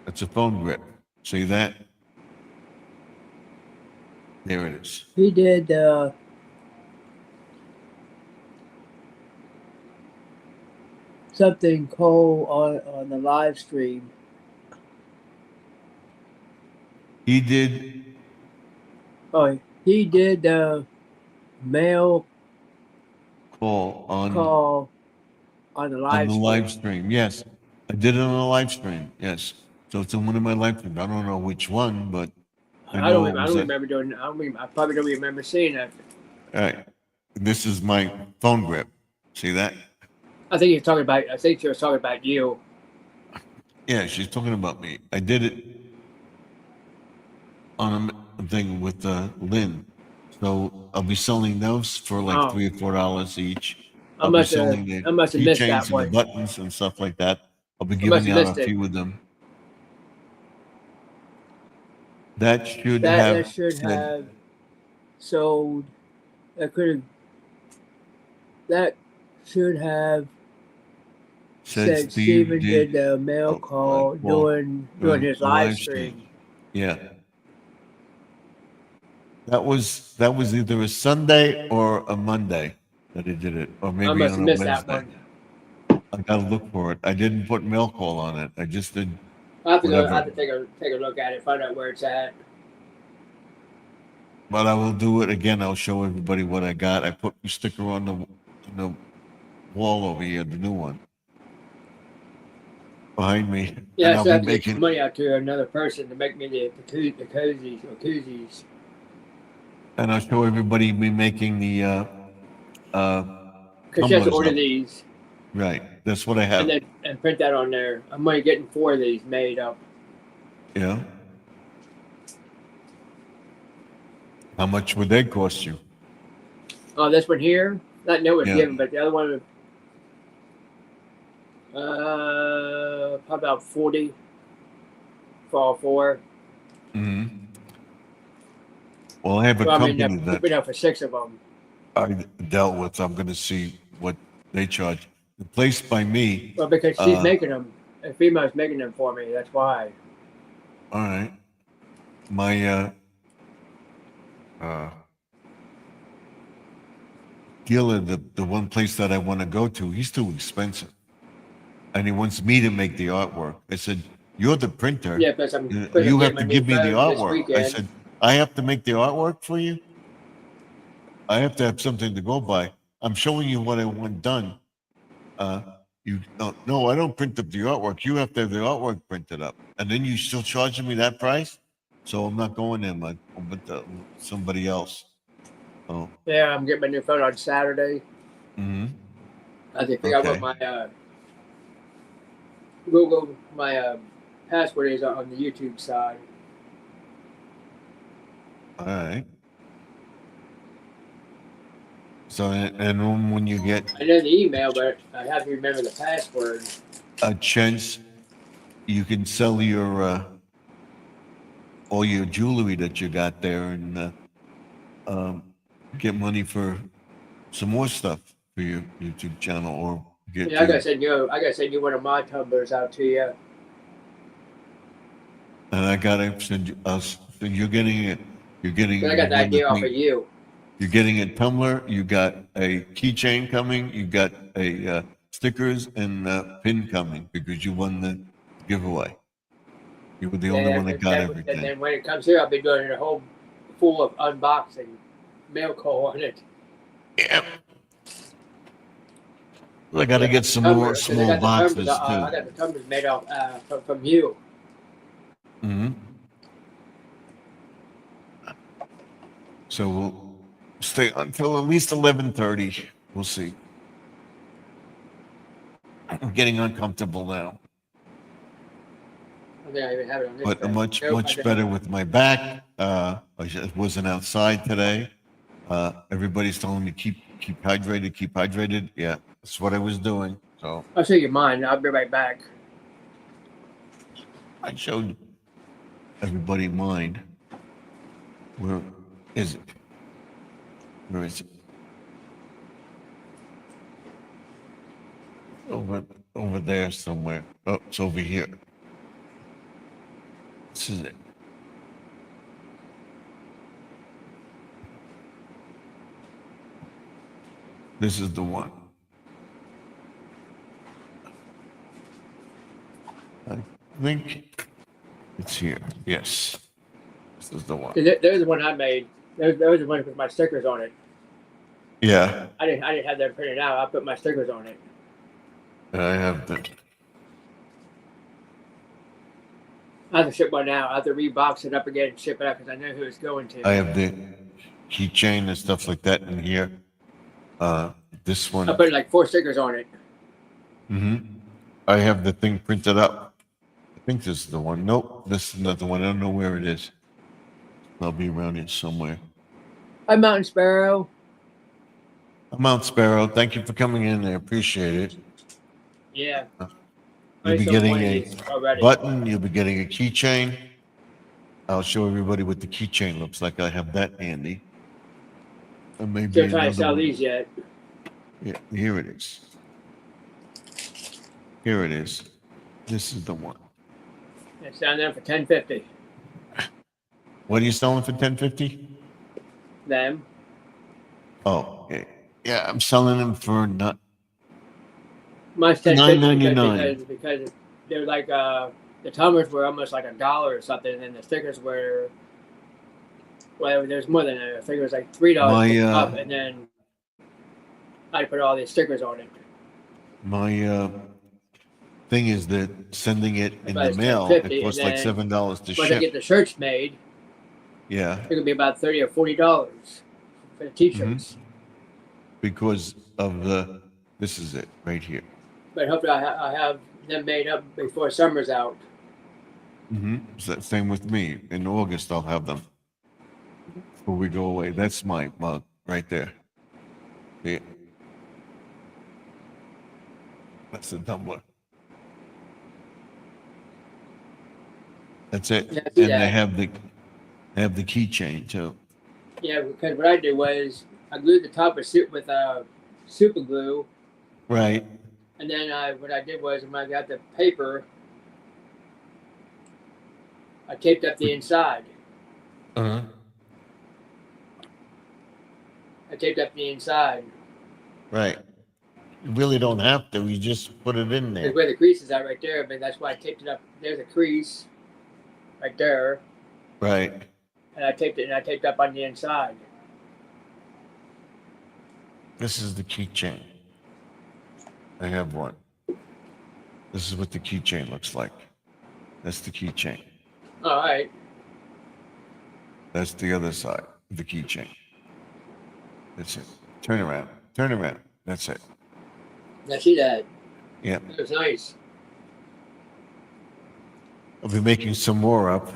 It's a phone grip. See that? There it is. He did something cool on the live stream. He did. Oh, he did mail Call on on the on live the stream. live stream. Yes, I did it on the live stream. Yes, so it's on one of my live streams. I don't know which one, but I don't remember doing. I probably don't remember seeing that. All right, this is my phone grip. See that? I think you're talking about. I think she was talking about you. Yeah, she's talking about me. I did it on a thing with Lynn. So I'll be selling those for like Oh. $3 or $4 each. I I'll be must have selling the missed keychains that and the one. buttons and stuff like that. I'll be must giving have out missed a it. few of them. That should That have should said- have sold. That could have. That should have said Steven did the mail call during his live stream. Yeah. That was either a Sunday or a Monday that he did it, or maybe I must on have a missed that Wednesday. one. I gotta look for it. I didn't put mail call on it. I just did. I have to go. I Whatever. have to take a look at it, find out where it's at. But I will do it again. I'll show everybody what I got. I put the sticker on the wall over here, the new one behind me. Yeah, and so I I'll have be to get some making. money out to another person to make me the koozies. And I'll show everybody me making the. Because she has to Tumblers order up. these Right. That's what I have. and print that on there. I'm only getting 4 of these made up. Yeah. How much would they cost you? Oh, this one here, not no one's Yeah. given, but the other one, probably about 40 for all 4. Hmm. Well, I have a Well, I mean, company that put out for 6 of them. I dealt with. I'm going to see what they charge. The place by me. Well, because she's Uh, making them, a female's making them for me. That's why. All right. My dealer, the one place that I want to go to, he's too expensive, and he wants me to make the artwork. I said, "You're the printer. Yeah, but I'm You have to give me the this artwork." I weekend. said, "I have to make the artwork for you. I have to have something to go by." I'm showing you what I want done. No, I don't print up the artwork. You have to have the artwork printed up, and then you still charging me that price. So I'm not going there, man. I'm with somebody else. Oh, Yeah, I'm getting my new phone on Saturday. mm-hmm. I have to figure out what Okay. my Google my password is on the YouTube side. All right. So, and when you get I know the email, but I have to remember the password. a chance, you can sell your all your jewelry that you got there and get money for some more stuff for your YouTube channel, or get Yeah, I gotta your, send you. I gotta send you one of my tumblers out to you. and I gotta send you us. So you're getting it. You're getting 'Cause I got the when the idea off of thing. you. You're getting a tumbler. You got a keychain coming. You got a stickers and pin coming because you won the giveaway. You were the only Yeah, one that got and everything. then when it comes here, I'll be doing a whole full of unboxing, mail call on it. Yeah. I got to get some Tumbler, more 'cause I small got the tumblers. boxes too. I got the tumblers made off from you. Hmm. So we'll stay until at least 11:30. We'll see. I'm getting uncomfortable now, I think I even have it on this. but page. much Nope, I much don't. better with my back. Wasn't outside today. Everybody's telling me keep hydrated, keep hydrated. Yeah, that's what I was doing. So I'll show you mine. I'll be right back. I showed everybody mine. Where is it? Where is it? Over there somewhere. Oh, it's over here. This is it. This is the one. I think it's here. Yes. This is the one. There's the one I made. There's the one with my stickers on it. Yeah. I didn't have that printed out. I put my stickers on it. I have the. I have to ship one out. I have to rebox it up again and ship it out because I know who it's going to. I have the keychain and stuff like that in here. This one. I put like 4 stickers on it. Mm-hmm. I have the thing printed up. I think this is the one. Nope, this is not the one. I don't know where it is. I'll be around here somewhere. Hi, Mountain Sparrow. Mount Sparrow, thank you for coming in. I appreciate it. Yeah. You'll be I sold getting one of a these already. button. You'll be getting a keychain. I'll show everybody what the keychain looks like. I have that handy. And maybe Still trying to another sell one. these yet. Yeah, here it is. Here it is. This is the one. It's down there for $10.50. What are you selling for $10.50? Them. Oh, okay. Yeah, I'm selling them for not. Mine's $10.50 $9.99. because they're like the tumblers were almost like $1 or something, and then the stickers were well, there's more than that. I think it was like $3 up, and then I put all these stickers on it. My thing is that sending it in But the it's mail, $10.50, it costs and like then $7 to Once I ship. get the shirts made, Yeah, it could be about $30 or $40 for the t-shirts. because of the. This is it right here. But hopefully I have them made up before summer's out. Same with me. In August, I'll have them before we go away. That's my mug right there. Yeah. That's the tumbler. That's it. Yeah, I see And that. they have the keychain too. Yeah, because what I did was I glued the top with super glue, Right. and then what I did was when I got the paper, I taped up the inside. Uh-huh. I taped up the inside. Right. You really don't have to. You just put it in there. There's where the crease is at right there, but that's why I taped it up. There's a crease right there, Right. and I taped it, and I taped up on the inside. This is the keychain. I have one. This is what the keychain looks like. That's the keychain. All right. That's the other side of the keychain. That's it. Turn around. Turn around. That's it. I see that. Yeah. That was nice. I'll be making some more up.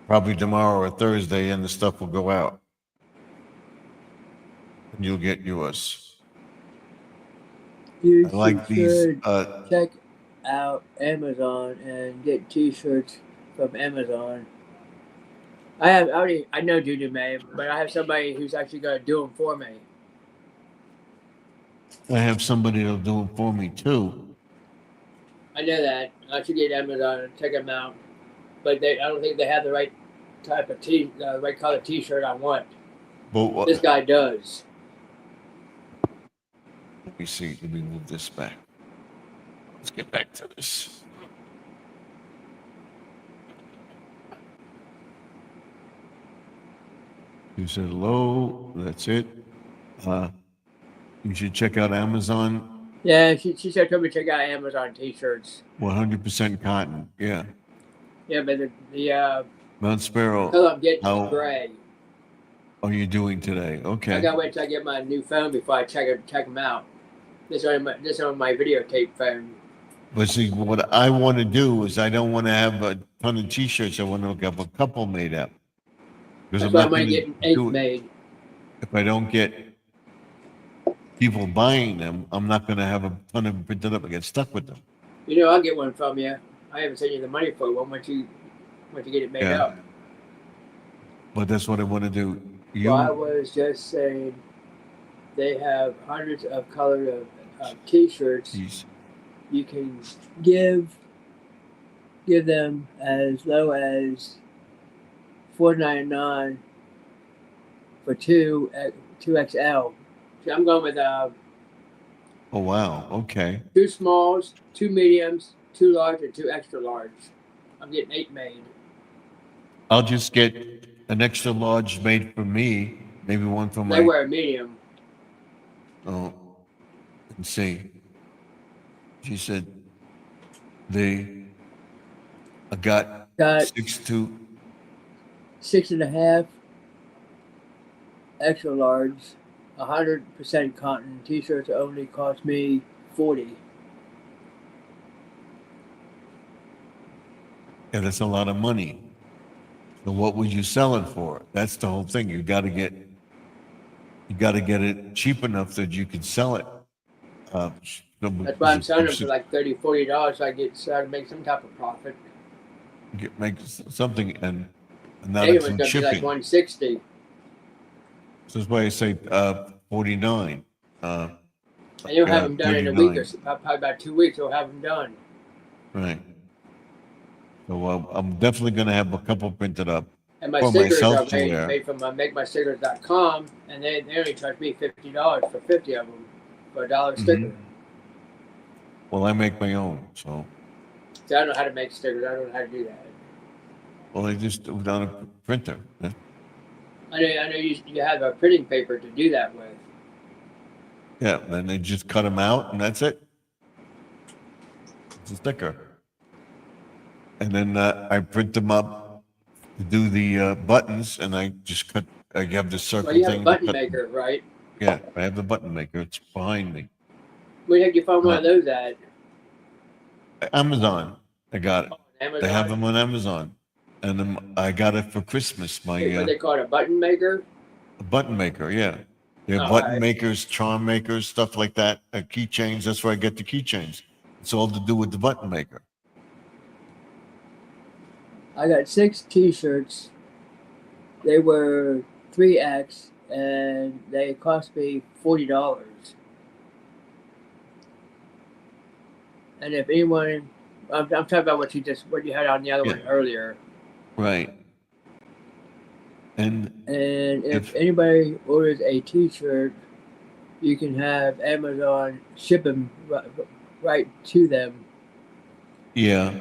Probably tomorrow or Thursday, and the stuff will go out. And you'll get yours. You I like these. should check out Amazon and get T-shirts from Amazon. I know Juju May, but I have somebody who's actually going to do them for me. I have somebody that'll do them for me too. I know that. I should get Amazon and check them out, but I don't think they have the right type of right color T-shirt I want. But This guy does. let me see. Let me move this back. Let's get back to this. You said hello. That's it. You should check out Amazon. Yeah, she said told me to check out Amazon T-shirts. 100% cotton. Yeah. Yeah, but the Mount Sparrow. color I'm getting How- is gray. Are you doing today? I Okay. gotta wait till I get my new phone before I check them out. This is on my videotape phone. But see, what I want to do is I don't want to have a ton of T-shirts. I want to have a couple made up. Because That's I'm why not I'm gonna going get to 8 do it. made. If I don't get people buying them, I'm not going to have a ton of them printed up and get stuck with them. You know, I'll get one from you. I haven't sent you the money for one once you get it made Yeah. up. But that's what I want to do. You, Well, I was just saying they have hundreds of color of T-shirts. Jeez. You can give them as low as $4.99 for 2XL. So I'm going with Oh wow. Okay. 2 smalls, 2 mediums, 2 large, and 2 extra large. I'm getting 8 made. I'll just get an extra large made for me. Maybe one for They my. wear a medium. Oh, let's see. She said they. I got Got 6'2". 6.5 extra large, 100% cotton T-shirts only cost me $40. Yeah, that's a lot of money. So what would you sell it for? That's the whole thing. You got to get it cheap enough that you can sell it. That's why I'm selling them for like $30, $40. So I can make some type of profit. Make something and not Anyone's include gonna be like shipping. 160. So that's why I say 49. And you'll have them done in a week or 39. so, probably about 2 weeks. You'll have them done. Right. So I'm definitely going to have a couple printed up. And my For stickers myself are to wear. made from MakeMyStickers.com, and they only charge me $50 for 50 of them for $1 sticker. Well, I make my own, so See, I don't know how to make stickers. I don't know how to do that. well, I just do it on a printer. I know you have a printing paper to do that with. Yeah, then they just cut them out, and that's it. It's a sticker. And then I print them up to do the buttons, and I just cut. I have the circle Well, you have a thing. to button cut- maker, right? Yeah, I have the button maker. It's behind me. Where the heck you find one of those at? Amazon. I got it. Amazon? They have them on Amazon, and I got it for Christmas. My What they call it, a button maker? button maker. Yeah, they have Oh, button alright. makers, charm makers, stuff like that. Keychains. That's where I get the keychains. It's all to do with the button maker. I got 6 T-shirts. They were 3X, and they cost me $40. And if anyone, I'm talking about what you had on the other one earlier. Right. And And if If- anybody orders a T-shirt, you can have Amazon ship them right to them. yeah,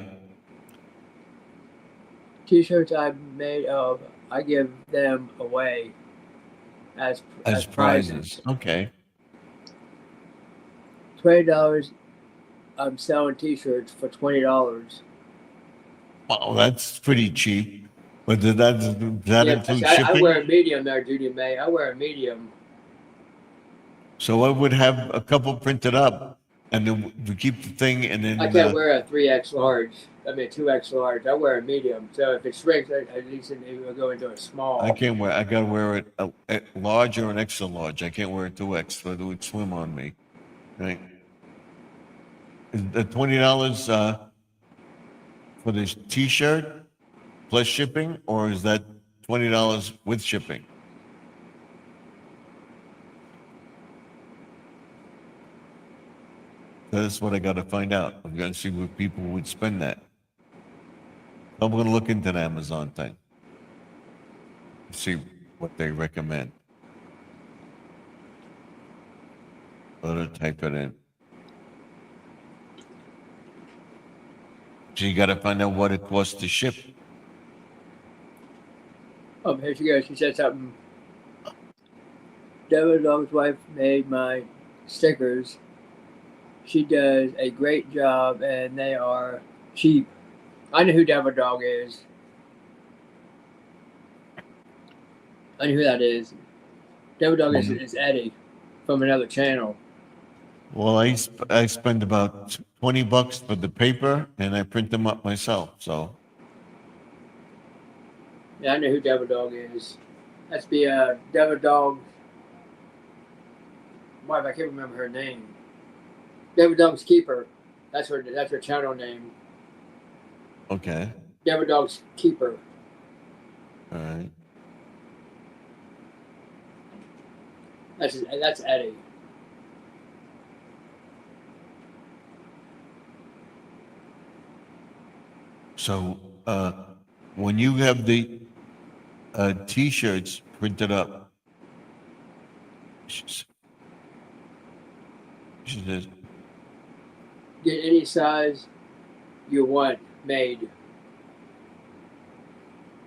T-shirts I've made of, I give them away. as prizes. Okay. $20. I'm selling T-shirts for $20. Well, that's pretty cheap. But does that Yeah, include I wear a shipping? medium there, Judy May. I wear a medium. So I would have a couple printed up, and then we keep the thing, and I then can't wear a 3X large. I mean, 2X large. I wear a medium. So if it shrinks, at least it will go into a small. I can't wear. I gotta wear it a large or an extra large. I can't wear a 2X, but it would swim on me. Right? Is the $20 for this T-shirt plus shipping, or is that $20 with shipping? That's what I got to find out. I'm going to see where people would spend that. I'm going to look into the Amazon thing. See what they recommend. Let her type it in. So you got to find out what it costs to ship. Oh, here she goes. She said something. Devil Dog's wife made my stickers. She does a great job, and they are cheap. I know who Devil Dog is. I know who that is. Devil Dog is Eddie from another channel. Well, I spend about $20 for the paper, and I print them up myself. So Yeah, I know who Devil Dog is. That's the Devil Dog wife. I can't remember her name. Devil Dog's Keeper. That's her channel name. okay, Devil Dog's Keeper. all right. That's Eddie. So when you have the T-shirts printed up, she says, Get any size you want made.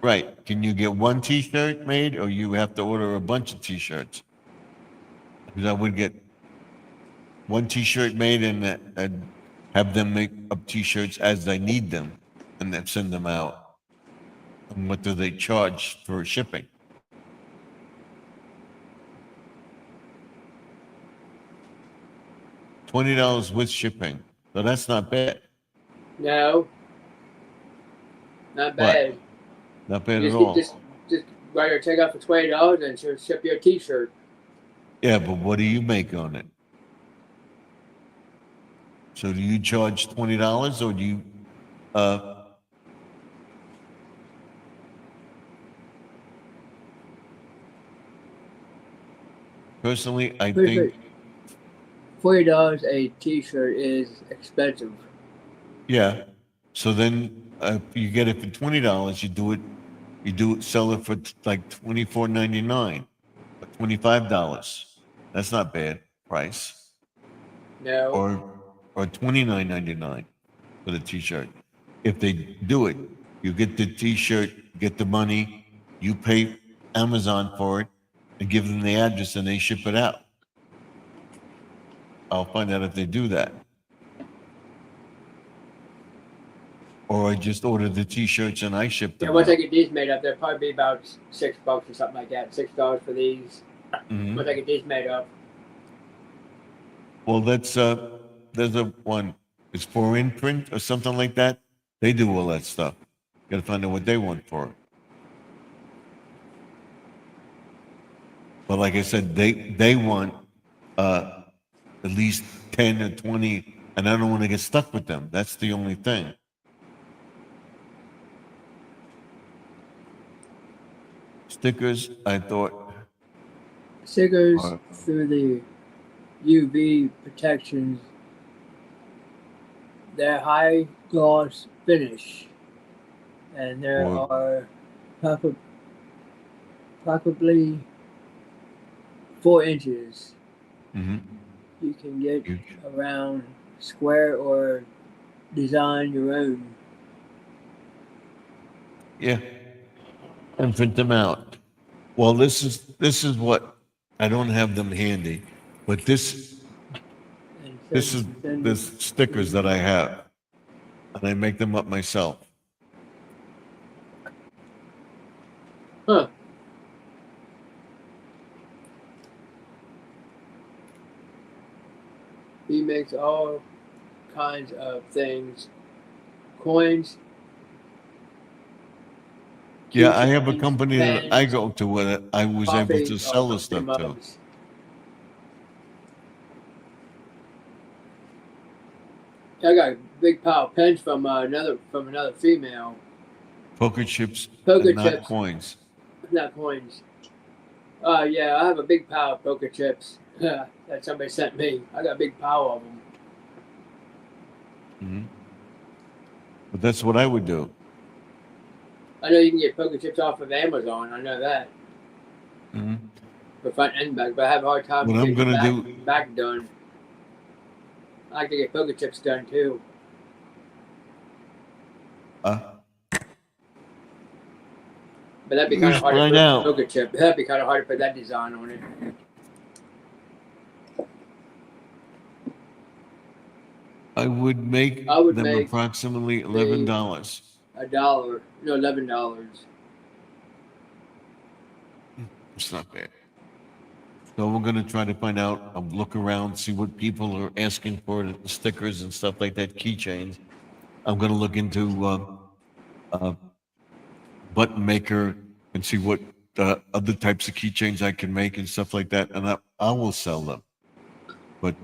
right, can you get one T-shirt made, or you have to order a bunch of T-shirts? Because I would get one T-shirt made and have them make up T-shirts as I need them, and then send them out. And what do they charge for shipping? $20 with shipping. So that's not bad. No, not What? bad. Not bad You at just all. just write her check out for $20 and she'll ship you a T-shirt. Yeah, but what do you make on it? So do you charge $20 or do you, personally, I think, $40 a T-shirt is expensive. yeah. So then you get it for $20, sell it for like $24.99 or $25. That's not bad price. No, Or $29.99 for the T-shirt. If they do it, you get the T-shirt, get the money, you pay Amazon for it, and give them the address, and they ship it out. I'll find out if they do that. Or I just order the T-shirts and I ship yeah. them Once out. I get these made up, they'll probably be about $6 or something like that. $6 for these. Mhm. Once I get these made up. Well, there's a one. It's for imprint or something like that. They do all that stuff. Got to find out what they want for it. But like I said, they want at least 10 or 20, and I don't want to get stuck with them. That's the only thing. Stickers, I thought, Stickers are- through the UV protections. They're high gloss finish, and there Or- are probably 4 inches. mhm. You can get You- around square or design your own. yeah, and print them out. Well, this is what I don't have them handy, but this And is send the stickers that I have, and I make them up myself. Huh. He makes all kinds of things. Coins. Yeah, I have a keychains, company that I pens, go to where I was able coffee, to sell the coffee stuff to. mugs. I got a big pile of pens from another female. Poker chips Poker and not chips, coins. not coins. Yeah, I have a big pile of poker chips that somebody sent me. I got a big pile of them. Mhm. But that's what I would do. I know you can get poker chips off of Amazon. I know that Mhm. for front and back, but I have a hard time What I'm getting gonna do, back done. I like to get poker chips done too. uh, But that'd be you kind of should hard to find put out. poker chip. That'd be kind of hard to put that design on it. I would make I would them make approximately $11. $1, no, $11. It's not bad. So we're gonna try to find out, look around, see what people are asking for, stickers and stuff like that, keychains. I'm gonna look into, uh, button maker and see what, other types of keychains I can make and stuff like that, and I will sell them. But,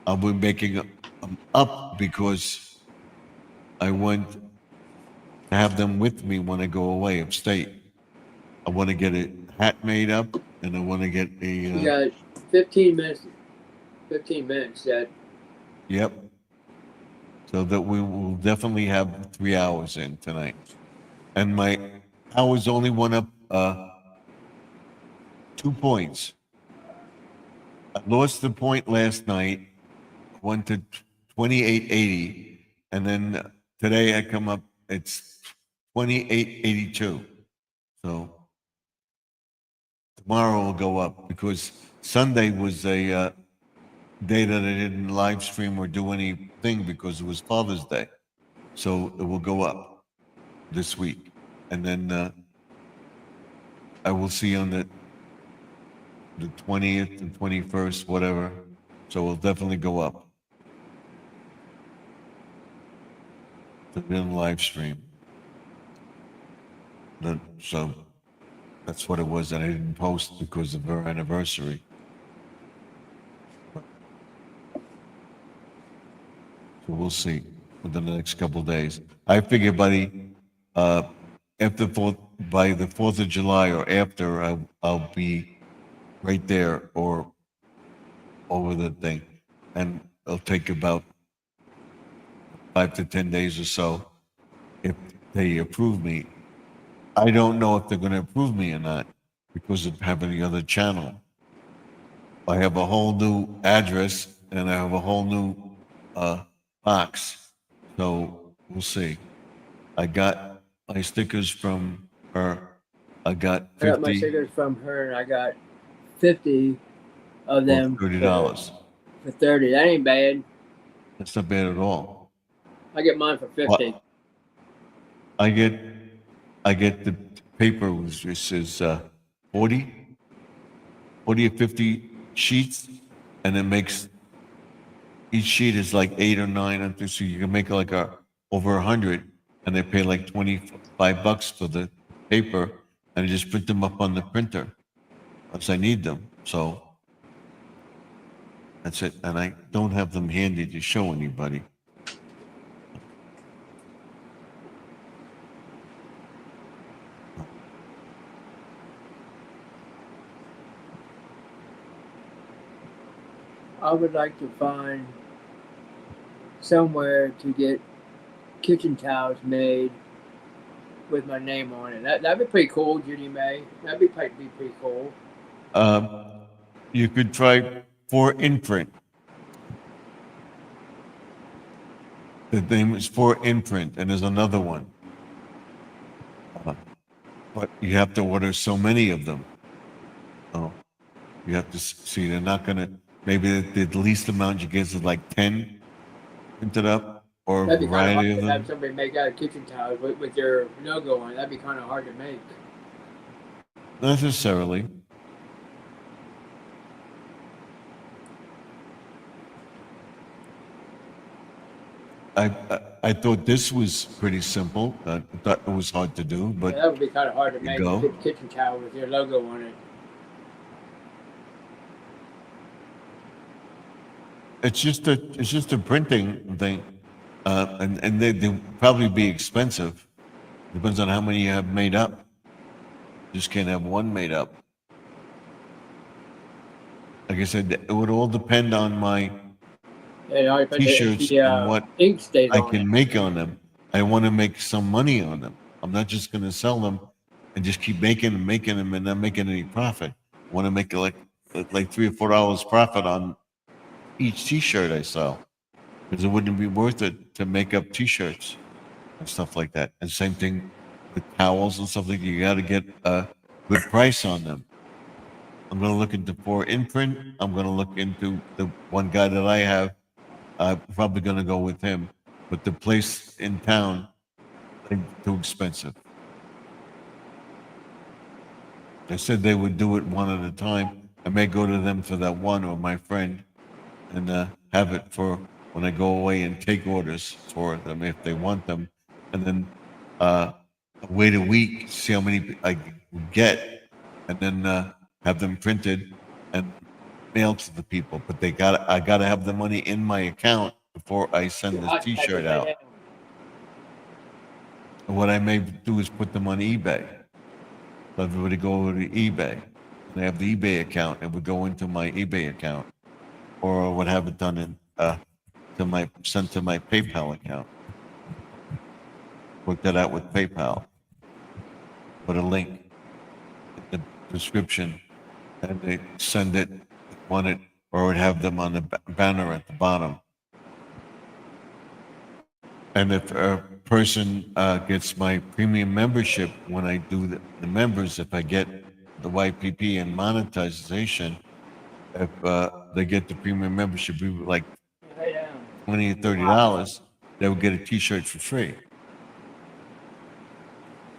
I'll be making them up because I want to have them with me when I go away upstate. I want to get a hat made up, and I want to get You a, got 15 minutes. 15 minutes. That yep. So that we will definitely have 3 hours in tonight. And my hours only went up, 2 points. I lost the point last night, went to 2880, and then today I come up, it's 2882. So tomorrow will go up because Sunday was a, day that I didn't live stream or do anything because it was Father's Day. So it will go up this week. And then, I will see on the 20th and 21st, whatever. So we'll definitely go up. To be on live stream. So that's what it was that I didn't post because of her anniversary. So we'll see within the next couple of days. I figure uh, by the 4th of July or after, I'll be right there or over the thing. And it'll take about 5 to 10 days or so if they approve me. I don't know if they're going to approve me or not because of having the other channel. I have a whole new address and I have a whole new, box. So we'll see. I got my stickers from her. I got I got my 50 stickers from her, and I got 50 of or them $30. for 30. That ain't bad. That's not bad at all. I get mine for 50. What? I get the paper which is 40 or 50 sheets, and it makes each sheet is like 8 or 9, I think, so you can make like over 100, and they pay like $25 for the paper, and I just print them up on the printer as I need them. So that's it, and I don't have them handy to show anybody. I would like to find somewhere to get kitchen towels made with my name on it. That'd be pretty cool, Judy May. That'd be pretty cool. Um, you could try For Imprint. The name is For Imprint, and there's another one. But you have to order so many of them. Oh. You have to see, they're not gonna, maybe the least amount you get is like 10 printed up, or a That'd be kind of hard variety of to have them. somebody make out of kitchen towels with your logo on it. That'd be kind of hard to make. Not necessarily. I thought this was pretty simple. I thought it was hard to do, Yeah, but that would be kind of hard to you make go. a kitchen towel with your logo on it. it's just a printing thing, and they'll probably be expensive. Depends on how many you have made up. Just can't have one made up. Like I said, it would all depend on my Yeah, it all depends if T-shirts the and what ink stays I on it. can make on them. I want to make some money on them. I'm not just going to sell them and just keep making them and not making any profit. I want to make like $3 or $4 profit on each T-shirt I sell, because it wouldn't be worth it to make up T-shirts and stuff like that. And same thing with towels and stuff like that. You got to get a good price on them. I'm going to look into for imprint. I'm going to look into the one guy that I have. I'm probably going to go with him. But the place in town, I think too expensive. They said they would do it one at a time. I may go to them for that one, or my friend, and have it for when I go away and take orders for them if they want them, and then wait a week, see how many I get, and then have them printed and mailed to the people. But I gotta have the money in my account before I send this T-shirt out. And what I may do is put them on eBay. Let everybody go over to eBay. And I have the eBay account, and would go into my eBay account, or would have it done in sent to my PayPal account. Work that out with PayPal. Put a link in the description, and they send it, want it, or would have them on the banner at the bottom. And if a person gets my premium membership, when I do the members, if I get the YPP and monetization, if they get the premium membership, we would like $20 or $30, they would get a T-shirt for free,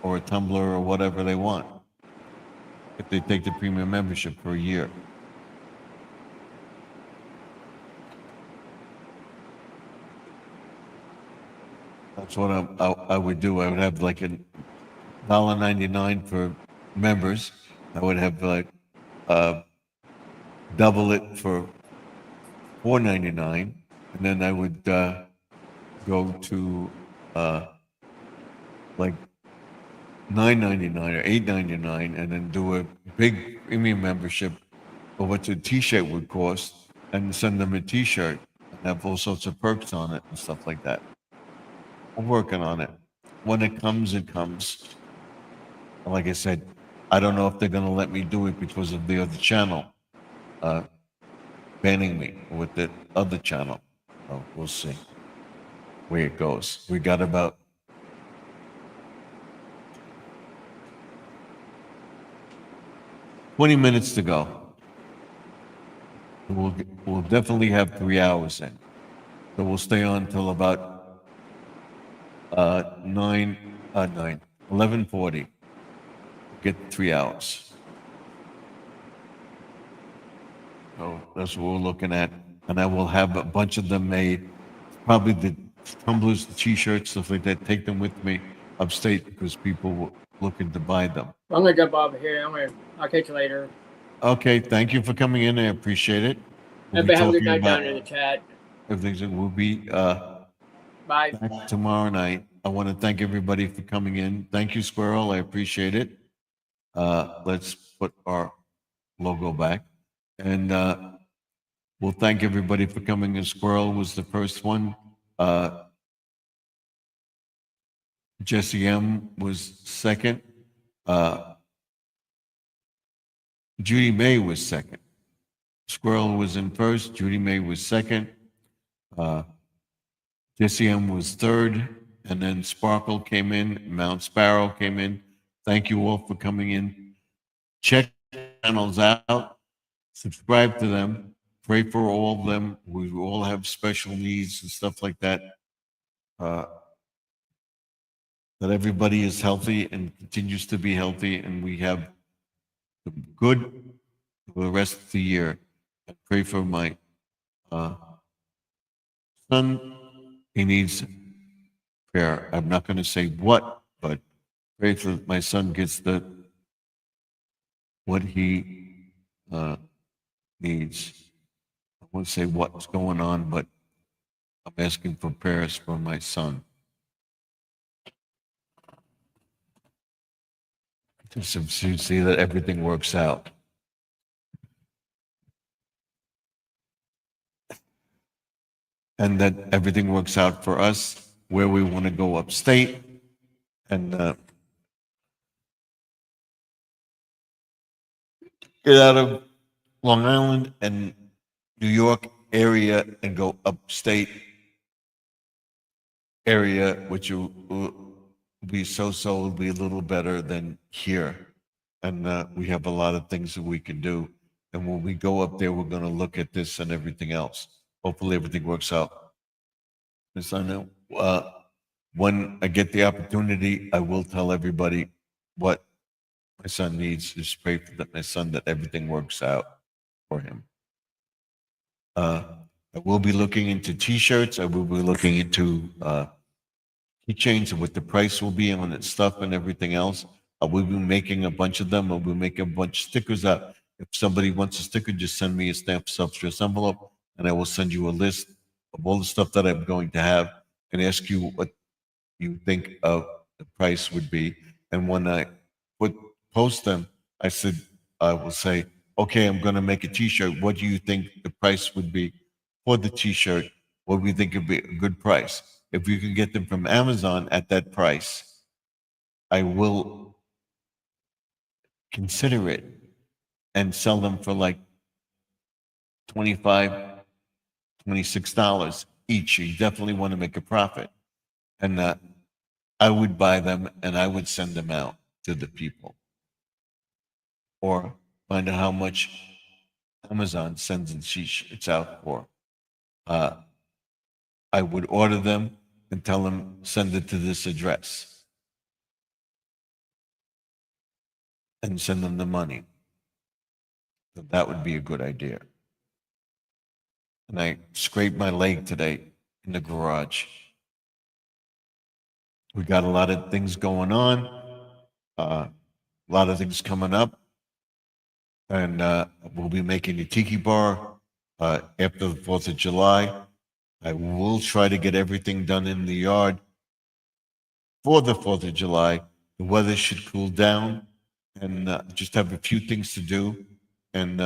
or a tumbler, or whatever they want, if they take the premium membership for a year. That's what I would do. I would have like $1.99 for members. I would have like double it for $4.99, and then I would go to like $9.99 or $8.99, and then do a big premium membership of what the T-shirt would cost, and send them a T-shirt and have all sorts of perks on it and stuff like that. I'm working on it. When it comes, it comes. Like I said, I don't know if they're going to let me do it because of the other channel banning me with the other channel. Oh, we'll see where it goes. We got about 20 minutes to go. We'll definitely have 3 hours in. So we'll stay on till about 11:40. Get 3 hours. So that's what we're looking at. And I will have a bunch of them made. Probably the tumblers, the T-shirts, stuff like that. Take them with me upstate, because people were looking to buy them. I'm gonna jump off here. I'll catch you later. Okay, thank you for coming in. I appreciate it. Everybody have a good talking night about down in the chat. everything. We'll be Bye. back tomorrow night. I want to thank everybody for coming in. Thank you, Squirrel. I appreciate it. Let's put our logo back. And we'll thank everybody for coming. And Squirrel was the first one. Jesse M was second. Judy May was second. Squirrel was in first. Judy May was second. Jesse M was third. And then Sparkle came in. Mount Sparrow came in. Thank you all for coming in. Check channels out. subscribe to them, pray for all of them. We all have special needs and stuff like that. That everybody is healthy and continues to be healthy, and we have good for the rest of the year. I pray for my son. He needs prayer. I'm not going to say what, but pray for my son gets what he needs. I won't say what's going on, but I'm asking for prayers for my son. Just to see that everything works out. And that everything works out for us where we want to go upstate. And get out of Long Island and New York area and go upstate area, which will be will be a little better than here. And we have a lot of things that we can do. And when we go up there, we're going to look at this and everything else. Hopefully everything works out. Ms. Arno, when I get the opportunity, I will tell everybody what my son needs. Just pray for my son that everything works out for him. I will be looking into T-shirts. I will be looking into keychains and what the price will be on its stuff and everything else. I will be making a bunch of them. I will make a bunch of stickers out. If somebody wants a sticker, just send me a stamped self-addressed envelope, and I will send you a list of all the stuff that I'm going to have and ask you what you think of the price would be. And when I post them, I will say, okay, I'm going to make a T-shirt. What do you think the price would be for the T-shirt? What do we think would be a good price? If you can get them from Amazon at that price, I will consider it and sell them for like $25, $26 each. You definitely want to make a profit. And I would buy them and I would send them out to the people. Or find out how much Amazon sends it's out for. I would order them and tell them, send it to this address. And send them the money. So that would be a good idea. And I scraped my leg today in the garage. We got a lot of things going on, a lot of things coming up. And we'll be making a tiki bar after the 4th of July. I will try to get everything done in the yard for the 4th of July. The weather should cool down and just have a few things to do. And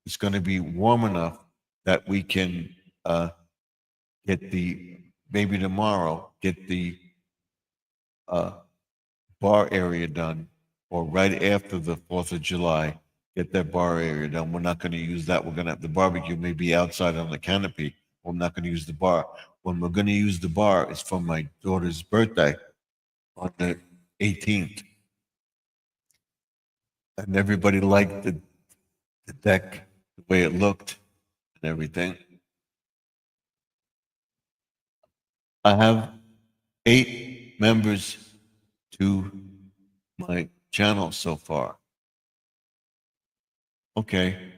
it's going to be warm enough that we can maybe tomorrow, get the bar area done, or right after the 4th of July, get that bar area done. We're not going to use that. We're going to have the barbecue maybe outside on the canopy. We're not going to use the bar. When we're going to use the bar is for my daughter's birthday on the 18th. And everybody liked the deck, the way it looked and everything. I have 8 members to my channel so far. Okay.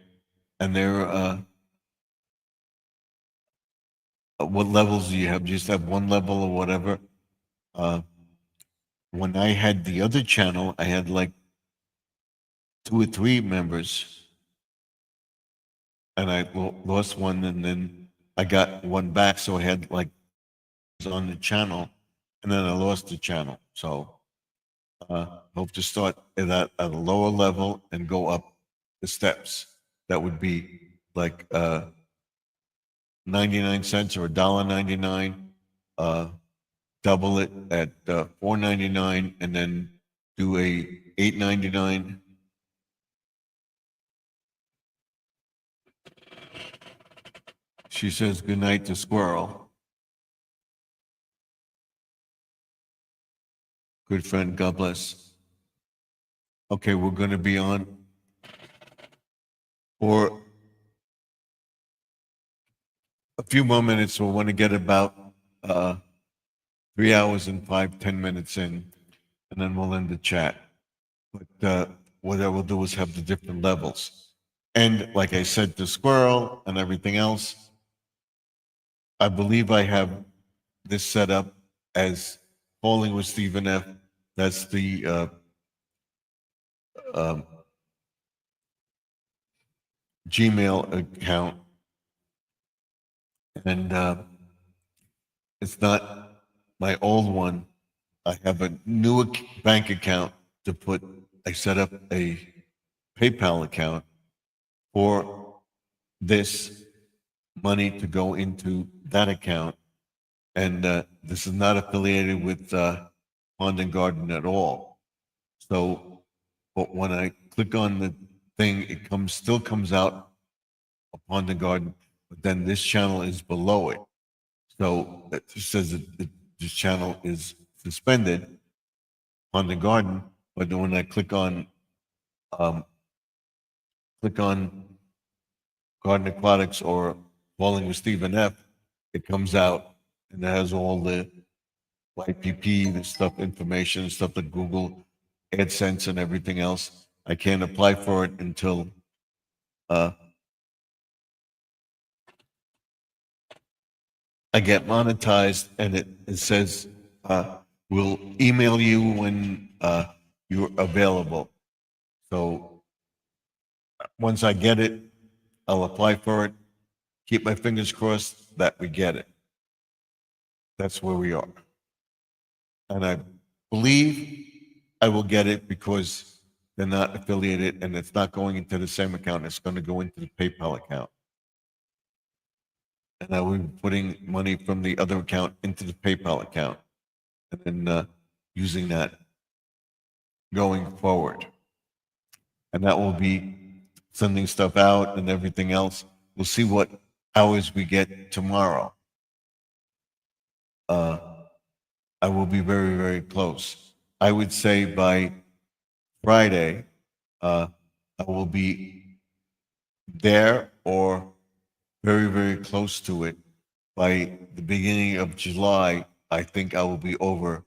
And they're, what levels do you have? Do you just have one level or whatever? When I had the other channel, I had like 2 or 3 members. And I lost one, and then I got one back. So I had like on the channel, and then I lost the channel. So hope to start at a lower level and go up the steps. That would be like 99 cents or $1.99. Double it at $4.99, and then do a $8.99. She says good night to Squirrel. Good friend, God bless. Okay, we're going to be on For a few more minutes, we'll want to get about 3 hours and 10 minutes in, and then we'll end the chat. But what I will do is have the different levels. And like I said to Squirrel and everything else, I believe I have this set up as Falling with Stephen F. That's the um, Gmail account. And it's not my old one. I have a new bank account to put, I set up a PayPal account for this money to go into that account. And this is not affiliated with Pond and Garden at all. So, but when I click on the thing, it still comes out of Pond and Garden, but then this channel is below it. So it says that this channel is suspended on the garden, but when I click on Garden Aquatics or Falling with Stephen F., it comes out and it has all the YPP, the stuff, information, stuff that Google AdSense and everything else. I can't apply for it until I get monetized, and it says we'll email you when you're available. So once I get it, I'll apply for it. Keep my fingers crossed that we get it. That's where we are. And I believe I will get it because they're not affiliated and it's not going into the same account. It's going to go into the PayPal account. And I will be putting money from the other account into the PayPal account and then using that going forward. And that will be sending stuff out and everything else. We'll see what hours we get tomorrow. I will be very, very close. I would say by Friday, I will be there or very, very close to it. By the beginning of July, I think I will be over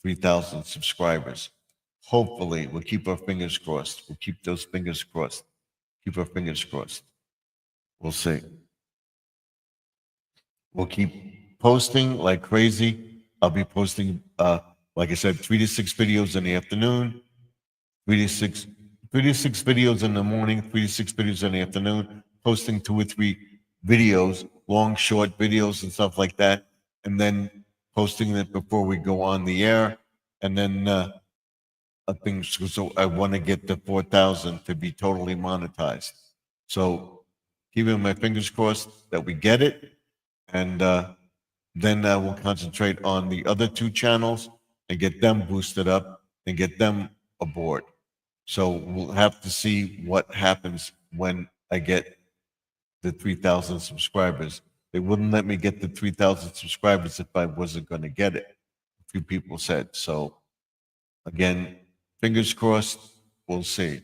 3,000 subscribers. Hopefully, we'll keep our fingers crossed. We'll keep those fingers crossed. Keep our fingers crossed. We'll see. We'll keep posting like crazy. I'll be posting, like I said, 3 to 6 videos in the afternoon, 3 to 6 videos in the morning, 3 to 6 videos in the afternoon, posting 2 or 3 videos, long, short videos and stuff like that, and then posting it before we go on the air. And then I think so. I want to get to 4,000 to be totally monetized. So keeping my fingers crossed that we get it, and then I will concentrate on the other 2 channels and get them boosted up and get them aboard. So we'll have to see what happens when I get the 3,000 subscribers. They wouldn't let me get the 3,000 subscribers if I wasn't going to get it. A few people said. So again, fingers crossed, we'll see.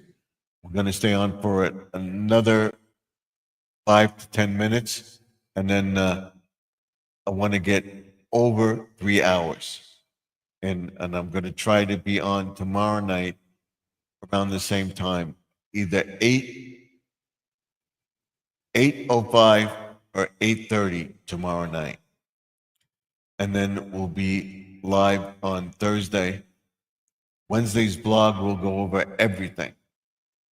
We're going to stay on for another 5 to 10 minutes, and then I want to get over 3 hours. And I'm going to try to be on tomorrow night around the same time, either 8:05 or 8:30 tomorrow night. And then we'll be live on Thursday. Wednesday's blog will go over everything.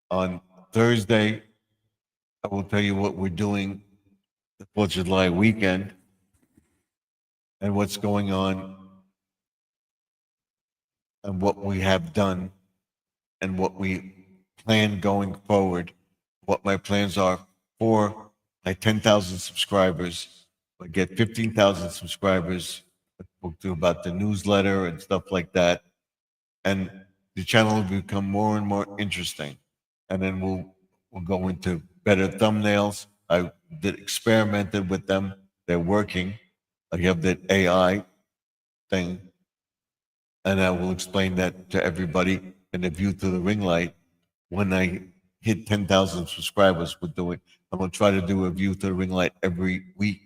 On Thursday, I will tell you what we're doing the 4th of July weekend and what's going on and what we have done and what we plan going forward, what my plans are for my 10,000 subscribers. I get 15,000 subscribers. We'll do about the newsletter and stuff like that. And the channel will become more and more interesting. And then we'll go into better thumbnails. I experimented with them. They're working. I have that AI thing. And I will explain that to everybody in the view through the ring light when I hit 10,000 subscribers, I'm going to try to do a view to the ring light every week.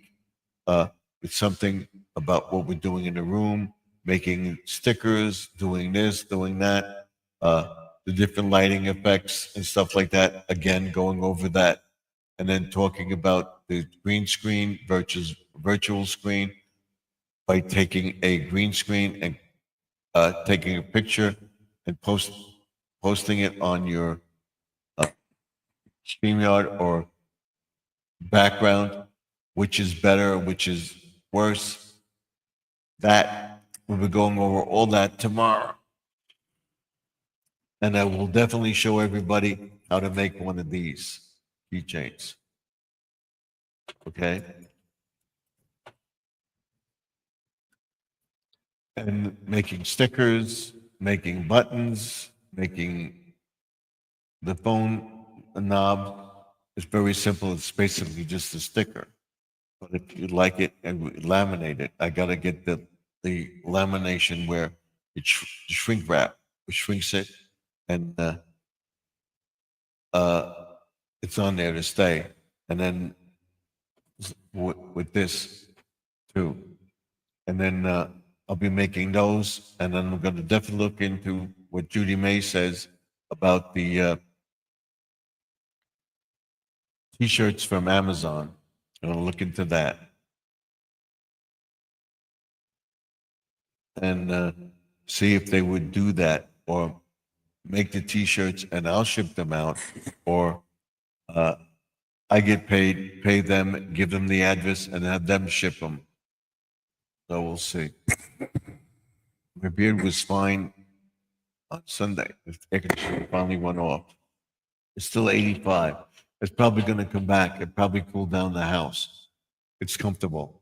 It's something about what we're doing in the room, making stickers, doing this, doing that, the different lighting effects and stuff like that. Again, going over that, and then talking about the green screen versus virtual screen by taking a green screen and taking a picture and posting it on your StreamYard or background, which is better, which is worse. That we'll be going over all that tomorrow. And I will definitely show everybody how to make one of these keychains. Okay? And making stickers, making buttons, making the phone knob is very simple. It's basically just a sticker. But if you like it and we laminate it, I got to get the lamination where it shrink wrap, it shrinks it, and it's on there to stay. And then with this too. And then I'll be making those, and then I'm going to definitely look into what Judy May says about the T-shirts from Amazon. I'm going to look into that. And see if they would do that, or make the T-shirts and I'll ship them out, or I get paid, pay them, give them the address, and have them ship them. So we'll see. My beard was fine on Sunday. The air conditioner finally went off. It's still 85. It's probably going to come back. It probably cooled down the house. It's comfortable.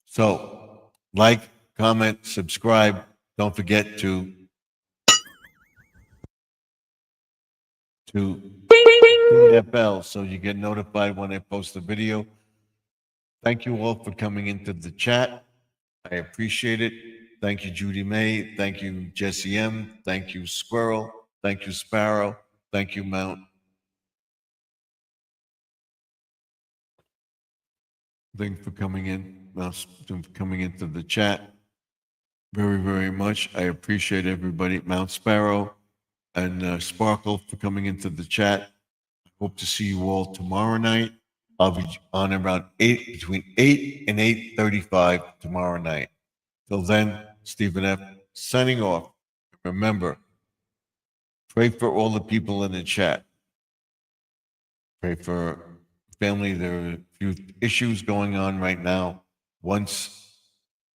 So, like, comment, subscribe. Don't forget to ding that bell so you get notified when I post a video. Thank you all for coming into the chat. I appreciate it. Thank you, Judy May. Thank you, Jesse M. Thank you, Squirrel. Thank you, Sparrow. Thank you, Mount. Thank you for coming in, coming into the chat. Very, very much. I appreciate everybody. Mount Sparrow and Sparkle for coming into the chat. Hope to see you all tomorrow night. I'll be on around between 8 and 8:35 tomorrow night. Till then, Stephen F. signing off. Remember, pray for all the people in the chat. Pray for family. There are a few issues going on right now. Once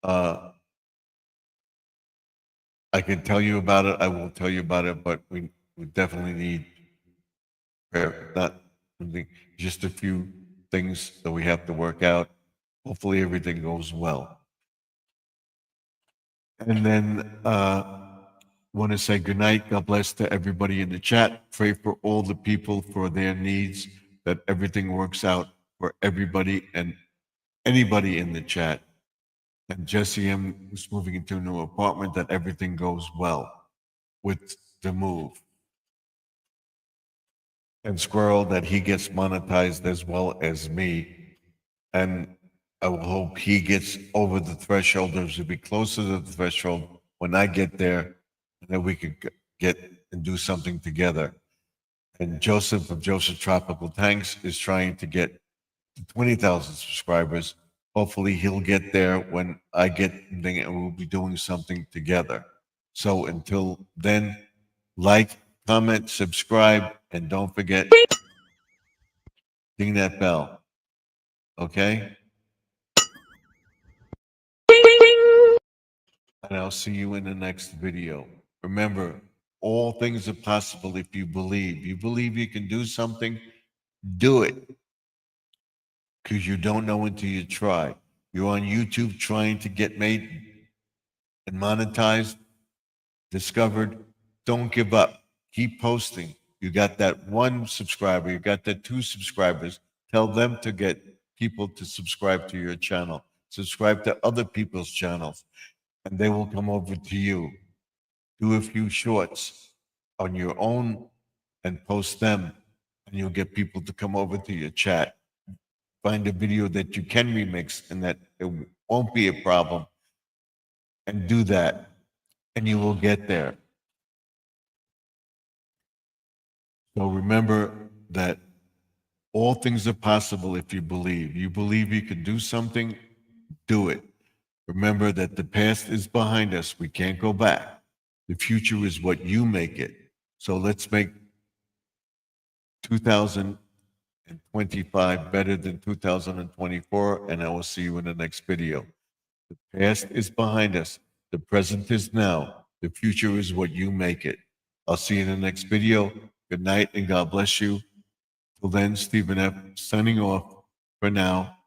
I can tell you about it, I will tell you about it, but we definitely need prayer. Not just a few things that we have to work out. Hopefully everything goes well. And then want to say good night. God bless to everybody in the chat. Pray for all the people for their needs, that everything works out for everybody and anybody in the chat. And Jesse M is moving into a new apartment, that everything goes well with the move. And Squirrel, that he gets monetized as well as me. And I will hope he gets over the threshold, or to be closer to the threshold when I get there, and then we could get and do something together. And Joseph of Joseph Tropical Tanks is trying to get 20,000 subscribers. Hopefully he'll get there when I get there, and we'll be doing something together. So until then, like, comment, subscribe, and don't forget, ding that bell. Okay? And I'll see you in the next video. Remember, all things are possible if you believe. You believe you can do something, do it. Because you don't know until you try. You're on YouTube trying to get made and monetized, discovered. Don't give up. Keep posting. You got that 1 subscriber, you got that 2 subscribers. Tell them to get people to subscribe to your channel. Subscribe to other people's channels, and they will come over to you. Do a few shorts on your own and post them and you'll get people to come over to your chat. Find a video that you can remix and that it won't be a problem, and do that, and you will get there. So remember that all things are possible if you believe. You believe you can do something, do it. Remember that the past is behind us. We can't go back. The future is what you make it. So let's make 2025 better than 2024, and I will see you in the next video. The past is behind us. The present is now. The future is what you make it. I'll see you in the next video. Good night, and God bless you. Till then, Stephen F. signing off for now.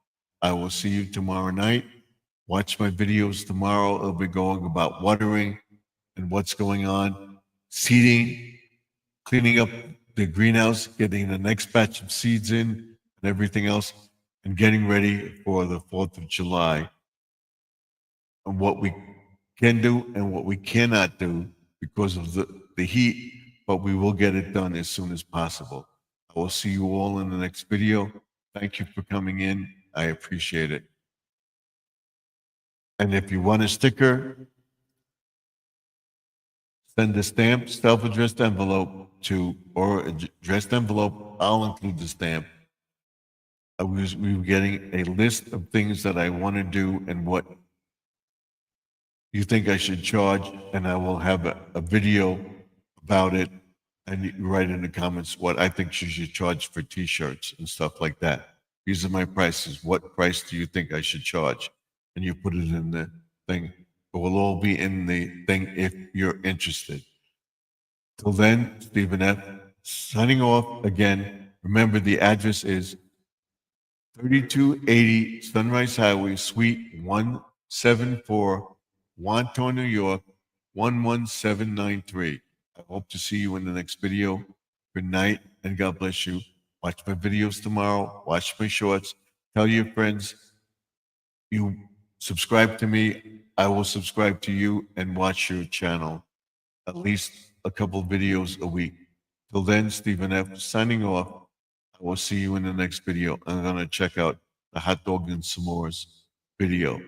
I will see you tomorrow night. Watch my videos tomorrow. It'll be going about watering and what's going on, seeding, cleaning up the greenhouse, getting the next batch of seeds in and everything else, and getting ready for the 4th of July. And what we can do and what we cannot do because of the heat, but we will get it done as soon as possible. I will see you all in the next video. Thank you for coming in. I appreciate it. And if you want a sticker, send a stamped, self-addressed envelope to, or addressed envelope, I'll include the stamp. We were getting a list of things that I want to do and what you think I should charge, and I will have a video about it, and you write in the comments what I think you should charge for t-shirts and stuff like that. These are my prices. What price do you think I should charge? And you put it in the thing. It will all be in the thing if you're interested. Till then, Stephen F. signing off again. Remember, the address is 3280 Sunrise Highway, Suite 174, Wantagh, New York, 11793. I hope to see you in the next video. Good night, and God bless you. Watch my videos tomorrow. Watch my shorts. Tell your friends. You subscribe to me, I will subscribe to you and watch your channel. At least a couple videos a week. Till then, Stephen F. signing off. I will see you in the next video. I'm going to check out the hot dog and s'mores video.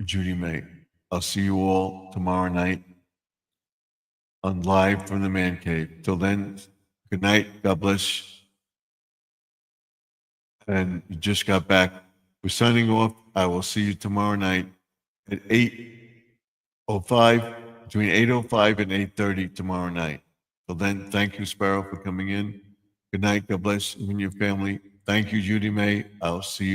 Judy May. I'll see you all tomorrow night on Live from the Man Cave. Till then, good night. God bless. And you just got back. We're signing off. I will see you tomorrow night at 8:05, between 8:05 and 8:30 tomorrow night. Till then, thank you, Sparrow, for coming in. Good night. God bless you and your family. Thank you, Judy May. I'll see you.